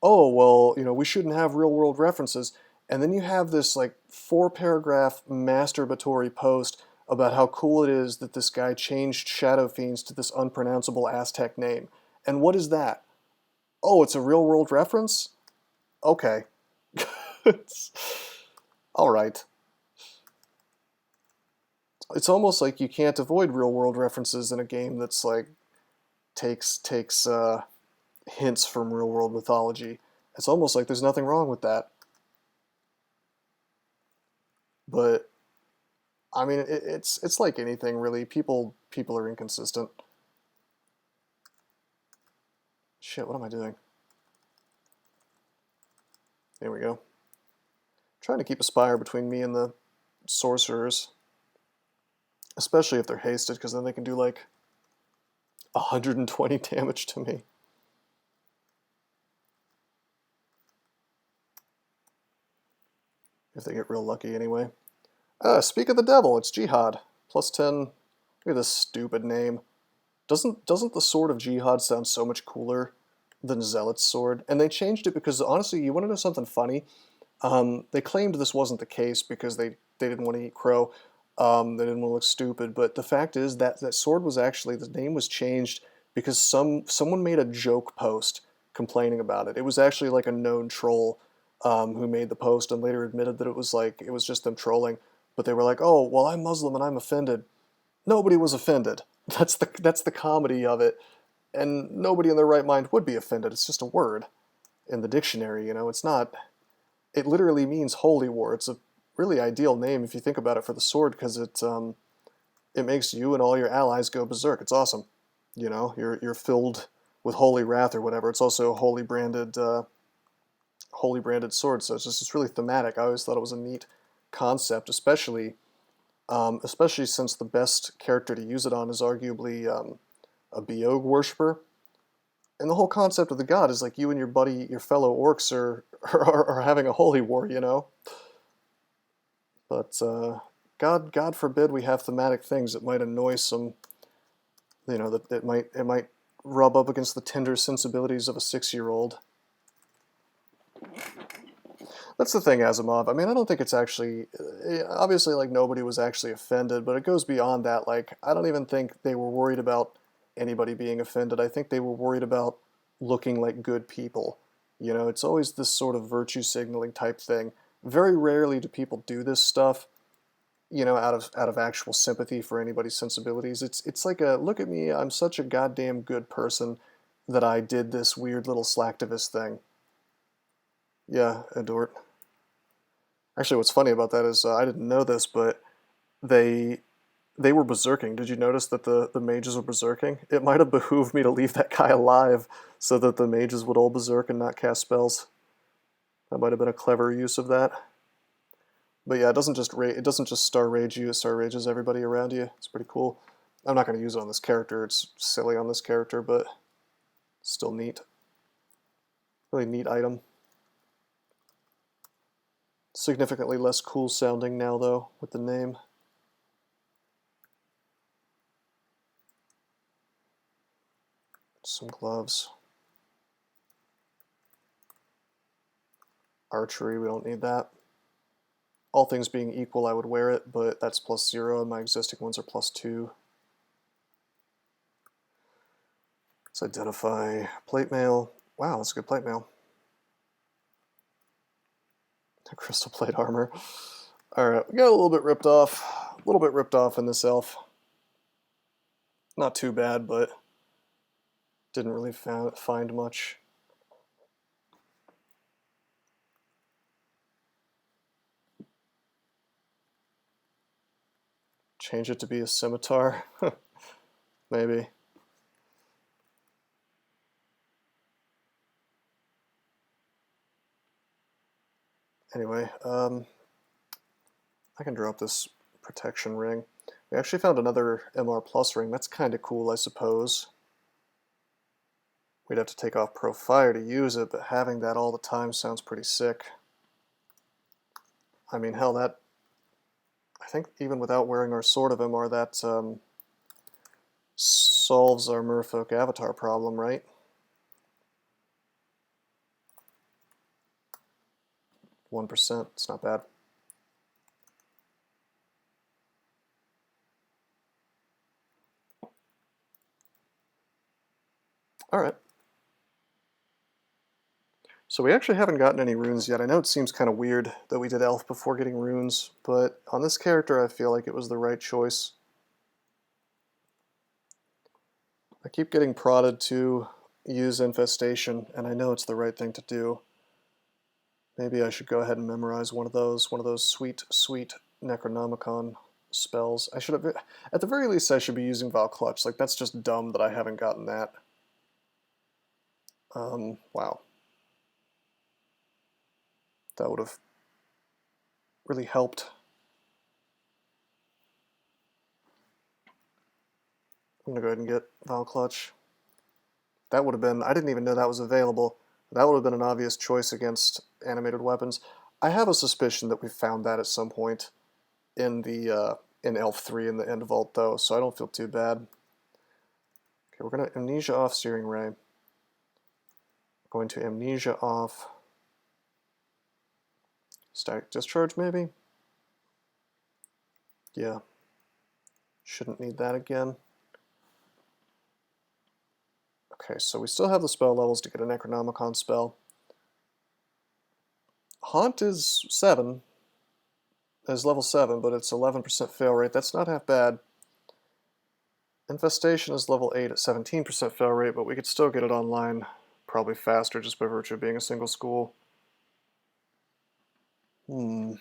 oh, well, you know, we shouldn't have real world references, and then you have this like 4-paragraph masturbatory post about how cool it is that this guy changed Shadow Fiends to this unpronounceable Aztec name. And what is that? Oh, it's a real world reference? Okay. Alright. It's almost like you can't avoid real world references in a game that's like takes hints from real world mythology. It's almost like there's nothing wrong with that. But I mean, it's like anything really. People are inconsistent. Shit, what am I doing? There we go. Trying to keep a spire between me and the sorcerers, especially if they're hasted, because then they can do like 120 damage to me. If they get real lucky anyway. Speak of the devil, it's Jihad. Plus 10. Look at this stupid name. Doesn't the sword of Jihad sound so much cooler than Zealot's sword? And they changed it because, honestly, you want to know something funny? They claimed this wasn't the case because they didn't want to eat crow. They didn't want to look stupid. But the fact is that sword was actually, the name was changed because someone made a joke post complaining about it. It was actually like a known troll who made the post and later admitted that it was just them trolling. But they were like, oh, well, I'm Muslim and I'm offended. Nobody was offended. That's the comedy of it. And nobody in their right mind would be offended. It's just a word in the dictionary, you know. It's not... It literally means holy war. It's a really ideal name if you think about it for the sword because it makes you and all your allies go berserk. It's awesome. You know, you're filled with holy wrath or whatever. It's also a holy branded sword, so it's really thematic. I always thought it was a neat concept, especially since the best character to use it on is arguably a Biog worshiper. And the whole concept of the god is like you and your buddy, your fellow orcs are having a holy war, you know? But God forbid we have thematic things that might annoy some, you know, that it might rub up against the tender sensibilities of a 6-year-old. That's the thing, Asimov. I mean, I don't think it's actually... Obviously, like, nobody was actually offended, but it goes beyond that. Like, I don't even think they were worried about anybody being offended. I think they were worried about looking like good people. You know, it's always this sort of virtue signaling type thing. Very rarely do people do this stuff, you know, out of actual sympathy for anybody's sensibilities. It's like a, look at me, I'm such a goddamn good person that I did this weird little slacktivist thing. Yeah, Adort. Actually, what's funny about that is I didn't know this, but they were berserking. Did you notice that the mages were berserking? It might have behooved me to leave that guy alive so that the mages would all berserk and not cast spells. That might have been a clever use of that. But yeah, it doesn't just star rage you, it star rages everybody around you. It's pretty cool. I'm not going to use it on this character. It's silly on this character, but still neat. Really neat item. Significantly less cool sounding now, though, with the name. Some gloves. Archery, we don't need that. All things being equal, I would wear it, but that's +0, and my existing ones are +2. Let's identify plate mail. Wow, that's a good plate mail. Crystal plate armor. Alright, we got a little bit ripped off in this elf. Not too bad, but didn't really find much. Change it to be a scimitar? Maybe. Anyway, I can drop this protection ring. We actually found another MR Plus ring. That's kind of cool, I suppose. We'd have to take off Pro Fire to use it, but having that all the time sounds pretty sick. I mean, hell, that... I think even without wearing our Sword of MR, that solves our merfolk avatar problem, right? %, it's not bad. Alright. So we actually haven't gotten any runes yet. I know it seems kind of weird that we did elf before getting runes, but on this character I feel like it was the right choice. I keep getting prodded to use infestation, and I know it's the right thing to do. Maybe I should go ahead and memorize one of those sweet, sweet Necronomicon spells. I should have, at the very least, I should be using Valclutch. Like, that's just dumb that I haven't gotten that. Wow. That would have really helped. I'm gonna go ahead and get Valclutch. That would have been, I didn't even know that was available. That would have been an obvious choice against animated weapons. I have a suspicion that we found that at some point in the in Elf 3 in the end vault though, so I don't feel too bad. Okay, we're gonna amnesia off Searing Ray. We're going to amnesia off Static Discharge maybe? Yeah. Shouldn't need that again. Okay, so we still have the spell levels to get a Necronomicon spell. Haunt is 7, is level 7, but it's 11% fail rate. That's not half bad. Infestation is level 8 at 17% fail rate, but we could still get it online probably faster just by virtue of being a single school. I'm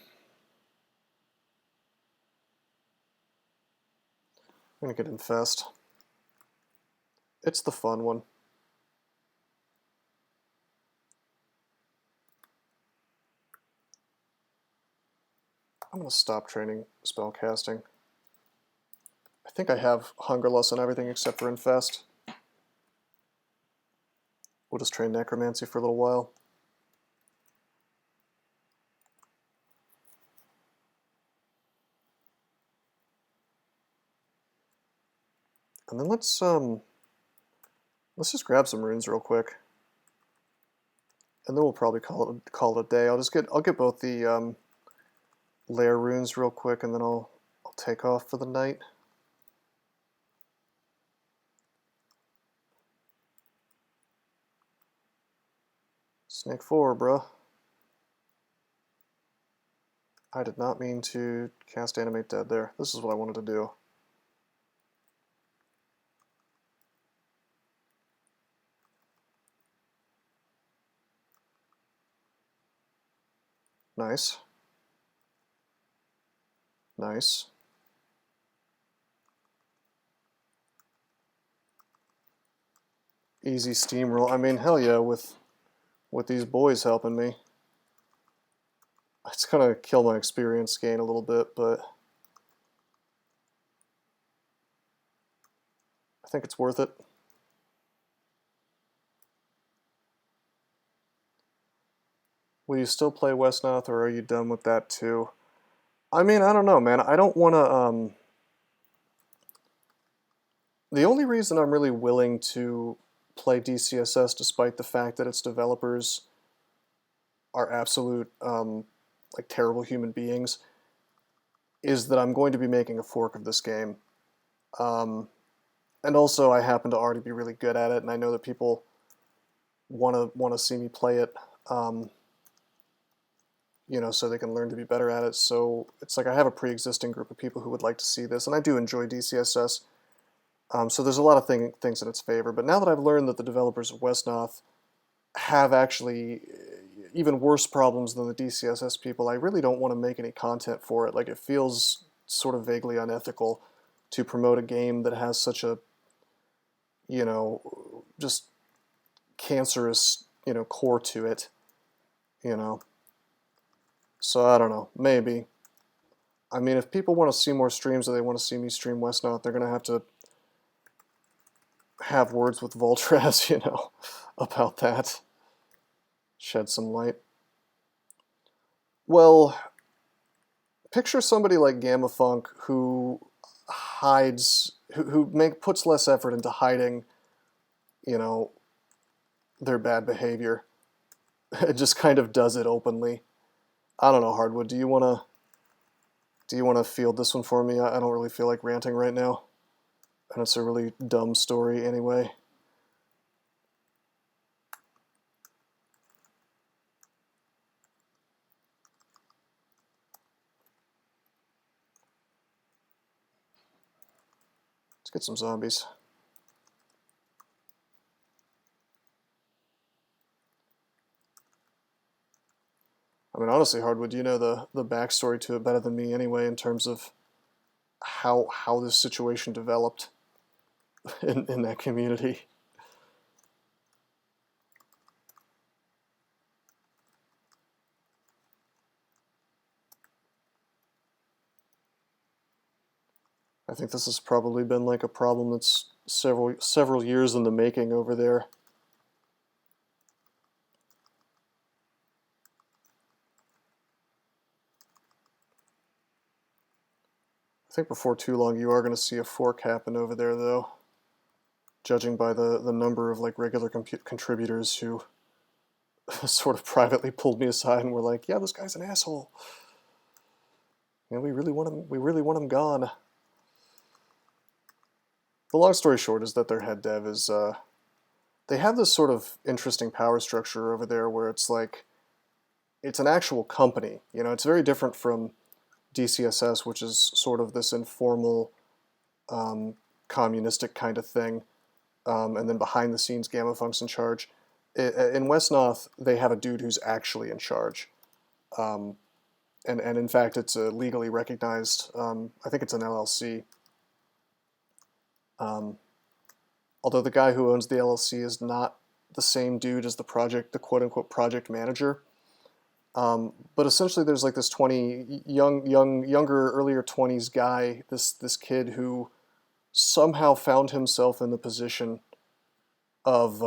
gonna get Infest. It's the fun one. I'm gonna stop training spellcasting. I think I have Hungerlust on everything except for Infest. We'll just train Necromancy for a little while. And then let's just grab some runes real quick. And then we'll probably call it a day. I'll get both the lair runes real quick, and then I'll take off for the night. Snake 4, bruh. I did not mean to cast Animate Dead there. This is what I wanted to do. Nice. Nice. Easy steamroll. I mean, hell yeah, with these boys helping me. It's gonna kill my experience gain a little bit, but I think it's worth it. Will you still play Westnoth, or are you done with that too? I mean, I don't know, man. I don't want to, the only reason I'm really willing to play DCSS, despite the fact that its developers are absolute, like, terrible human beings, is that I'm going to be making a fork of this game. And also, I happen to already be really good at it, and I know that people want to see me play it, you know, so they can learn to be better at it. So it's like I have a pre-existing group of people who would like to see this, and I do enjoy DCSS. So there's a lot of things in its favor. But now that I've learned that the developers of Westnoth have actually even worse problems than the DCSS people, I really don't want to make any content for it. Like, it feels sort of vaguely unethical to promote a game that has such a, you know, just cancerous, you know, core to it, you know. So I don't know, maybe. I mean, if people want to see more streams or they want to see me stream Westnoth, they're going to have words with Voltraz, you know, about that. Shed some light. Well, picture somebody like GammaFunk who hides, puts less effort into hiding, you know, their bad behavior. It just kind of does it openly. I don't know, Hardwood, do you want to field this one for me? I don't really feel like ranting right now. And it's a really dumb story anyway. Let's get some zombies. I mean, honestly, Hardwood, you know the backstory to it better than me anyway, in terms of how this situation developed in that community. I think this has probably been like a problem that's several years in the making over there. I think before too long you are going to see a fork happen over there, though, judging by the number of like regular contributors who sort of privately pulled me aside and were like, "Yeah, this guy's an asshole. And we really want him. We really want him gone." The long story short is that their head dev is they have this sort of interesting power structure over there where it's like it's an actual company. You know, it's very different from DCSS, which is sort of this informal communistic kind of thing, and then behind the scenes Gamma Funk's in charge. In Westnoth, they have a dude who's actually in charge, and in fact it's a legally recognized, I think it's an LLC. Although the guy who owns the LLC is not the same dude as the quote-unquote project manager. But essentially there's like this younger, earlier 20s guy, this kid who somehow found himself in the position of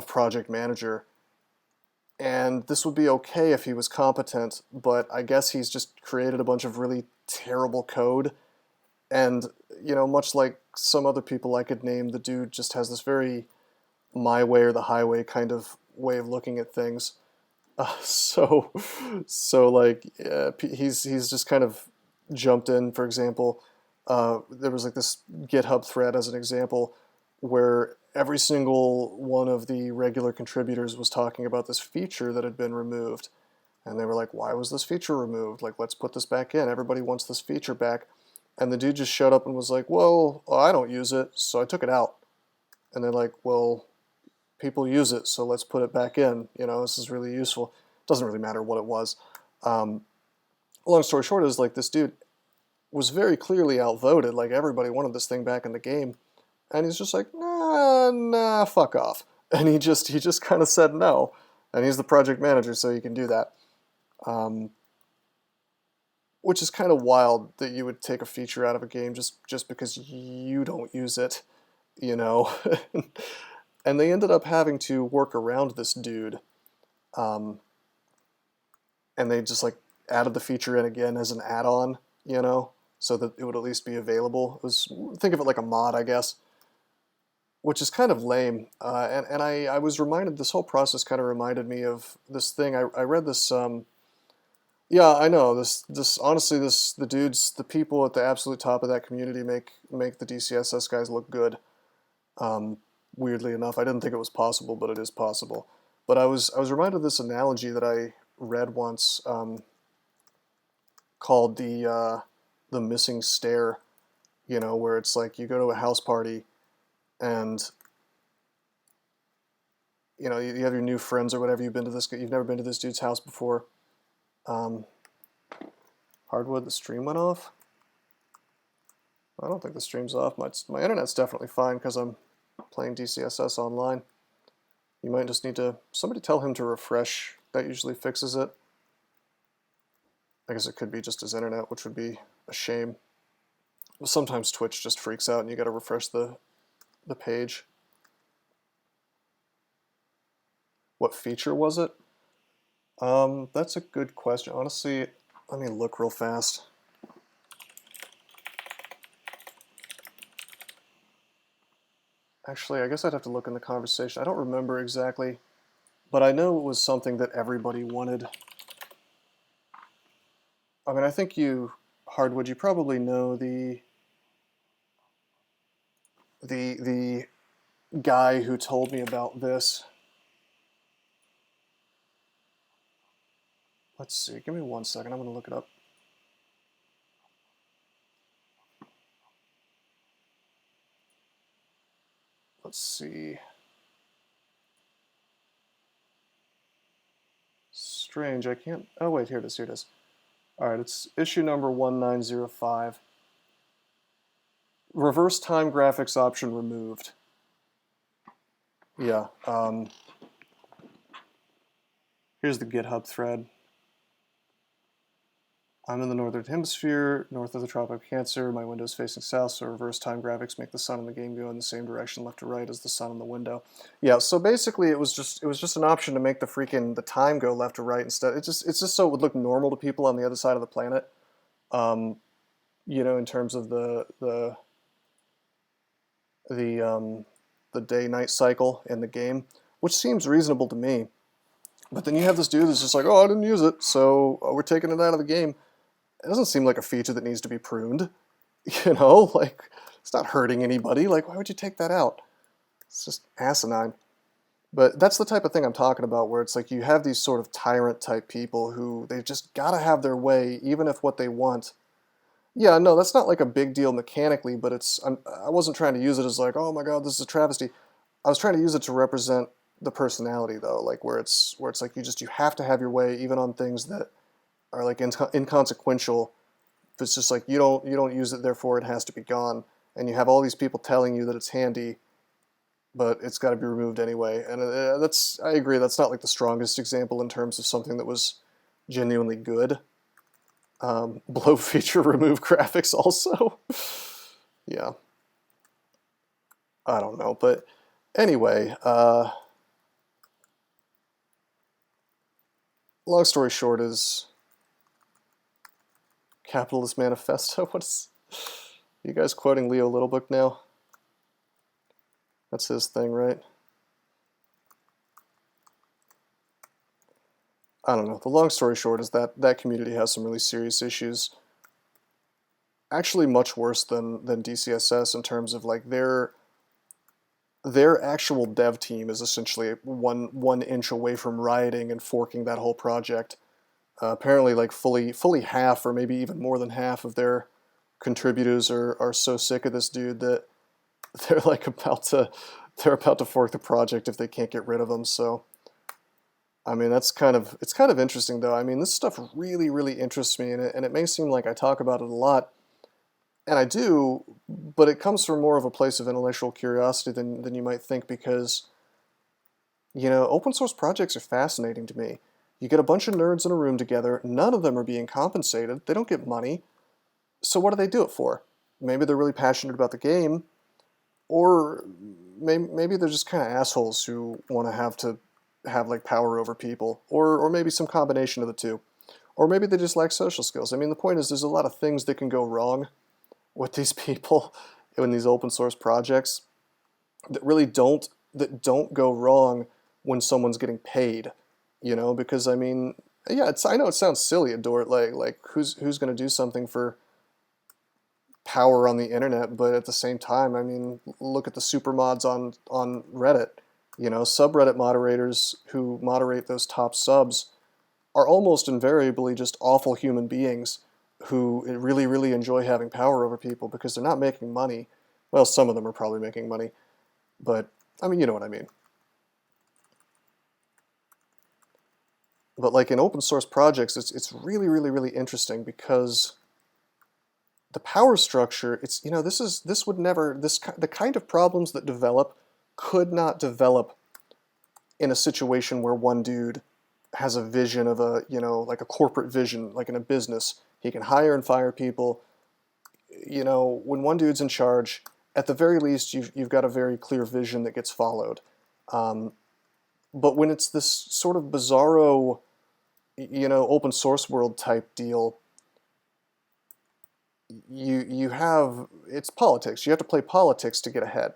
project manager. And this would be okay if he was competent, but I guess he's just created a bunch of really terrible code. And, you know, much like some other people I could name, the dude just has this very my way or the highway kind of way of looking at things. So like he's just kind of jumped in. For example, there was like this GitHub thread as an example where every single one of the regular contributors was talking about this feature that had been removed. And they were like, "Why was this feature removed? Like, let's put this back in. Everybody wants this feature back." And the dude just shut up and was like, "Well, I don't use it, so I took it out." And they're like, "Well, people use it, so let's put it back in. You know, this is really useful." Doesn't really matter what it was. Long story short is like this dude was very clearly outvoted. Like everybody wanted this thing back in the game, and he's just like, nah, fuck off. And he just kind of said no. And he's the project manager, so he can do that. Which is kind of wild that you would take a feature out of a game just because you don't use it, you know. And they ended up having to work around this dude. And they just like added the feature in again as an add-on, you know, so that it would at least be available. It was, think of it like a mod, I guess, which is kind of lame. And I was reminded, this whole process kind of reminded me of this thing. I read this, yeah, I know, this honestly, the people at the absolute top of that community make the DCSS guys look good. Weirdly enough, I didn't think it was possible, but it is possible. But I was reminded of this analogy that I read once, called the missing stair. You know, where it's like you go to a house party, and you know you have your new friends or whatever. You've never been to this dude's house before. Hardwood, the stream went off. I don't think the stream's off. My internet's definitely fine because I'm playing DCSS online. You might just need to, somebody tell him to refresh. That usually fixes it. I guess it could be just his internet, which would be a shame. Well, sometimes Twitch just freaks out and you gotta refresh the page. What feature was it? That's a good question. Honestly, let me look real fast. Actually, I guess I'd have to look in the conversation. I don't remember exactly, but I know it was something that everybody wanted. I mean, I think you, Hardwood, you probably know the guy who told me about this. Let's see, give me 1 second, I'm going to look it up. Let's see. strange. I can't... Oh, wait, here it is, here it is. All right, it's issue number 1905. Reverse time graphics option removed. Yeah, here's the GitHub thread. I'm in the northern hemisphere, north of the Tropic of Cancer. My window's facing south, so reverse time graphics make the sun in the game go in the same direction, left to right, as the sun in the window. Yeah, so basically it was just an option to make the time go left to right instead. It's just so it would look normal to people on the other side of the planet. You know, in terms of the day-night cycle in the game, which seems reasonable to me. But then you have this dude that's just like, oh, I didn't use it, so we're taking it out of the game. It doesn't seem like a feature that needs to be pruned. You know, like, it's not hurting anybody. Like, why would you take that out? It's just asinine. But that's the type of thing I'm talking about, where it's like you have these sort of tyrant-type people who they've just got to have their way, even if what they want... Yeah, no, that's not like a big deal mechanically, but I wasn't trying to use it as like, oh my god, this is a travesty. I was trying to use it to represent the personality, though, like where it's like you have to have your way, even on things that are like inconsequential. It's just like you don't use it, therefore it has to be gone, and you have all these people telling you that it's handy, but it's got to be removed anyway. And I agree, that's not like the strongest example in terms of something that was genuinely good. Blow feature remove graphics also. Yeah. I don't know, but anyway, long story short is Capitalist Manifesto. You guys quoting Leo Littlebook now? That's his thing, right? I don't know. The long story short is that community has some really serious issues. Actually much worse than DCSS in terms of like their actual dev team is essentially one inch away from rioting and forking that whole project. Apparently like fully half or maybe even more than half of their contributors are so sick of this dude that they're like about to fork the project if they can't get rid of him. So I mean, it's kind of interesting, though. I mean, this stuff really, really interests me, and it may seem like I talk about it a lot, and I do, but it comes from more of a place of intellectual curiosity than you might think, because, you know, open source projects are fascinating to me. You get a bunch of nerds in a room together, none of them are being compensated, they don't get money, so what do they do it for? Maybe they're really passionate about the game, or maybe they're just kind of assholes who want to have like power over people, or maybe some combination of the two, or maybe they just lack social skills. I mean, the point is there's a lot of things that can go wrong with these people in these open source projects that really don't go wrong when someone's getting paid, you know, because I mean, yeah, I know it sounds silly, Adore, like who's going to do something for power on the internet, but at the same time, I mean, look at the supermods on Reddit. You know, subreddit moderators who moderate those top subs are almost invariably just awful human beings who really, really enjoy having power over people because they're not making money. Well, some of them are probably making money, but, I mean, you know what I mean. But like in open source projects, it's really, really, really interesting because the power structure, it's, you know, the kind of problems that develop could not develop in a situation where one dude has a vision of a, you know, like a corporate vision, like in a business. He can hire and fire people. You know, when one dude's in charge, at the very least, you've got a very clear vision that gets followed. But when it's this sort of bizarro, you know, open source world type deal, you have, it's politics. You have to play politics to get ahead.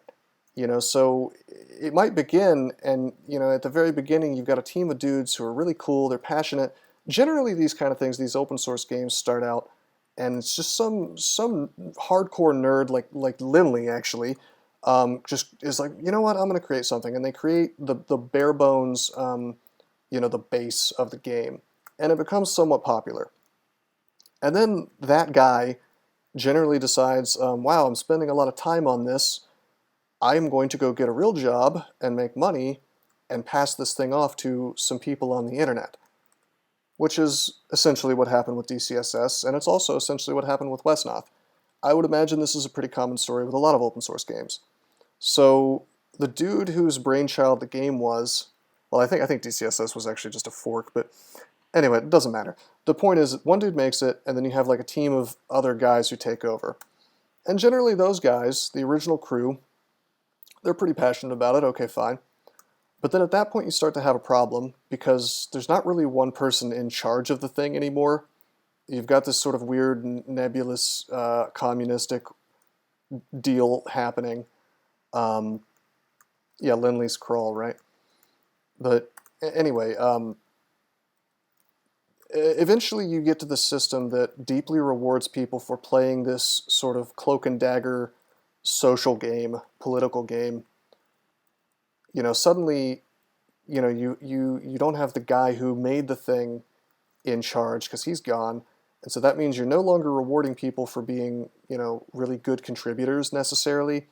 You know, so it might begin, and, you know, at the very beginning, you've got a team of dudes who are really cool, they're passionate. Generally, these kind of things, these open source games start out, and it's just some hardcore nerd, like Lindley, actually, just is like, you know what, I'm going to create something. And they create the bare bones, you know, the base of the game. And it becomes somewhat popular. And then that guy generally decides, wow, I'm spending a lot of time on this. I'm going to go get a real job and make money and pass this thing off to some people on the internet. which is essentially what happened with DCSS, and it's also essentially what happened with Westnoth. I would imagine this is a pretty common story with a lot of open source games. So the dude whose brainchild the game was, well, I think DCSS was actually just a fork, but anyway, it doesn't matter. The point is, one dude makes it, and then you have like a team of other guys who take over. And generally those guys, the original crew, they're pretty passionate about it, okay, fine. But then at that point you start to have a problem, because there's not really one person in charge of the thing anymore. You've got this sort of weird, nebulous, communistic deal happening. Yeah, Lindley's crawl, right? But anyway, eventually you get to the system that deeply rewards people for playing this sort of cloak and dagger social game, political game. You know, suddenly, you know, you don't have the guy who made the thing in charge because he's gone. And so that means you're no longer rewarding people for being, you know, really good contributors necessarily.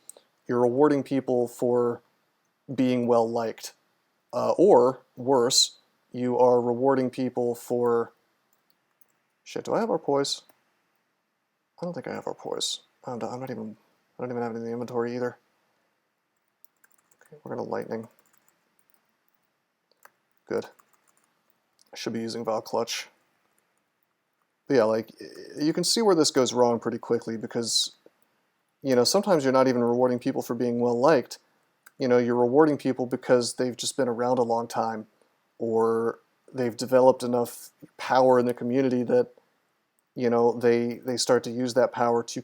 You're rewarding people for being well liked. Or worse, you are rewarding people for... Shit, do I have our poise? I don't think I have our poise. I don't even have it in the inventory either. Okay, we're gonna lightning. Good. I should be using Val Clutch. But yeah, like, you can see where this goes wrong pretty quickly, because, you know, sometimes you're not even rewarding people for being well liked. You know, you're rewarding people because they've just been around a long time, or they've developed enough power in the community that, you know, they start to use that power to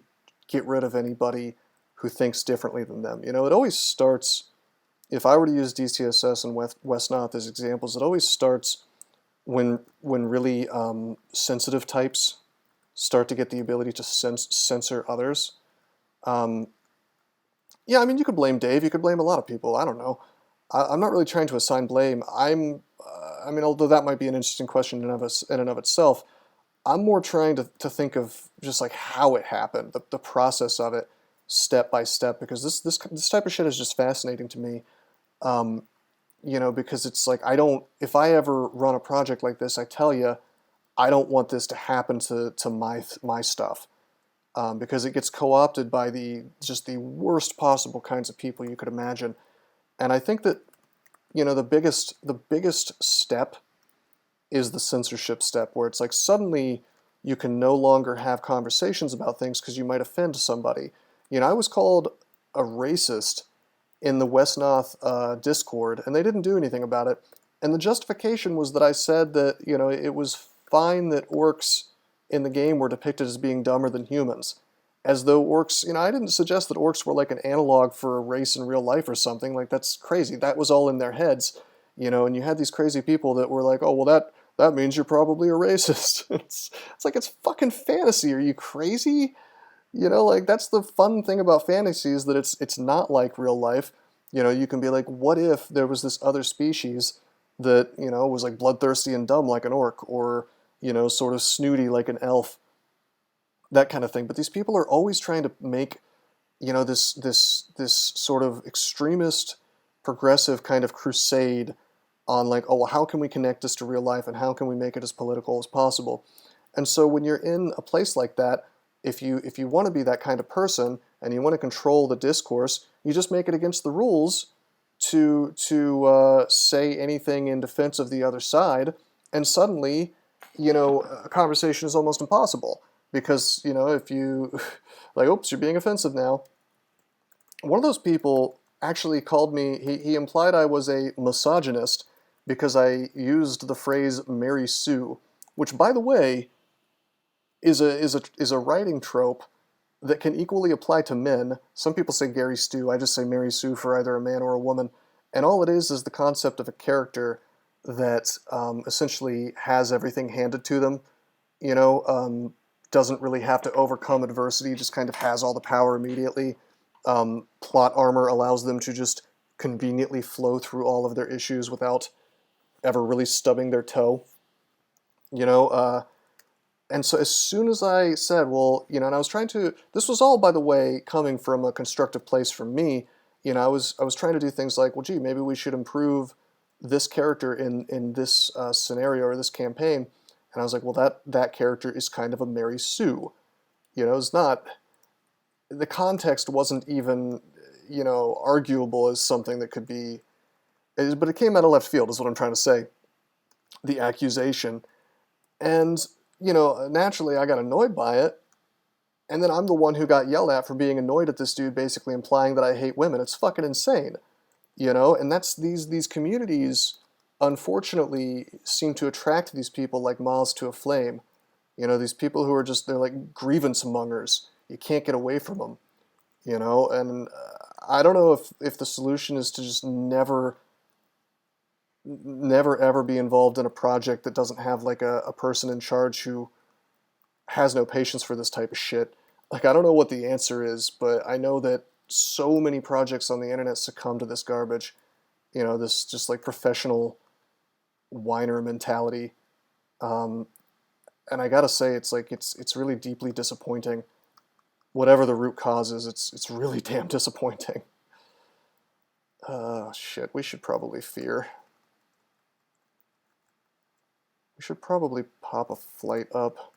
get rid of anybody who thinks differently than them. You know, it always starts, if I were to use DCSS and Westnoth as examples, it always starts when really sensitive types start to get the ability to censor others. Yeah, I mean, you could blame Dave, you could blame a lot of people, I don't know. I'm not really trying to assign blame. I mean, although that might be an interesting question in and of itself, I'm more trying to think of just like how it happened, the process of it, step by step, because this type of shit is just fascinating to me. You know, because it's like, if I ever run a project like this, I tell you, I don't want this to happen to my stuff. Because it gets co-opted by just the worst possible kinds of people you could imagine. And I think that, you know, the biggest step is the censorship step, where it's like suddenly you can no longer have conversations about things because you might offend somebody. You know, I was called a racist in the Westnoth Discord, and they didn't do anything about it. And the justification was that I said that, you know, it was fine that orcs in the game were depicted as being dumber than humans. As though orcs, you know, I didn't suggest that orcs were like an analog for a race in real life or something. Like, that's crazy. That was all in their heads, you know, and you had these crazy people that were like, oh, well, that means you're probably a racist. It's like, it's fucking fantasy. Are you crazy? You know, like, that's the fun thing about fantasy, is that it's not like real life. You know, you can be like, what if there was this other species that, you know, was like bloodthirsty and dumb like an orc, or, you know, sort of snooty like an elf, that kind of thing. But these people are always trying to make, you know, this sort of extremist, progressive kind of crusade on like, oh, well, how can we connect this to real life, and how can we make it as political as possible? And so when you're in a place like that, if you want to be that kind of person and you want to control the discourse, you just make it against the rules to say anything in defense of the other side, and suddenly, you know, a conversation is almost impossible, because, you know, if you like, oops, you're being offensive now. One of those people actually called me, he implied I was a misogynist because I used the phrase Mary Sue, which, by the way, is a writing trope that can equally apply to men. Some people say Gary Stu, I just say Mary Sue for either a man or a woman. And all it is the concept of a character that essentially has everything handed to them, you know, doesn't really have to overcome adversity, just kind of has all the power immediately. Plot armor allows them to just conveniently flow through all of their issues without ever really stubbing their toe, you know. And so as soon as I said, well, you know, and I was trying to, this was all, by the way, coming from a constructive place for me, you know, I was trying to do things like, well, gee, maybe we should improve this character in this scenario or this campaign. And I was like, well, that character is kind of a Mary Sue. You know, it's not, the context wasn't even, you know, arguable as something that could be, but it came out of left field is what I'm trying to say. The accusation. And, you know, naturally I got annoyed by it. And then I'm the one who got yelled at for being annoyed at this dude, basically implying that I hate women. It's fucking insane. You know, and that's these communities, unfortunately, seem to attract these people like moths to a flame. You know, these people who are just, they're like grievance mongers. You can't get away from them, you know? And I don't know if the solution is to just never ever be involved in a project that doesn't have like a person in charge who has no patience for this type of shit. Like, I don't know what the answer is, but I know that so many projects on the internet succumb to this garbage. You know, this just like professional whiner mentality. And I gotta say, it's like, it's really deeply disappointing. Whatever the root cause is, it's really damn disappointing. Shit, we should probably fear. We should probably pop a flight up.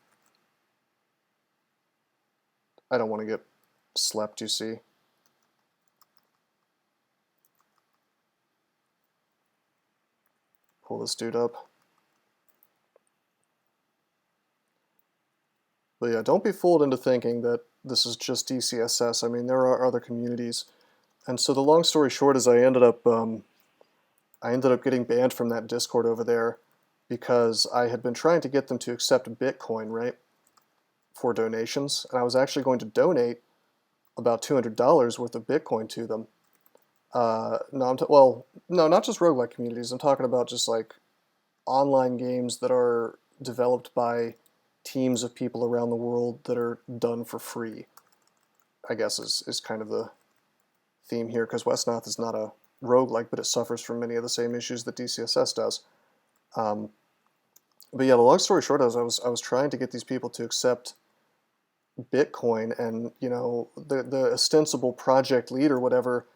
I don't want to get slept, you see. Pull this dude up. But yeah, don't be fooled into thinking that this is just DCSS. I mean, there are other communities. And so the long story short is I ended up getting banned from that Discord over there because I had been trying to get them to accept Bitcoin, right, for donations. And I was actually going to donate about $200 worth of Bitcoin to them. No, not just roguelike communities. I'm talking about just like online games that are developed by teams of people around the world that are done for free, I guess is kind of the theme here, because Westnoth is not a roguelike, but it suffers from many of the same issues that DCSS does. But yeah, the long story short is I was trying to get these people to accept Bitcoin, and you know, the ostensible project lead or whatever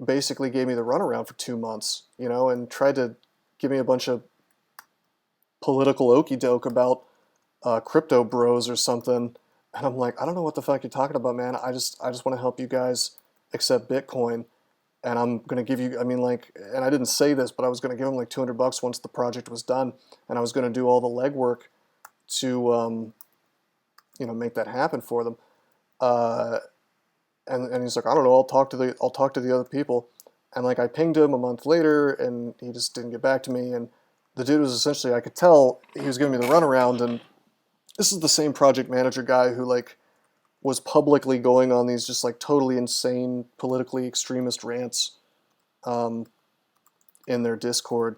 basically gave me the runaround for 2 months, you know, and tried to give me a bunch of political okie doke about crypto bros or something. And I'm like, I don't know what the fuck you're talking about, man. I just want to help you guys accept Bitcoin. And I'm going to give you, I mean, like, and I didn't say this, but I was going to give them like $200 once the project was done. And I was going to do all the legwork to, you know, make that happen for them. And he's like, I don't know, I'll talk to the other people. And like, I pinged him a month later and he just didn't get back to me. And the dude was essentially, I could tell he was giving me the runaround. And this is the same project manager guy who like was publicly going on these just like totally insane politically extremist rants in their Discord,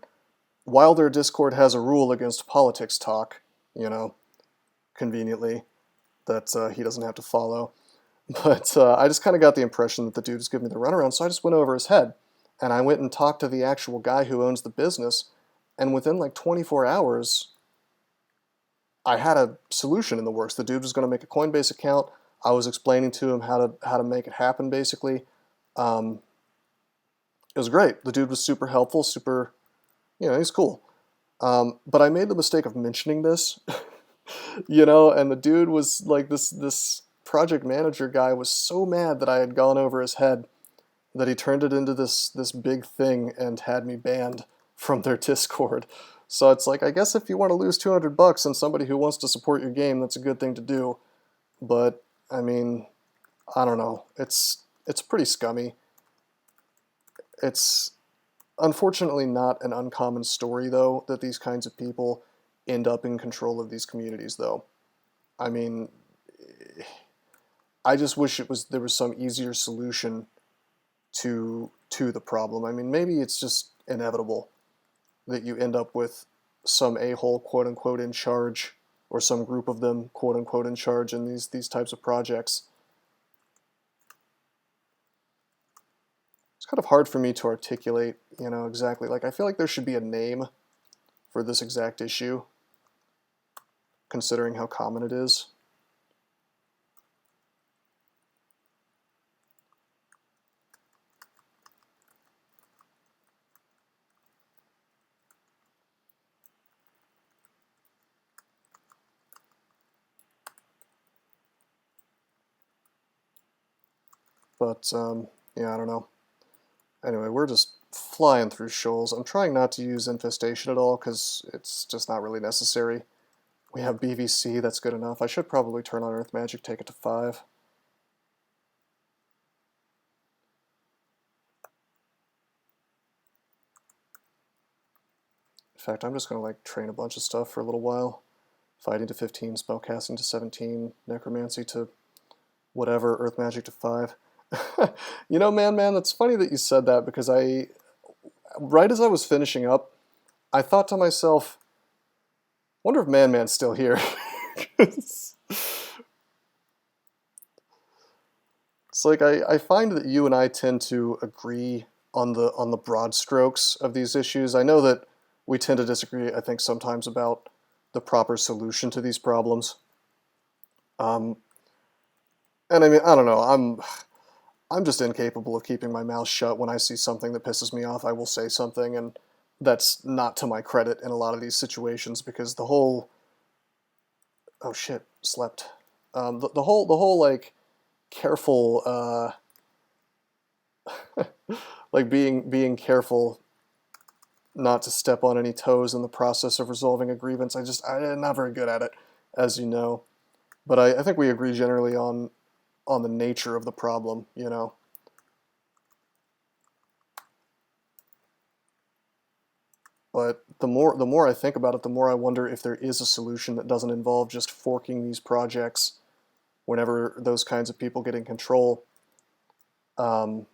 while their Discord has a rule against politics talk, you know, conveniently, that he doesn't have to follow. But I just kind of got the impression that the dude was giving me the runaround, so I just went over his head. And I went and talked to the actual guy who owns the business, and within like 24 hours, I had a solution in the works. The dude was going to make a Coinbase account. I was explaining to him how to make it happen, basically. It was great. The dude was super helpful, super, you know, he's cool. But I made the mistake of mentioning this, you know, and the dude was like, this project manager guy was so mad that I had gone over his head that he turned it into this big thing and had me banned from their Discord. So it's like, I guess if you want to lose $200 on somebody who wants to support your game, that's a good thing to do. But I mean, I don't know. It's pretty scummy. It's unfortunately not an uncommon story, though, that these kinds of people end up in control of these communities, though. I mean, I just wish there was some easier solution to the problem. I mean, maybe it's just inevitable that you end up with some a-hole, quote-unquote, in charge, or some group of them, quote-unquote, in charge in these types of projects. It's kind of hard for me to articulate, you know, exactly. Like, I feel like there should be a name for this exact issue, considering how common it is. But, yeah, I don't know. Anyway, we're just flying through shoals. I'm trying not to use infestation at all, because it's just not really necessary. We have BVC, that's good enough. I should probably turn on Earth Magic, take it to 5. In fact, I'm just going to like train a bunch of stuff for a little while. Fighting to 15, Spellcasting to 17, Necromancy to whatever, Earth Magic to 5. You know, man, that's funny that you said that, because right as I was finishing up, I thought to myself, wonder if man's still here. It's like I find that you and I tend to agree on the broad strokes of these issues. I know that we tend to disagree, I think, sometimes about the proper solution to these problems. And I mean, I don't know, I'm just incapable of keeping my mouth shut. When I see something that pisses me off, I will say something, and that's not to my credit in a lot of these situations, because the whole... Oh shit, slept. The whole like careful, like being careful not to step on any toes in the process of resolving a grievance. I'm not very good at it, as you know. But I think we agree generally on the nature of the problem, you know. But the more I think about it, the more I wonder if there is a solution that doesn't involve just forking these projects whenever those kinds of people get in control, and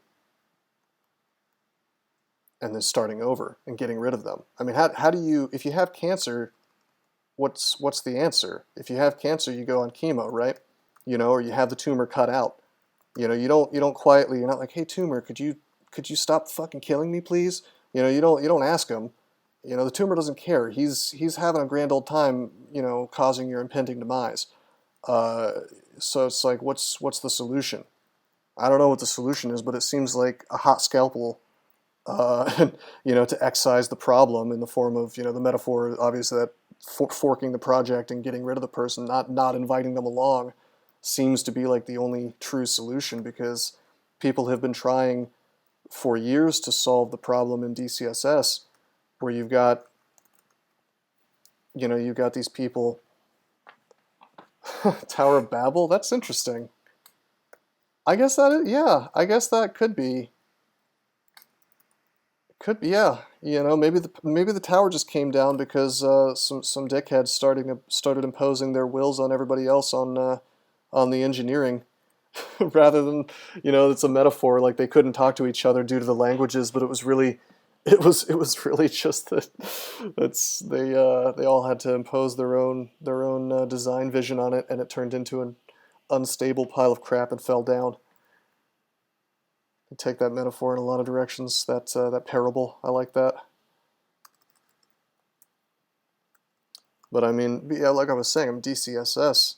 then starting over and getting rid of them. I mean, how do you, if you have cancer, what's the answer? If you have cancer, you go on chemo, right? You know, or you have the tumor cut out. You know, you don't quietly, you're not like, hey tumor, could you stop fucking killing me, please? You know, you don't ask him. You know, the tumor doesn't care. He's having a grand old time, you know, causing your impending demise. So it's like, what's the solution? I don't know what the solution is, but it seems like a hot scalpel, you know, to excise the problem in the form of, you know, the metaphor, obviously, that forking the project and getting rid of the person, not inviting them along, seems to be like the only true solution, because people have been trying for years to solve the problem in DCSS, where you've got, you know, you've got these people. Tower of Babel, that's interesting. I guess that is, yeah, I guess that could be, yeah. You know, maybe the tower just came down because some dickheads started imposing their wills on everybody else on the engineering, rather than, you know, it's a metaphor, like they couldn't talk to each other due to the languages, but it was really just that they all had to impose their own design vision on it, and it turned into an unstable pile of crap and fell down. I take that metaphor in a lot of directions. That parable, I like that. But I mean, yeah, like I was saying, DCSS,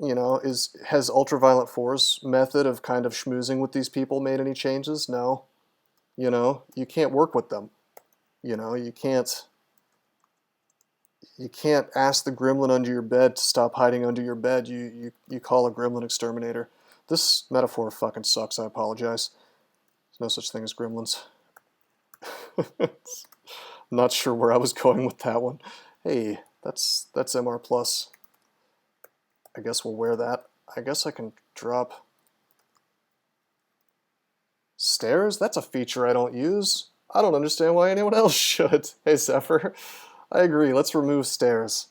you know, has Ultraviolet 4's method of kind of schmoozing with these people made any changes? No. You know, you can't work with them. You know, you can't ask the gremlin under your bed to stop hiding under your bed. You call a gremlin exterminator. This metaphor fucking sucks, I apologize. There's no such thing as gremlins. Not sure where I was going with that one. Hey, that's MR+. I guess we'll wear that. I guess I can drop stairs? That's a feature I don't use. I don't understand why anyone else should. Hey, Zephyr. I agree, let's remove stairs.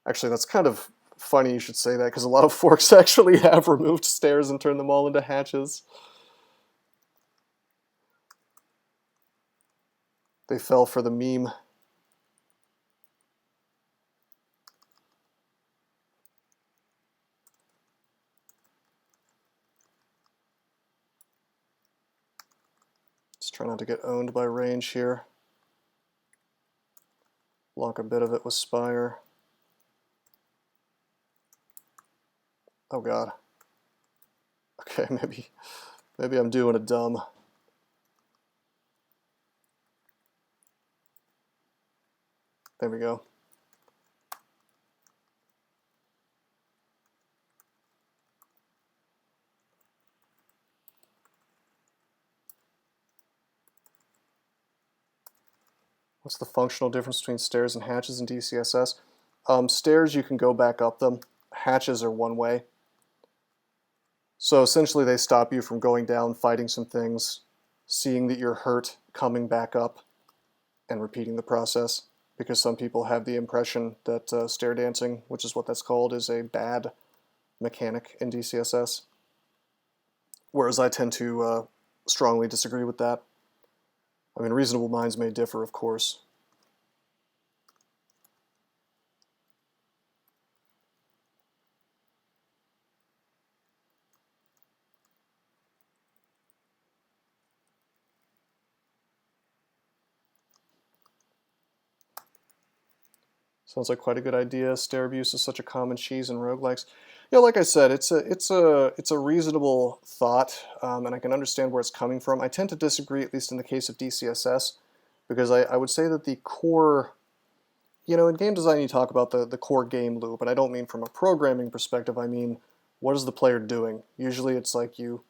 Actually, that's kind of funny you should say that, because a lot of forks actually have removed stairs and turned them all into hatches. They fell for the meme. Just try not to get owned by range here. Block a bit of it with Spire. Oh god. Okay, maybe I'm doing a dumb. There we go. What's the functional difference between stairs and hatches in DCSS? Stairs, you can go back up them. Hatches are one way. So essentially they stop you from going down, fighting some things, seeing that you're hurt, coming back up, and repeating the process. Because some people have the impression that stair dancing, which is what that's called, is a bad mechanic in DCSS. Whereas I tend to strongly disagree with that. I mean, reasonable minds may differ, of course. Sounds like quite a good idea. Stair abuse is such a common cheese in roguelikes. Yeah, like I said, it's a reasonable thought, and I can understand where it's coming from. I tend to disagree, at least in the case of DCSS, because I would say that the core, you know, in game design you talk about the core game loop, and I don't mean from a programming perspective. I mean, what is the player doing? Usually, it's like you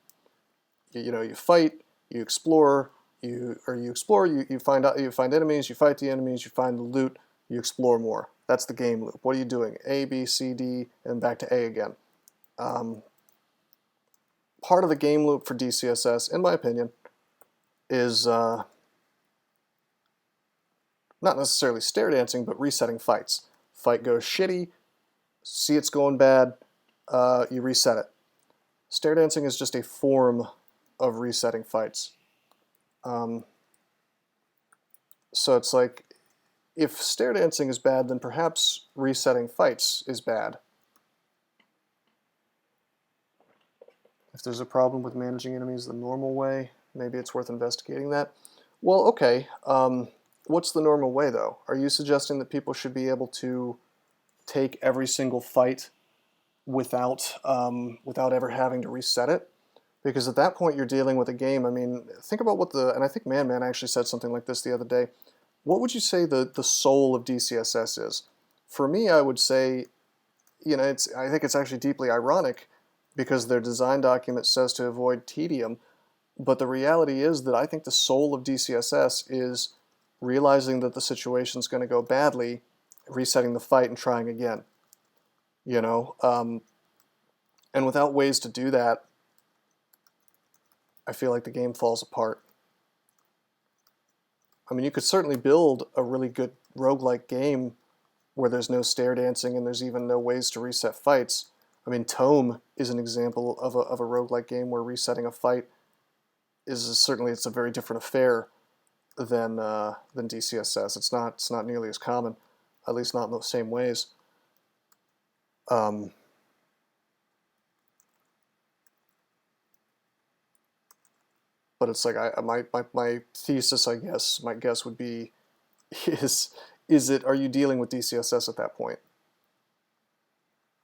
fight, you explore, you find enemies, you fight the enemies, you find the loot. You explore more. That's the game loop. What are you doing? A, B, C, D, and back to A again. Part of the game loop for DCSS, in my opinion, is not necessarily stair dancing, but resetting fights. Fight goes shitty, see it's going bad, you reset it. Stair dancing is just a form of resetting fights. So it's like, if stair dancing is bad, then perhaps resetting fights is bad. If there's a problem with managing enemies the normal way, maybe it's worth investigating that. Well, okay, what's the normal way though? Are you suggesting that people should be able to take every single fight without ever having to reset it? Because at that point you're dealing with a game, I mean, think about what and I think Man actually said something like this the other day. What would you say the soul of DCSS is? For me, I would say, you know, I think it's actually deeply ironic because their design document says to avoid tedium, but the reality is that I think the soul of DCSS is realizing that the situation's going to go badly, resetting the fight and trying again. You know, and without ways to do that, I feel like the game falls apart. I mean, you could certainly build a really good roguelike game where there's no stair dancing and there's even no ways to reset fights. I mean, Tome is an example of a roguelike game where resetting a fight is certainly, it's a very different affair than DCSS. It's not nearly as common, at least not in those same ways. But it's like my thesis, I guess, my guess would be, are you dealing with DCSS at that point?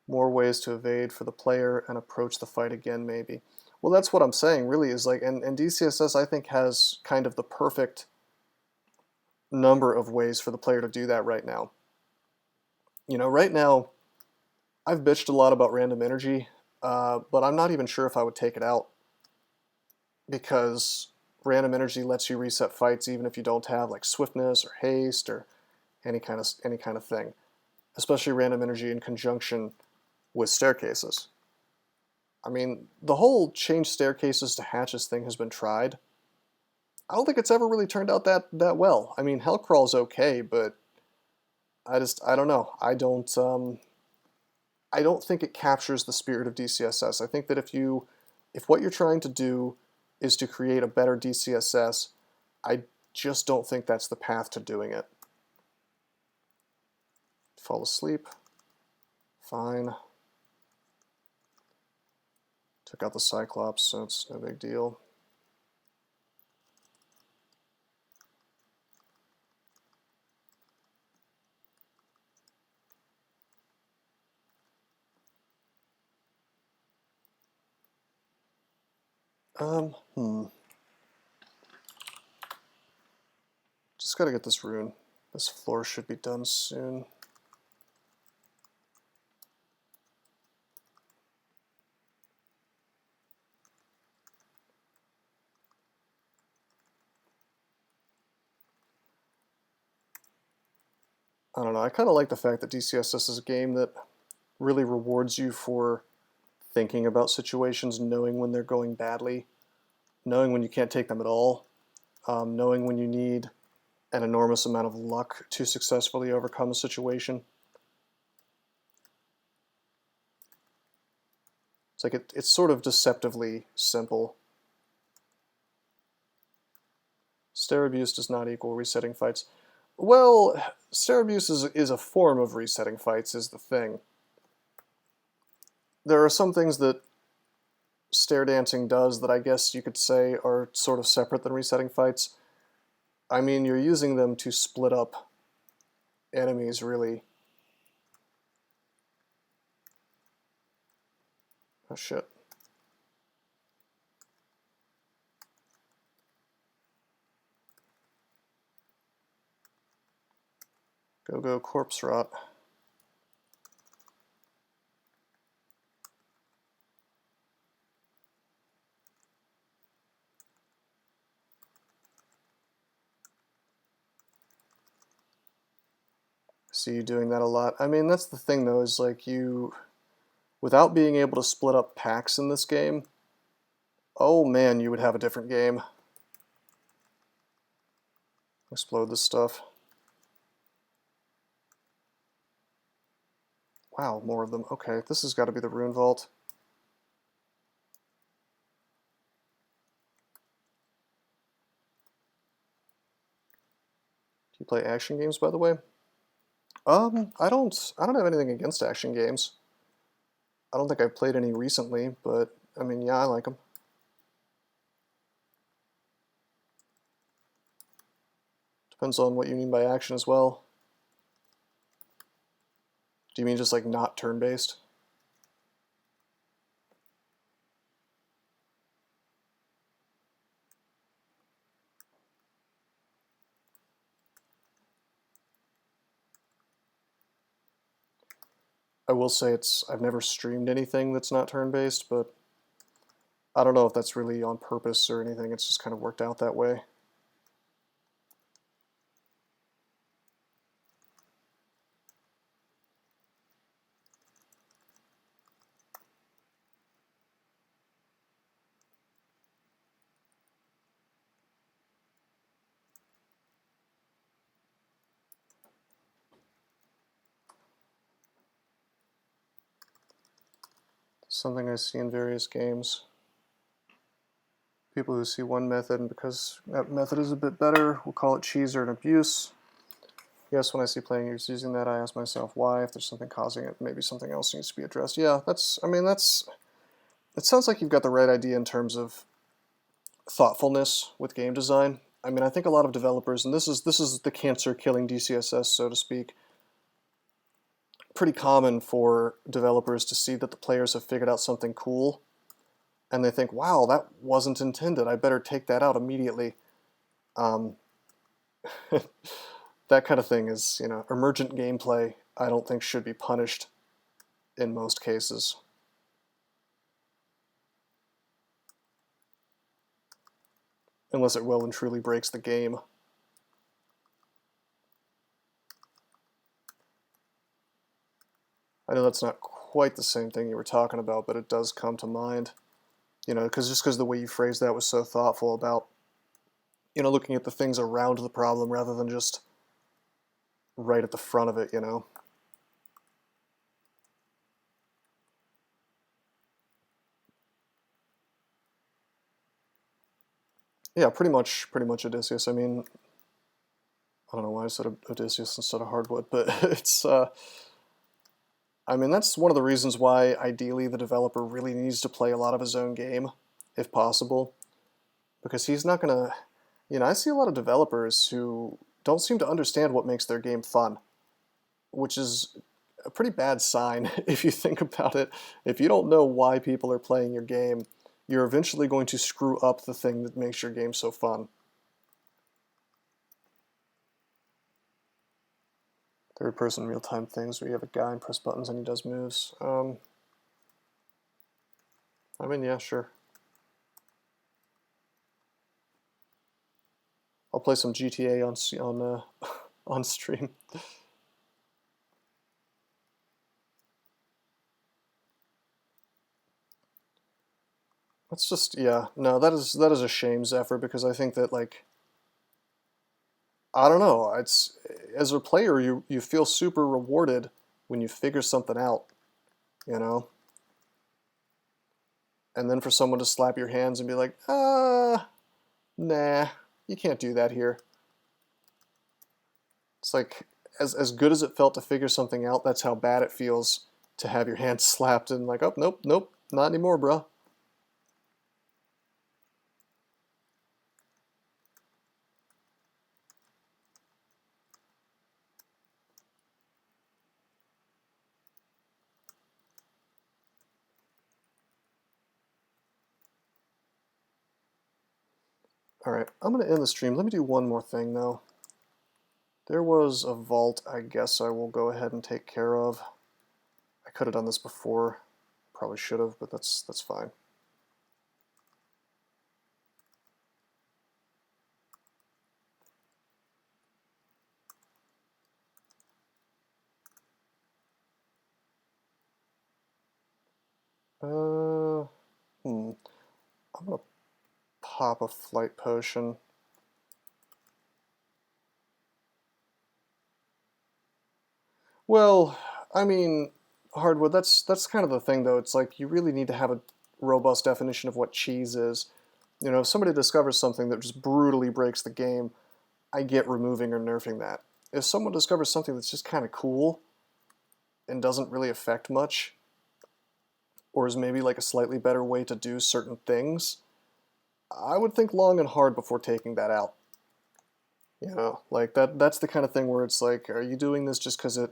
More ways to evade for the player and approach the fight again, maybe. Well, that's what I'm saying, really, is like, and DCSS, I think, has kind of the perfect number of ways for the player to do that right now. You know, right now, I've bitched a lot about random energy, but I'm not even sure if I would take it out, because random energy lets you reset fights even if you don't have like swiftness or haste or any kind of thing, especially random energy in conjunction with staircases. I mean, the whole change staircases to hatches thing has been tried. I don't think it's ever really turned out that well. I mean, Hellcrawl's okay, but I don't know. I don't think it captures the spirit of DCSS. I think that if what you're trying to do is to create a better DCSS, I just don't think that's the path to doing it. Fall asleep. Fine. Took out the Cyclops, so it's no big deal. Just gotta get this rune. This floor should be done soon. I don't know, I kind of like the fact that DCSS is a game that really rewards you for thinking about situations, knowing when they're going badly, knowing when you can't take them at all, knowing when you need an enormous amount of luck to successfully overcome a situation. It's like it's sort of deceptively simple. Stare abuse does not equal resetting fights. Well, stare abuse is a form of resetting fights, is the thing. There are some things that stare dancing does that I guess you could say are sort of separate than resetting fights. I mean, you're using them to split up enemies, really. Oh shit. Go corpse rot. See you doing that a lot. I mean, that's the thing though, is like without being able to split up packs in this game, oh man, you would have a different game. Explode this stuff. Wow, more of them. Okay, this has got to be the Rune Vault. Do you play action games, by the way? I don't have anything against action games. I don't think I've played any recently, but I mean, yeah, I like them. Depends on what you mean by action as well. Do you mean just like not turn-based? I will say I've never streamed anything that's not turn-based, but I don't know if that's really on purpose or anything. It's just kind of worked out that way. Something I see in various games. People who see one method, and because that method is a bit better, will call it cheese or an abuse. Yes, when I see playing users using that, I ask myself why. If there's something causing it, maybe something else needs to be addressed. Yeah, it sounds like you've got the right idea in terms of thoughtfulness with game design. I mean, I think a lot of developers, and this is the cancer killing DCSS, so to speak, pretty common for developers to see that the players have figured out something cool, and they think, wow, that wasn't intended. I better take that out immediately. That kind of thing is, emergent gameplay, I don't think should be punished in most cases. Unless it well and truly breaks the game. I know that's not quite the same thing you were talking about, but it does come to mind. Because the way you phrased that was so thoughtful about, looking at the things around the problem rather than just right at the front of it, Yeah, pretty much Odysseus. I mean, I don't know why I said Odysseus instead of hardwood, but it's, I mean, that's one of the reasons why ideally the developer really needs to play a lot of his own game, if possible, because he's not gonna, I see a lot of developers who don't seem to understand what makes their game fun, which is a pretty bad sign if you think about it. If you don't know why people are playing your game, you're eventually going to screw up the thing that makes your game so fun. Third-person real-time things where you have a guy and press buttons and he does moves. I mean, yeah, sure. I'll play some GTA on stream. That's just, yeah, no, that is a shame, Zephyr, because I think that, like, I don't know, it's, as a player, you feel super rewarded when you figure something out, you know? And then for someone to slap your hands and be like, nah, you can't do that here. It's like, as good as it felt to figure something out, that's how bad it feels to have your hands slapped and like, oh, nope, nope, not anymore, bro. Alright, I'm going to end the stream. Let me do one more thing, though. There was a vault I guess I will go ahead and take care of. I could have done this before. Probably should have, but that's fine. I'm going to pop a flight potion. Well, I mean, hardwood, that's kind of the thing, though. It's like you really need to have a robust definition of what cheese is. You know, if somebody discovers something that just brutally breaks the game, I get removing or nerfing that. If someone discovers something that's just kind of cool and doesn't really affect much, or is maybe like a slightly better way to do certain things, I would think long and hard before taking that out. You know, like that's the kind of thing where it's like, are you doing this just because it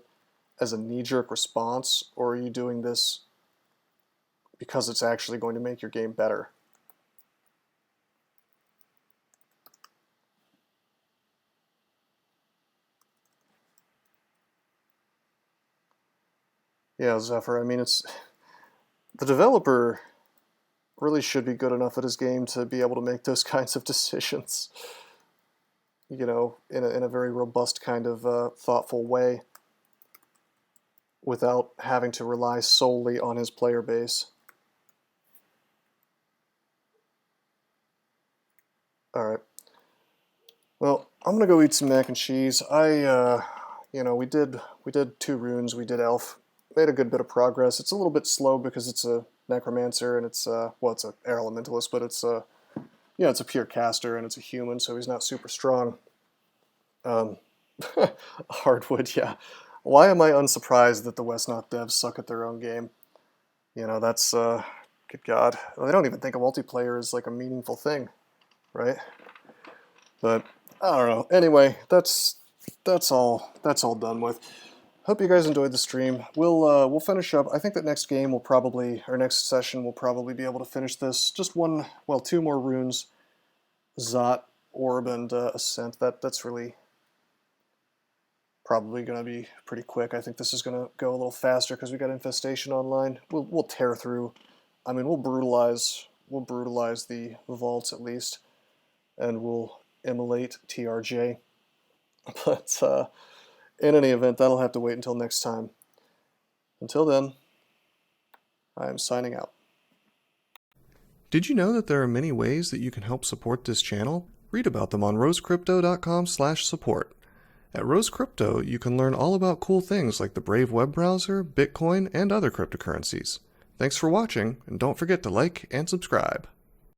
as a knee-jerk response, or are you doing this because it's actually going to make your game better? Yeah, Zephyr, I mean, it's the developer really should be good enough at his game to be able to make those kinds of decisions, you know, in a very robust kind of thoughtful way, without having to rely solely on his player base. Alright. Well, I'm gonna go eat some mac and cheese. You know, we did 2 runes, we did elf. Made a good bit of progress. It's a little bit slow because it's a necromancer and it's well, it's an air elementalist, but it's yeah, it's a pure caster and it's a human, so he's not super strong. Hardwood, yeah. Why am I unsurprised that the Westnot devs suck at their own game? You know, that's good God. They don't even think a multiplayer is like a meaningful thing, right? But I don't know. Anyway, that's all done with. Hope you guys enjoyed the stream. We'll finish up. I think that next game will probably, or next session, we'll probably be able to finish this. Just 2 more runes, Zot, Orb, and Ascent. That's really probably going to be pretty quick. I think this is going to go a little faster because we got Infestation online. We'll tear through. I mean, we'll brutalize the vaults at least, and we'll immolate TRJ. But in any event, that'll have to wait until next time. Until then, I am signing out. Did you know that there are many ways that you can help support this channel? Read about them on rosecrypto.com/support. At Rose Crypto, you can learn all about cool things like the Brave web browser, Bitcoin, and other cryptocurrencies. Thanks for watching, and don't forget to like and subscribe.